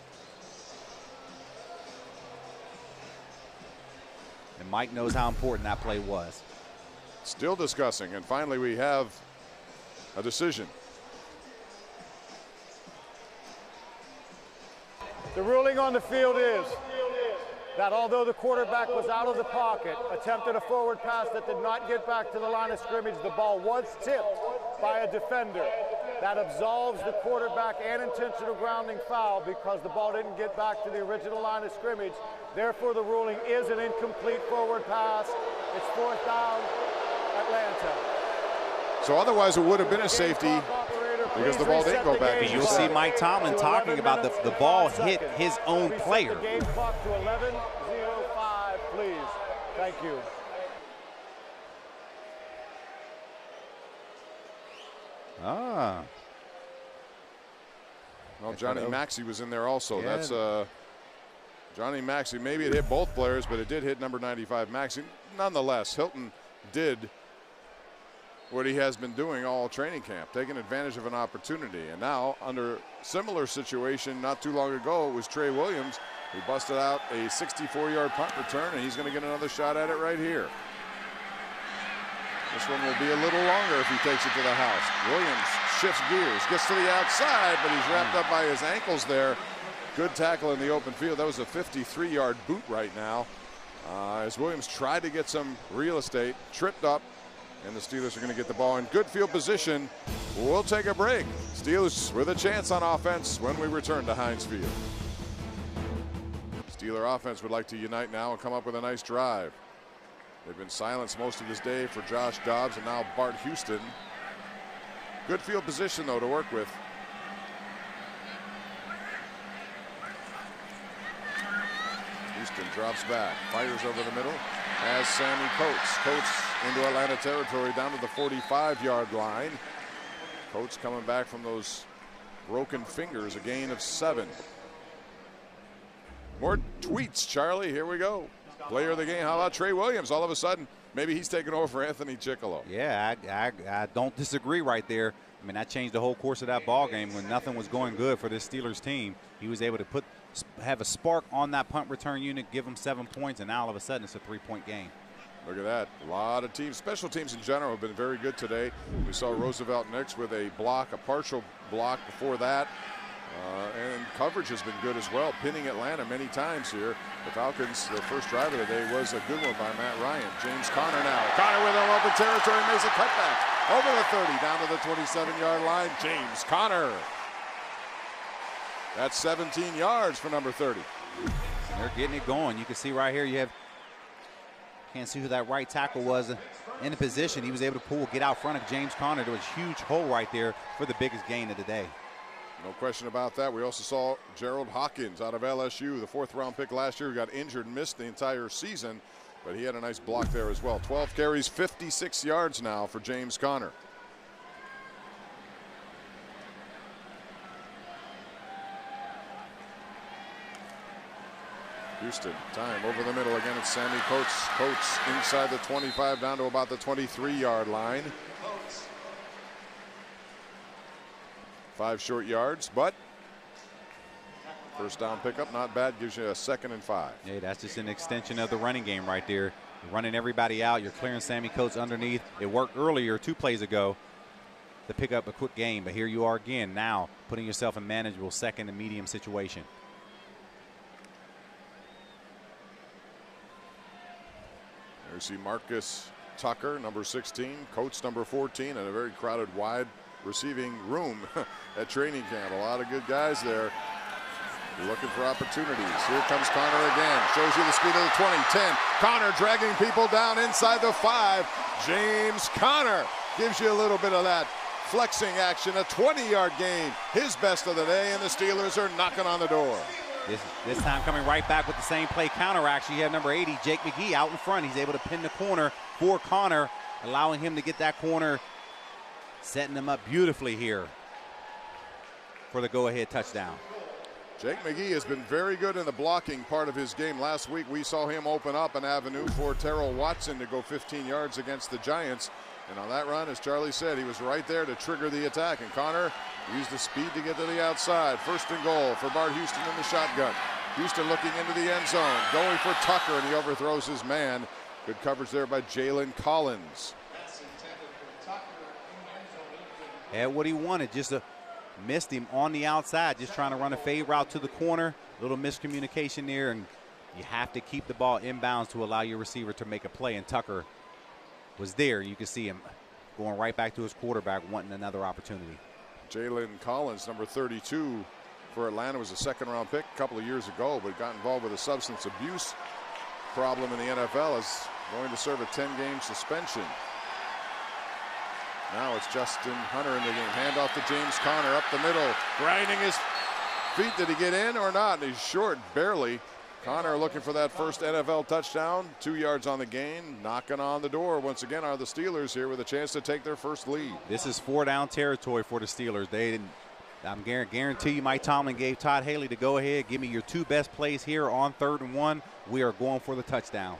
And Mike knows how important that play was. Still discussing, and finally we have a decision. The ruling on the field is that although the quarterback was out of the pocket, attempted a forward pass that did not get back to the line of scrimmage, the ball was tipped by a defender. That absolves the quarterback and intentional grounding foul because the ball didn't get back to the original line of scrimmage. Therefore, the ruling is an incomplete forward pass. It's 4th down, Atlanta. So otherwise it would have been a safety because the ball didn't go back. You'll see Mike Tomlin talking about the ball hit his own player. The game clock to 11:05, please. Thank you. Ah. Well, Johnny Maxey was in there also. Yeah. That's Johnny Maxey. Maybe it hit both players, but it did hit number 95 Maxey. Nonetheless, Hilton did what he has been doing all training camp, taking advantage of an opportunity. And now, under similar situation not too long ago, it was Trey Williams who busted out a 64-yard punt return, and he's going to get another shot at it right here. This one will be a little longer if he takes it to the house. Williams shifts gears, gets to the outside, but he's wrapped up by his ankles there. Good tackle in the open field. That was a 53-yard boot right now. As Williams tried to get some real estate, tripped up, and the Steelers are going to get the ball in good field position. We'll take a break. Steelers with a chance on offense when we return to Heinz Field. Steeler offense would like to unite now and come up with a nice drive. They've been silenced most of this day for Josh Dobbs and now Bart Houston. Good field position, though, to work with. Houston drops back, fires over the middle, has Sammy Coates. Coates into Atlanta territory down to the 45-yard line. Coates coming back from those broken fingers, a gain of 7. More tweets, Charlie. Here we go. Player of the game. How about Trey Williams? All of a sudden, maybe he's taking over for Anthony Chickalo. Yeah, I don't disagree right there. I mean, that changed the whole course of that ball game when nothing was going good for this Steelers team. He was able to have a spark on that punt return unit, give them 7 points, and now all of a sudden it's a 3-point game. Look at that. A lot of teams, special teams in general, have been very good today. We saw Roosevelt Nix with a block, a partial block before that. And coverage has been good as well, pinning Atlanta many times here. The Falcons, their first drive of the day was a good one by Matt Ryan. James Conner now. Conner with an open territory, makes a cutback over the 30, down to the 27-yard line. James Conner. That's 17 yards for number 30. And they're getting it going. You can see right here, you have, can't see who that right tackle was in the position. He was able to get out front of James Conner. There was a huge hole right there for the biggest gain of the day. No question about that. We also saw Gerald Hawkins out of LSU, the 4th-round pick last year, who got injured and missed the entire season, but he had a nice block there as well. 12 carries, 56 yards now for James Conner. Houston, time over the middle again. It's Sammy Coates. Coates inside the 25 down to about the 23-yard line. 5 short yards, but first down pickup, not bad. Gives you a 2nd and 5. Hey, that's just an extension of the running game right there. You're running everybody out. You're clearing Sammy Coates underneath. It worked earlier, 2 plays ago, to pick up a quick gain. But here you are again now, putting yourself in manageable 2nd and medium situation. There you see Marcus Tucker, number 16, Coates, number 14, and a very crowded wide receiving room at training camp. A lot of good guys there looking for opportunities. Here comes Conner again. Shows you the speed of the 20, 10. Conner dragging people down inside the 5. James Conner gives you a little bit of that flexing action. A 20-yard gain, his best of the day, and the Steelers are knocking on the door. This time coming right back with the same play counter action. You have number 80, Jake McGee, out in front. He's able to pin the corner for Conner, allowing him to get that corner, setting them up beautifully here for the go-ahead touchdown. Jake McGee has been very good in the blocking part of his game. Last week we saw him open up an avenue for Terrell Watson to go 15 yards against the Giants. And on that run, as Charlie said, he was right there to trigger the attack. And Connor used the speed to get to the outside. First and goal for Bart Houston in the shotgun. Houston looking into the end zone, going for Tucker, and he overthrows his man. Good coverage there by Jalen Collins. Had what he wanted, just missed him on the outside, just trying to run a fade route to the corner. Little miscommunication there, and you have to keep the ball inbounds to allow your receiver to make a play. And Tucker was there. You can see him going right back to his quarterback, wanting another opportunity. Jalen Collins, number 32 for Atlanta, was a second-round pick a couple of years ago, but got involved with a substance abuse problem in the NFL. Is going to serve a 10-game suspension. Now it's Justin Hunter in the game. Handoff to James Conner up the middle, grinding his feet. Did he get in or not? And he's short, barely. Conner looking for that first NFL touchdown. 2 yards on the gain. Knocking on the door once again are the Steelers here with a chance to take their first lead. This is 4-down territory for the Steelers. They didn't. I'm guarantee you Mike Tomlin gave Todd Haley to go ahead, give me your 2 best plays here on 3rd and 1. We are going for the touchdown.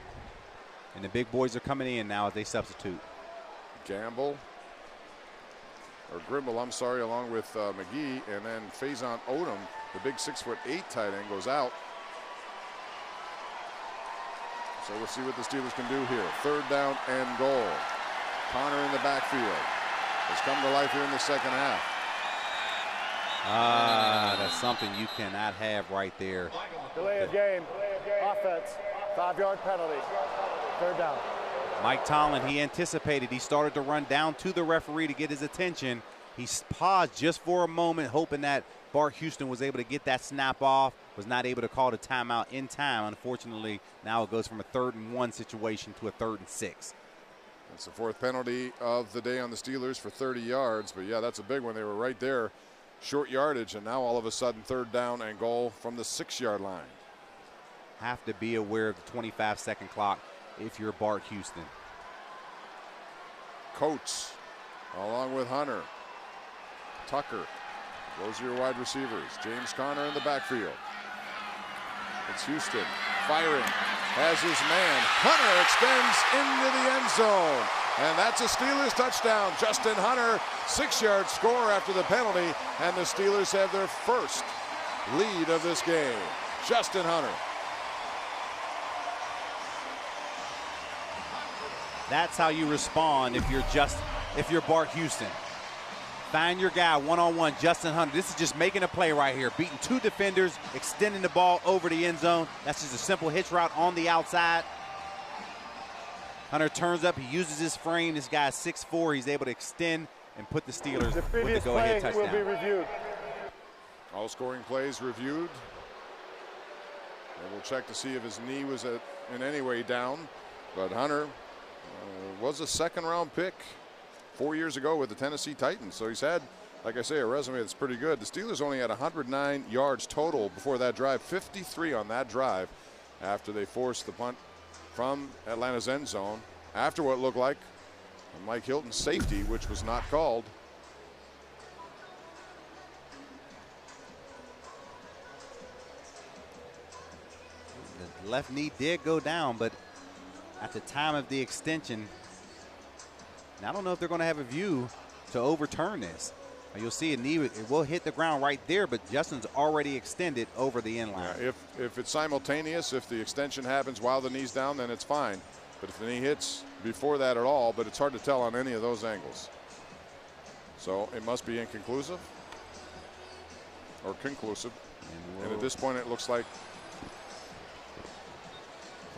And the big boys are coming in now as they substitute. Grimble, I'm sorry, along with McGee, and then Faison Odom, the big 6'8" tight end, goes out. So we'll see what the Steelers can do here. 3rd down and goal. Connor in the backfield has come to life here in the second half. That's something you cannot have right there. Delay of game. Offense. 5-yard penalty. 3rd down. Mike Tomlin, he anticipated. He started to run down to the referee to get his attention. He paused just for a moment, hoping that Bart Houston was able to get that snap off, was not able to call the timeout in time. Unfortunately, now it goes from a 3rd and 1 situation to a 3rd and 6. That's the 4th penalty of the day on the Steelers for 30 yards. But, yeah, that's a big one. They were right there, short yardage, and now all of a sudden 3rd down and goal from the 6-yard line. Have to be aware of the 25-second clock if you're Bart Houston. Coates along with Hunter. Tucker. Those are your wide receivers. James Conner in the backfield. It's Houston firing. Has his man. Hunter extends into the end zone. And that's a Steelers touchdown. Justin Hunter, 6-yard score after the penalty. And the Steelers have their first lead of this game. Justin Hunter. That's how you respond if you're Bart Houston. Find your guy one-on-one, Justin Hunter. This is just making a play right here. Beating 2 defenders, extending the ball over the end zone. That's just a simple hitch route on the outside. Hunter turns up. He uses his frame. This guy's 6'4". He's able to extend and put the Steelers with the go-ahead touchdown. Will be reviewed. All scoring plays reviewed. And we'll check to see if his knee was in any way down. But Hunter was a 2nd-round pick 4 years ago with the Tennessee Titans. So he's had, like I say, a resume that's pretty good. The Steelers only had 109 yards total before that drive, 53 on that drive after they forced the punt from Atlanta's end zone after what looked like a Mike Hilton safety, which was not called. The left knee did go down, but at the time of the extension, and I don't know if they're going to have a view to overturn this. You'll see a knee, it will hit the ground right there, but Justin's already extended over the end line. Yeah, if it's simultaneous, if the extension happens while the knee's down, then it's fine. But if the knee hits before that at all, but it's hard to tell on any of those angles. So it must be inconclusive or conclusive. And at this point, it looks like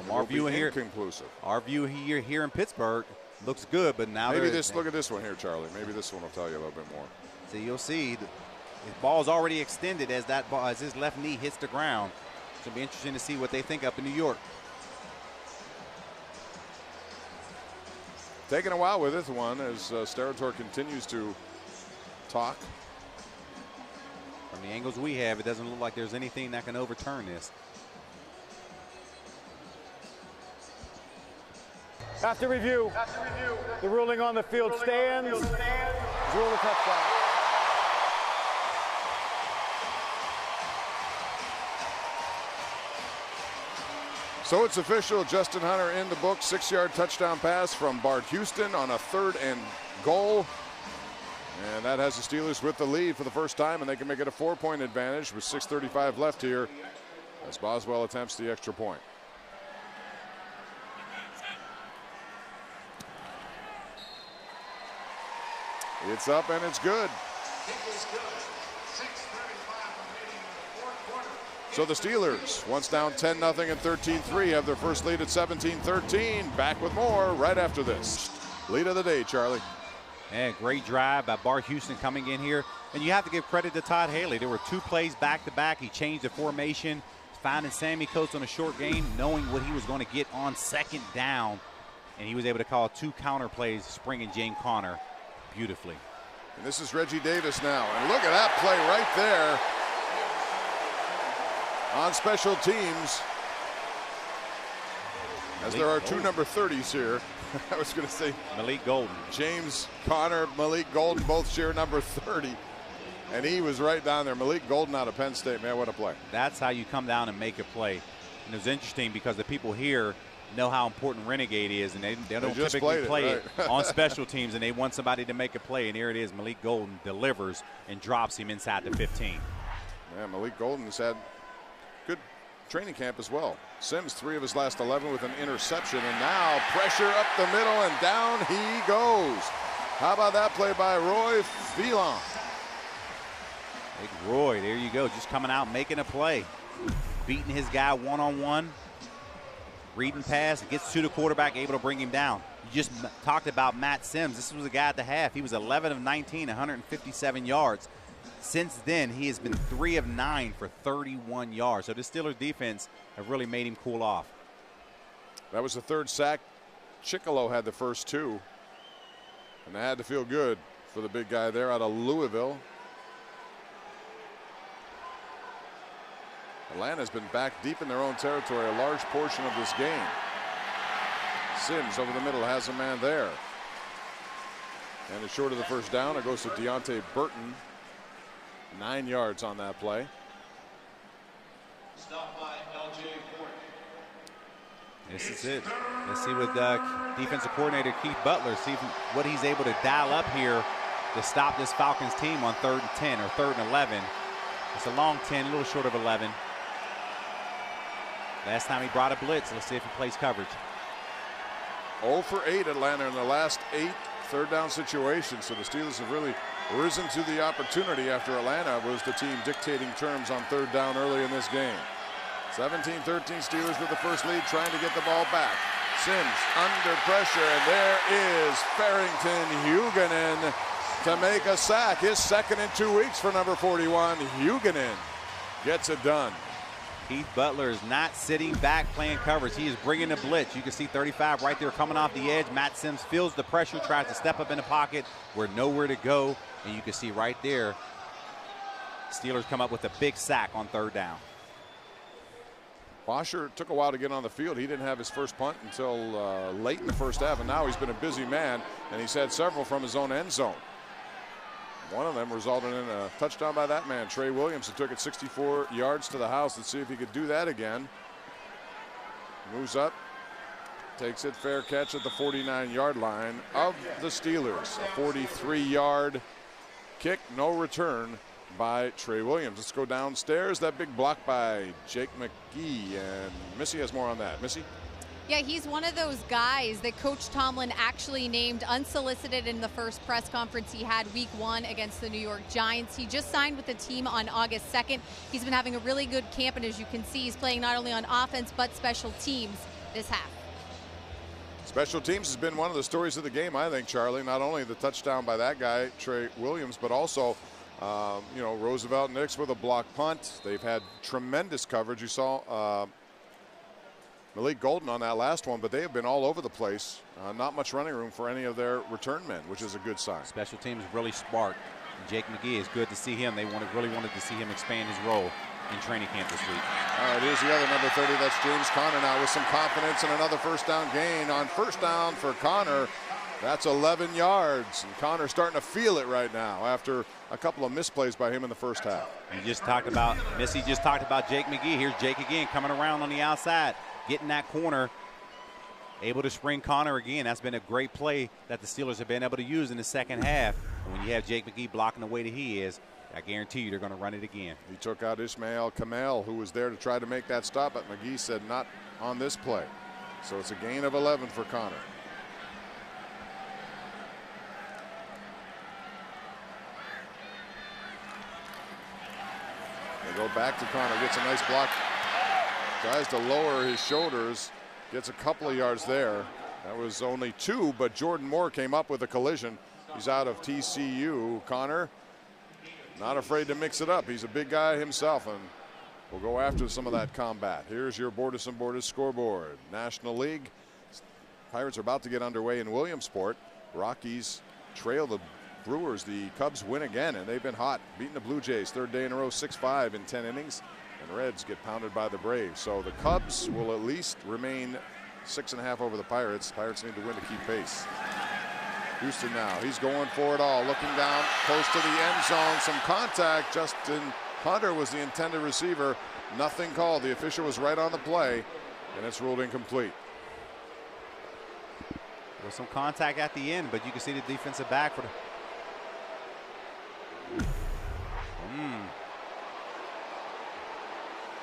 from our view here, our view here in Pittsburgh looks good, but now maybe look at this one here, Charlie. Maybe this one will tell you a little bit more. So you'll see his ball's already extended as his left knee hits the ground. It's gonna be interesting to see what they think up in New York. Taking a while with this one as Sterator continues to talk. From the angles we have, it doesn't look like there's anything that can overturn this. After review, the ruling on the field stands. Rule the touchdown. So it's official. Justin Hunter in the book. 6-yard touchdown pass from Bart Houston on a 3rd and goal. And that has the Steelers with the lead for the first time, and they can make it a 4-point advantage with 6:35 left here as Boswell attempts the extra point. It's up and it's good. So the Steelers, once down 10-0 and 13-3, have their first lead at 17-13. Back with more right after this. Lead of the day, Charlie. And great drive by Bart Houston coming in here. And you have to give credit to Todd Haley. There were 2 plays back-to-back. He changed the formation, finding Sammy Coates on a short game, knowing what he was going to get on 2nd down. And he was able to call 2 counter plays, springing James Conner beautifully. And this is Reggie Davis now. And look at that play right there on special teams. As there are 2 number 30s here. I was going to say Malik Golden. James Conner, Malik Golden both share number 30. And he was right down there. Malik Golden out of Penn State. Man, what a play. That's how you come down and make a play. And it was interesting because the people here know how important Renegade is, and they don't typically play it on special teams, and they want somebody to make a play. And here it is. Malik Golden delivers and drops him inside the 15. Yeah, Malik Golden has had good training camp as well. Sims, 3 of his last 11 with an interception, and now pressure up the middle, and down he goes. How about that play by Roy Phelan? Big Roy, there you go, just coming out, making a play. Beating his guy one-on-one. Reading pass, gets to the quarterback, able to bring him down. You just talked about Matt Sims. This was a guy at the half. He was 11 of 19, 157 yards. Since then, he has been 3 of 9 for 31 yards. So the Steelers defense have really made him cool off. That was the 3rd sack. Chicolo had the first 2. And they had to feel good for the big guy there out of Louisville. Atlanta's been back deep in their own territory a large portion of this game. Sims over the middle has a man there. And it's short of the first down. It goes to Deontay Burton. 9 yards on that play. Stop by LJ Ford. This is it. Let's see what defensive coordinator Keith Butler, see what he's able to dial up here to stop this Falcons team on 3rd and 10 or 3rd and 11. It's a long 10, a little short of 11. Last time he brought a blitz. Let's see if he plays coverage. 0 for 8 Atlanta in the last 8 3rd down situations. So the Steelers have really risen to the opportunity after Atlanta was the team dictating terms on 3rd down early in this game. 17-13 Steelers with the first lead, trying to get the ball back. Sims under pressure, and there is Farrington Huguenin to make a sack. His 2nd in 2 weeks for number 41. Huguenin gets it done. Keith Butler is not sitting back playing coverage. He is bringing the blitz. You can see 35 right there coming off the edge. Matt Sims feels the pressure, tries to step up in the pocket. We're nowhere to go. And you can see right there, Steelers come up with a big sack on 3rd down. Washer took a while to get on the field. He didn't have his first punt until late in the first half, and now he's been a busy man, and he's had several from his own end zone. One of them resulted in a touchdown by that man, Trey Williams, who took it 64 yards to the house. Let's see if he could do that again. Moves up, takes it, fair catch at the 49-yard line of the Steelers. A 43-yard kick, no return by Trey Williams. Let's go downstairs. That big block by Jake McGee, and Missy has more on that. Missy? Yeah, he's one of those guys that Coach Tomlin actually named unsolicited in the first press conference he had week 1 against the New York Giants. He just signed with the team on August 2nd. He's been having a really good camp, and as you can see, he's playing not only on offense but special teams this half. Special teams has been one of the stories of the game, I think, Charlie. Not only the touchdown by that guy, Trey Williams, but also Roosevelt Nix with a block punt. They've had tremendous coverage. You saw Malik Golden on that last one, but they have been all over the place. Not much running room for any of their return men, which is a good sign. Special teams really smart. And Jake McGee is good to see him. They really wanted to see him expand his role in training camp this week. All right, here's the other number 30. That's James Conner now with some confidence and another first down gain. On first down for Conner, that's 11 yards. And Conner's starting to feel it right now after a couple of misplays by him in the first half. You just talked about, Missy just talked about Jake McGee. Here's Jake again coming around on the outside. get in that corner, able to spring Connor again. That's been a great play that the Steelers have been able to use in the second half. And when you have Jake McGee blocking the way that he is, I guarantee you they're going to run it again. He took out Ismail Kamel, who was there to try to make that stop, but McGee said not on this play. So it's a gain of 11 for Connor. They go back to Connor, gets a nice block. Tries to lower his shoulders, gets a couple of yards there. That was only 2, but Jordan Moore came up with a collision. He's out of TCU. Connor, not afraid to mix it up. He's a big guy himself, and we'll go after some of that combat. Here's your Bordas and Bordas scoreboard. National League. Pirates are about to get underway in Williamsport. Rockies trail the Brewers. The Cubs win again, and they've been hot, beating the Blue Jays 3rd day in a row, 6-5 in 10 innings. And Reds get pounded by the Braves. So the Cubs will at least remain 6.5 over the Pirates. Pirates need to win to keep pace. Houston now, he's going for it all, looking down close to the end zone. Some contact. Justin Hunter was the intended receiver. Nothing called. The official was right on the play, and it's ruled incomplete. There was some contact at the end, but you can see the defensive back for the.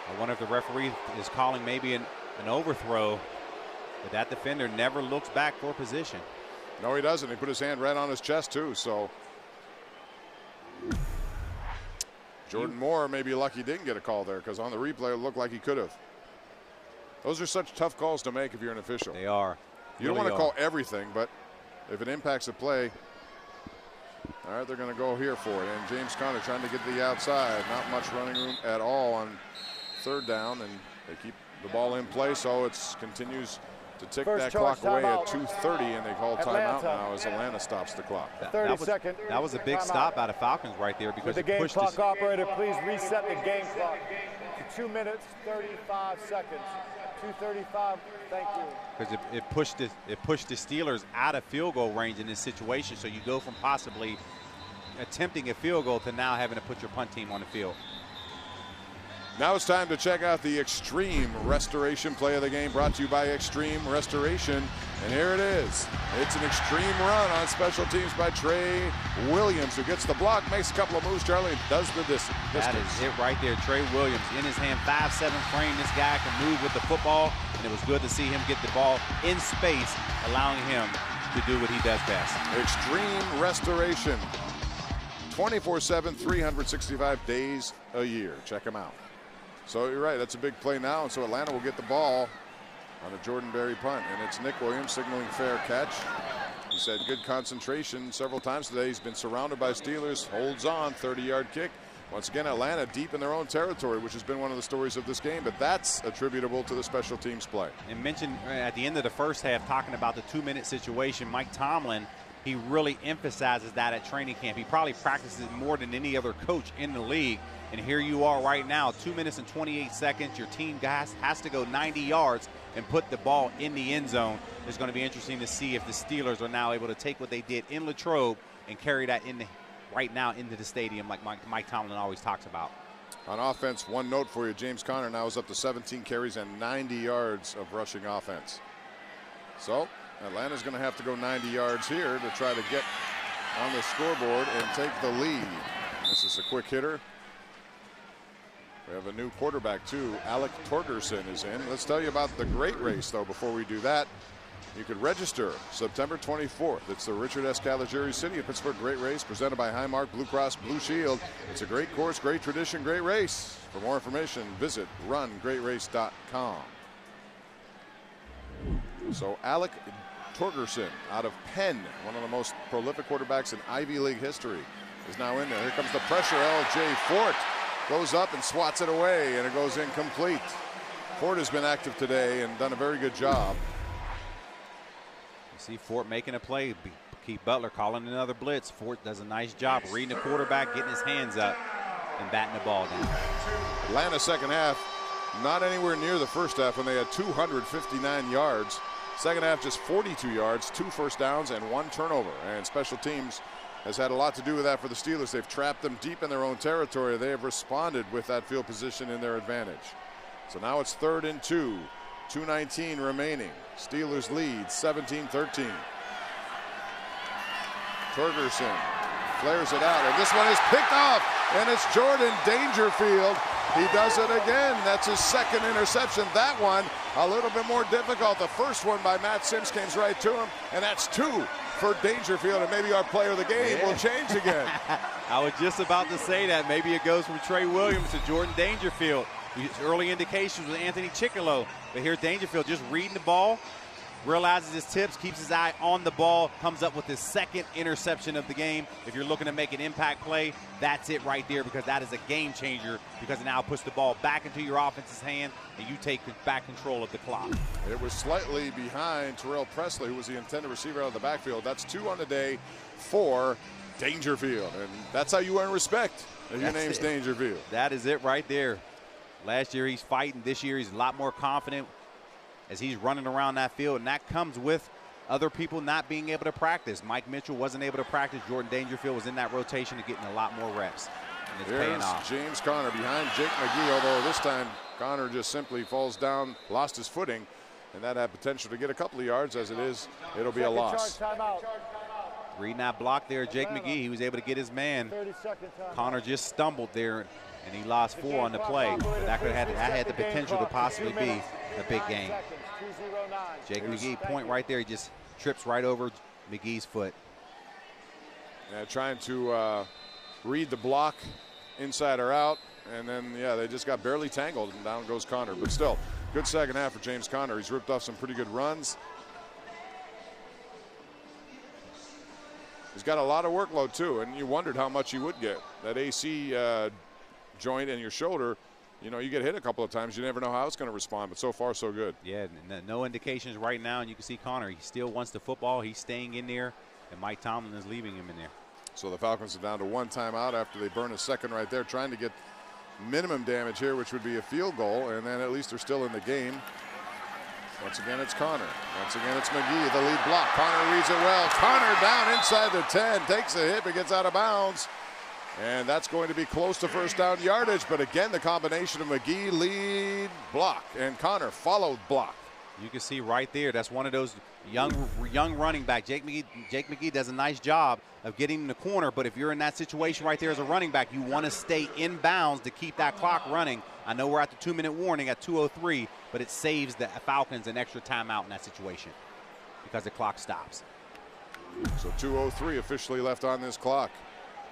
I wonder if the referee is calling maybe an overthrow, but that defender never looks back for position. No, he doesn't. He put his hand right on his chest, too. So Jordan Moore may be lucky he didn't get a call there, because on the replay it looked like he could have. Those are such tough calls to make if you're an official. They are. You don't want to call everything, but if it impacts the play, all right, they're going to go here for it. And James Conner trying to get to the outside. Not much running room at all on 3rd down, and they keep the ball in play, so it continues to tick that clock away at 2:30, and they call timeout now as Atlanta stops the clock. That was a big stop out of Falcons right there, because the game clock operator, please reset the game clock to 2 minutes 35 seconds. 2:35. Thank you. Because it pushed the Steelers out of field goal range in this situation, so you go from possibly attempting a field goal to now having to put your punt team on the field. Now it's time to check out the Extreme Restoration play of the game, brought to you by Extreme Restoration. And here it is. It's an extreme run on special teams by Trey Williams, who gets the block, makes a couple of moves, Charlie, and does the distance. That is it right there. Trey Williams in his hand, 5'7" frame. This guy can move with the football, and it was good to see him get the ball in space, allowing him to do what he does best. Extreme Restoration. 24/7, 365 days a year. Check him out. So you're right, that's a big play now, and so Atlanta will get the ball on a Jordan Berry punt, and it's Nick Williams signaling fair catch. He said good concentration several times today. He's been surrounded by Steelers, holds on, 30-yard kick. Once again, Atlanta deep in their own territory, which has been one of the stories of this game, but that's attributable to the special teams play. And mentioned at the end of the first half, talking about the 2-minute situation, Mike Tomlin, he really emphasizes that at training camp. He probably practices it more than any other coach in the league. And here you are right now, 2 minutes and 28 seconds. Your team has to go 90 yards and put the ball in the end zone. It's going to be interesting to see if the Steelers are now able to take what they did in Latrobe and carry that right now into the stadium, like Mike Tomlin always talks about. On offense, one note for you, James Conner now is up to 17 carries and 90 yards of rushing offense. So Atlanta's going to have to go 90 yards here to try to get on the scoreboard and take the lead. This is a quick hitter. We have a new quarterback, too. Alec Torgerson is in. Let's tell you about the Great Race, though, before we do that. You could register September 24th. It's the Richard S. Caligari City of Pittsburgh Great Race, presented by Highmark Blue Cross Blue Shield. It's a great course, great tradition, great race. For more information, visit rungreatrace.com. So Alec Torgerson out of Penn, one of the most prolific quarterbacks in Ivy League history, is now in there. Here comes the pressure. L.J. Fort goes up and swats it away, and it goes incomplete. Fort has been active today and done a very good job. You see Fort making a play. Keith Butler calling another blitz. Fort does a nice job reading the quarterback, getting his hands up, and batting the ball down. Atlanta second half, not anywhere near the first half when they had 259 yards. Second half, just 42 yards, 2 first downs, and 1 turnover. And special teams has had a lot to do with that for the Steelers. They've trapped them deep in their own territory. They have responded with that field position in their advantage. So now it's 3rd and 2. 2:19 remaining. Steelers lead 17-13. Torgerson flares it out, and this one is picked off, and it's Jordan Dangerfield. He does it again. That's his second interception. That one a little bit more difficult. The first one by Matt Sims came right to him, and that's 2 for Dangerfield, and maybe our player of the game will change again. I was just about to say that. Maybe it goes from Trey Williams to Jordan Dangerfield. Early indications with Anthony Chickillo, but here Dangerfield just reading the ball, realizes his tips, keeps his eye on the ball, comes up with his second interception of the game. If you're looking to make an impact play, that's it right there, because that is a game changer, because it now puts the ball back into your offense's hand and you take back control of the clock. It was slightly behind Terrell Presley, who was the intended receiver out of the backfield. That's 2 on the day for Dangerfield, and that's how you earn respect if your name's Dangerfield. That is it right there. Last year he's fighting. This year he's a lot more confident as he's running around that field, and that comes with other people not being able to practice. Mike Mitchell wasn't able to practice. Jordan Dangerfield was in that rotation and getting a lot more reps. And it's paying off. James Conner behind Jake McGee, although this time Conner just simply falls down, lost his footing, and that had potential to get a couple of yards. As it is, it'll be a loss. Reading that block there, Jake McGee, he was able to get his man. Conner just stumbled there, and he lost 4 on the play. But that had the potential to possibly be a big game. Jake McGee, point right there. He just trips right over McGee's foot. Yeah, trying to read the block inside or out. And then, yeah, they just got barely tangled, and down goes Conner. But still, good second half for James Conner. He's ripped off some pretty good runs. He's got a lot of workload, too, and you wondered how much he would get. That AC joint in your shoulder, you know, you get hit a couple of times, you never know how it's going to respond, but so far so good. Yeah, no indications right now, and you can see Conner, he still wants the football. He's staying in there, and Mike Tomlin is leaving him in there. So the Falcons are down to 1 timeout after they burn a second right there, trying to get minimum damage here, which would be a field goal, and then at least they're still in the game. Once again, it's Conner. Once again, it's McGee, the lead block. Conner reads it well. Conner down inside the 10, takes a hit, but gets out of bounds. And that's going to be close to first down yardage. But again, the combination of McGee, lead, block, and Conner followed block. You can see right there, that's one of those young running back. Jake McGee does a nice job of getting in the corner, but if you're in that situation right there as a running back, you want to stay in bounds to keep that clock running. I know we're at the 2-minute warning at 2:03, but it saves the Falcons an extra timeout in that situation because the clock stops. So 2:03 officially left on this clock.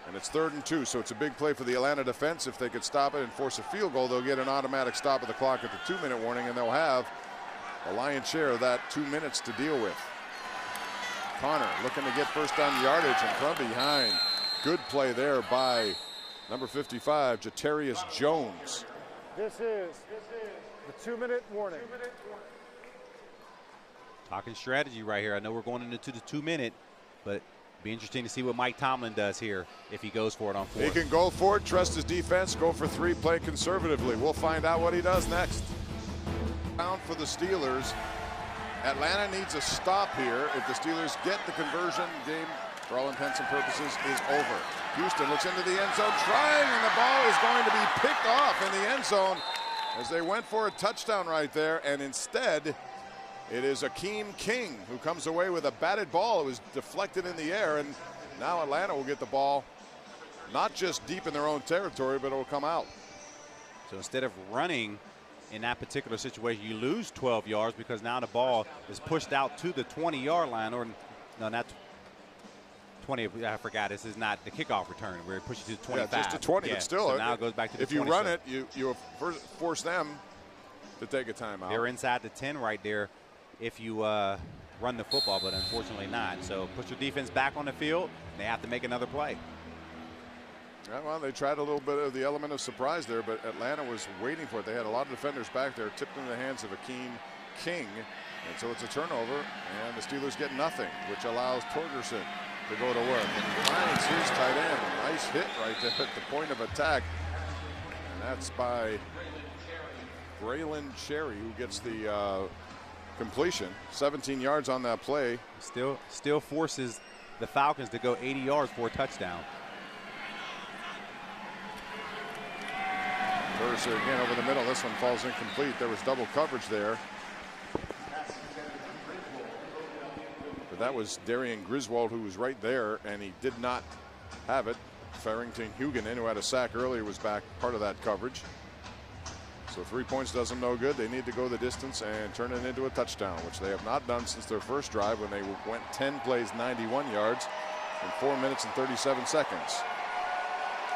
And it's 3rd and 2, so it's a big play for the Atlanta defense. If they could stop it and force a field goal, they'll get an automatic stop of the clock at the 2-minute warning, and they'll have the lion's share of that 2 minutes to deal with. Conner looking to get first down yardage and from behind. Good play there by number 55, Jatarius Jones. This is the 2-minute warning. Talking strategy right here. I know we're going into the 2-minute, but be interesting to see what Mike Tomlin does here if he goes for it on 4th. He can go for it, trust his defense, go for 3, play conservatively. We'll find out what he does next. Down for the Steelers. Atlanta needs a stop here. If the Steelers get the conversion, game, for all intents and purposes, is over. Houston looks into the end zone, trying, and the ball is going to be picked off in the end zone as they went for a touchdown right there, and instead, it is Akeem King who comes away with a batted ball. It was deflected in the air, and now Atlanta will get the ball not just deep in their own territory, but it will come out. So instead of running in that particular situation, you lose 12 yards because now the ball is pushed out to the 20-yard line, or no, not 20. I forgot. This is not the kickoff return where it pushes you to 25. Yeah, just to 20, but still. So now it goes back to the 20. If you run it, you force them to take a timeout. They're inside the 10 right there if you run the football, but unfortunately not. So put your defense back on the field, and they have to make another play. Yeah, well, they tried a little bit of the element of surprise there, but Atlanta was waiting for it. They had a lot of defenders back there, tipped in the hands of Akeem King, and so it's a turnover, and the Steelers get nothing, which allows Torgerson to go to work. And he finds his tight end. Nice hit right there at the point of attack, and that's by Braylon Cherry, who gets the completion. 17 yards on that play. Still forces the Falcons to go 80 yards for a touchdown. Torgerson again over the middle. This one falls incomplete. There was double coverage there. But that was Darian Griswold, who was right there, and he did not have it. Farrington Huguenin, who had a sack earlier, was back part of that coverage. So 3 points does them no good. They need to go the distance and turn it into a touchdown, which they have not done since their first drive when they went 10 plays, 91 yards in 4 minutes and 37 seconds.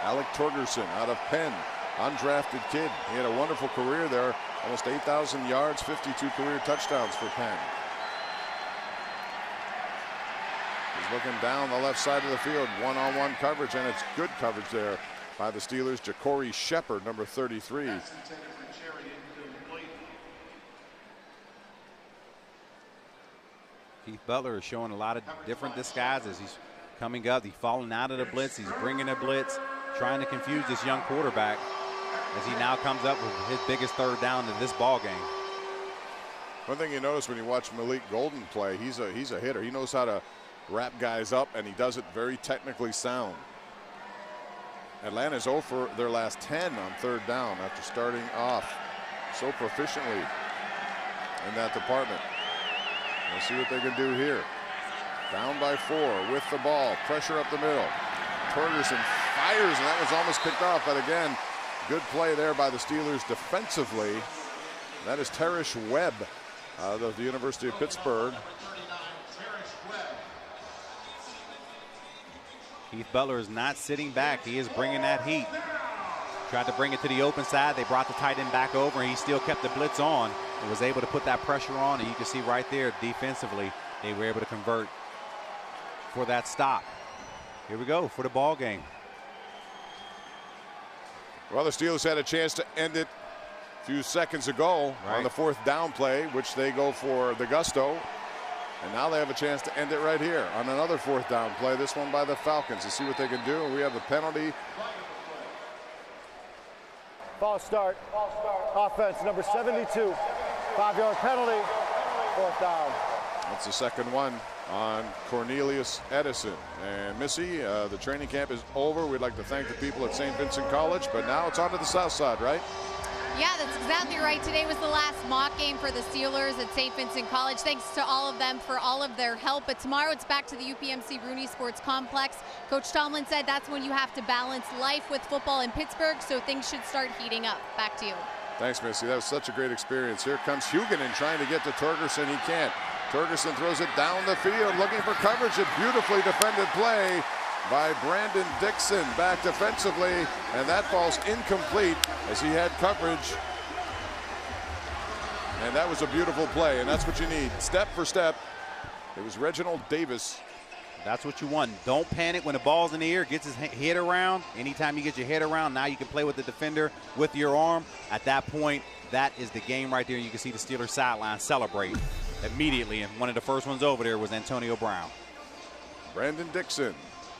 Alec Torgerson out of Penn, undrafted kid. He had a wonderful career there, almost 8,000 yards, 52 career touchdowns for Penn. He's looking down the left side of the field, one-on-one coverage, and it's good coverage there by the Steelers. Ja'Cory Shepard, number 33. Keith Butler is showing a lot of different disguises. He's coming up, he's falling out of the blitz, he's bringing a blitz, trying to confuse this young quarterback as he now comes up with his biggest third down in this ball game. One thing you notice when you watch Malik Golden play, he's a hitter. He knows how to wrap guys up, and he does it very technically sound. Atlanta's 0 for their last 10 on third down after starting off so proficiently in that department. We'll see what they can do here. Down by 4 with the ball, pressure up the middle. Torgerson fires, and that was almost picked off, but again, good play there by the Steelers defensively. That is Terrish Webb out of the University of Pittsburgh. Keith Butler is not sitting back. He is bringing that heat. Tried to bring it to the open side. They brought the tight end back over, and he still kept the blitz on and was able to put that pressure on. And you can see right there defensively, they were able to convert for that stop. Here we go for the ball game. Well, the Steelers had a chance to end it a few seconds ago on the fourth down play, which they go for the gusto. And now they have a chance to end it right here on another fourth down play, this one by the Falcons, to see what they can do. And we have the penalty. False start. Offense, number 72. 5-yard penalty. Fourth down. That's the second one on Cornelius Edison. And Missy, the training camp is over. We'd like to thank the people at St. Vincent College, but now it's on to the south side, right? Yeah, that's exactly right. Today was the last mock game for the Steelers at St. Vincent College. Thanks to all of them for all of their help. But tomorrow it's back to the UPMC Rooney Sports Complex. Coach Tomlin said that's when you have to balance life with football in Pittsburgh, so things should start heating up. Back to you. Thanks, Missy. That was such a great experience. Here comes Huguenin trying to get to Torgerson. He can't. Torgerson throws it down the field, looking for coverage. A beautifully defended play by Brandon Dixon back defensively, and that falls incomplete as he had coverage. And that was a beautiful play, and that's what you need, step for step. It was Reginald Davis. That's what you want. Don't panic when the ball's in the air, gets his head around. Anytime you get your head around, now you can play with the defender with your arm. At that point, that is the game right there. You can see the Steelers sideline celebrate immediately, and one of the first ones over there was Antonio Brown. Brandon Dixon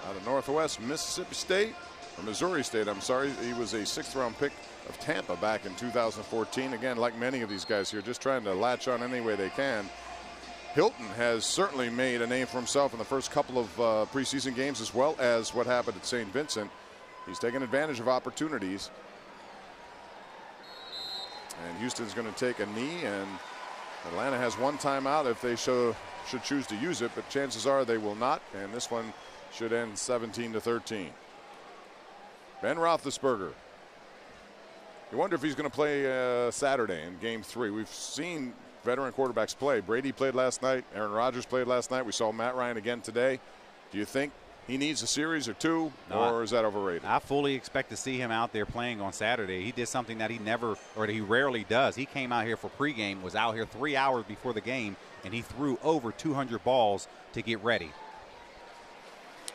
out of Northwest Mississippi State, or Missouri State, I'm sorry. He was a 6th-round pick of Tampa back in 2014. Again, like many of these guys here, just trying to latch on any way they can. Hilton has certainly made a name for himself in the first couple of preseason games, as well as what happened at St. Vincent. He's taken advantage of opportunities. And Houston's going to take a knee, and Atlanta has one timeout if they should choose to use it, but chances are they will not, and this one should end 17-13. Ben Roethlisberger. You wonder if he's going to play Saturday in Game 3. We've seen veteran quarterbacks play. Brady played last night. Aaron Rodgers played last night. We saw Matt Ryan again today. Do you think he needs a series or two, or is that overrated? I fully expect to see him out there playing on Saturday. He did something that he never, or that he rarely does. He came out here for pregame, was out here 3 hours before the game, and he threw over 200 balls to get ready.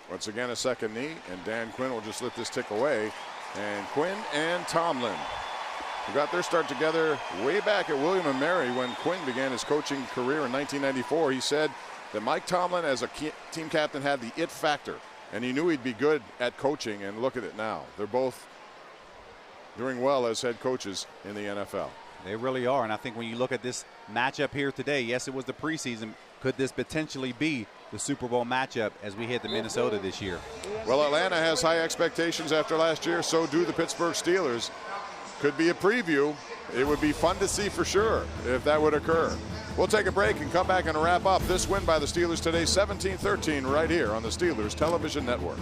Once again, a second knee, and Dan Quinn will just let this tick away. And Quinn and Tomlin, who got their start together way back at William & Mary when Quinn began his coaching career in 1994. He said that Mike Tomlin, as a team captain, had the it factor, and he knew he'd be good at coaching, and look at it now. They're both doing well as head coaches in the NFL. They really are, and I think when you look at this matchup here today, yes, it was the preseason. Could this potentially be the Super Bowl matchup as we head to Minnesota this year? Well, Atlanta has high expectations after last year. So do the Pittsburgh Steelers. Could be a preview It would be fun to see for sure if that would occur. We'll take a break and come back and wrap up this win by the Steelers today, 17-13, right here on the Steelers Television Network.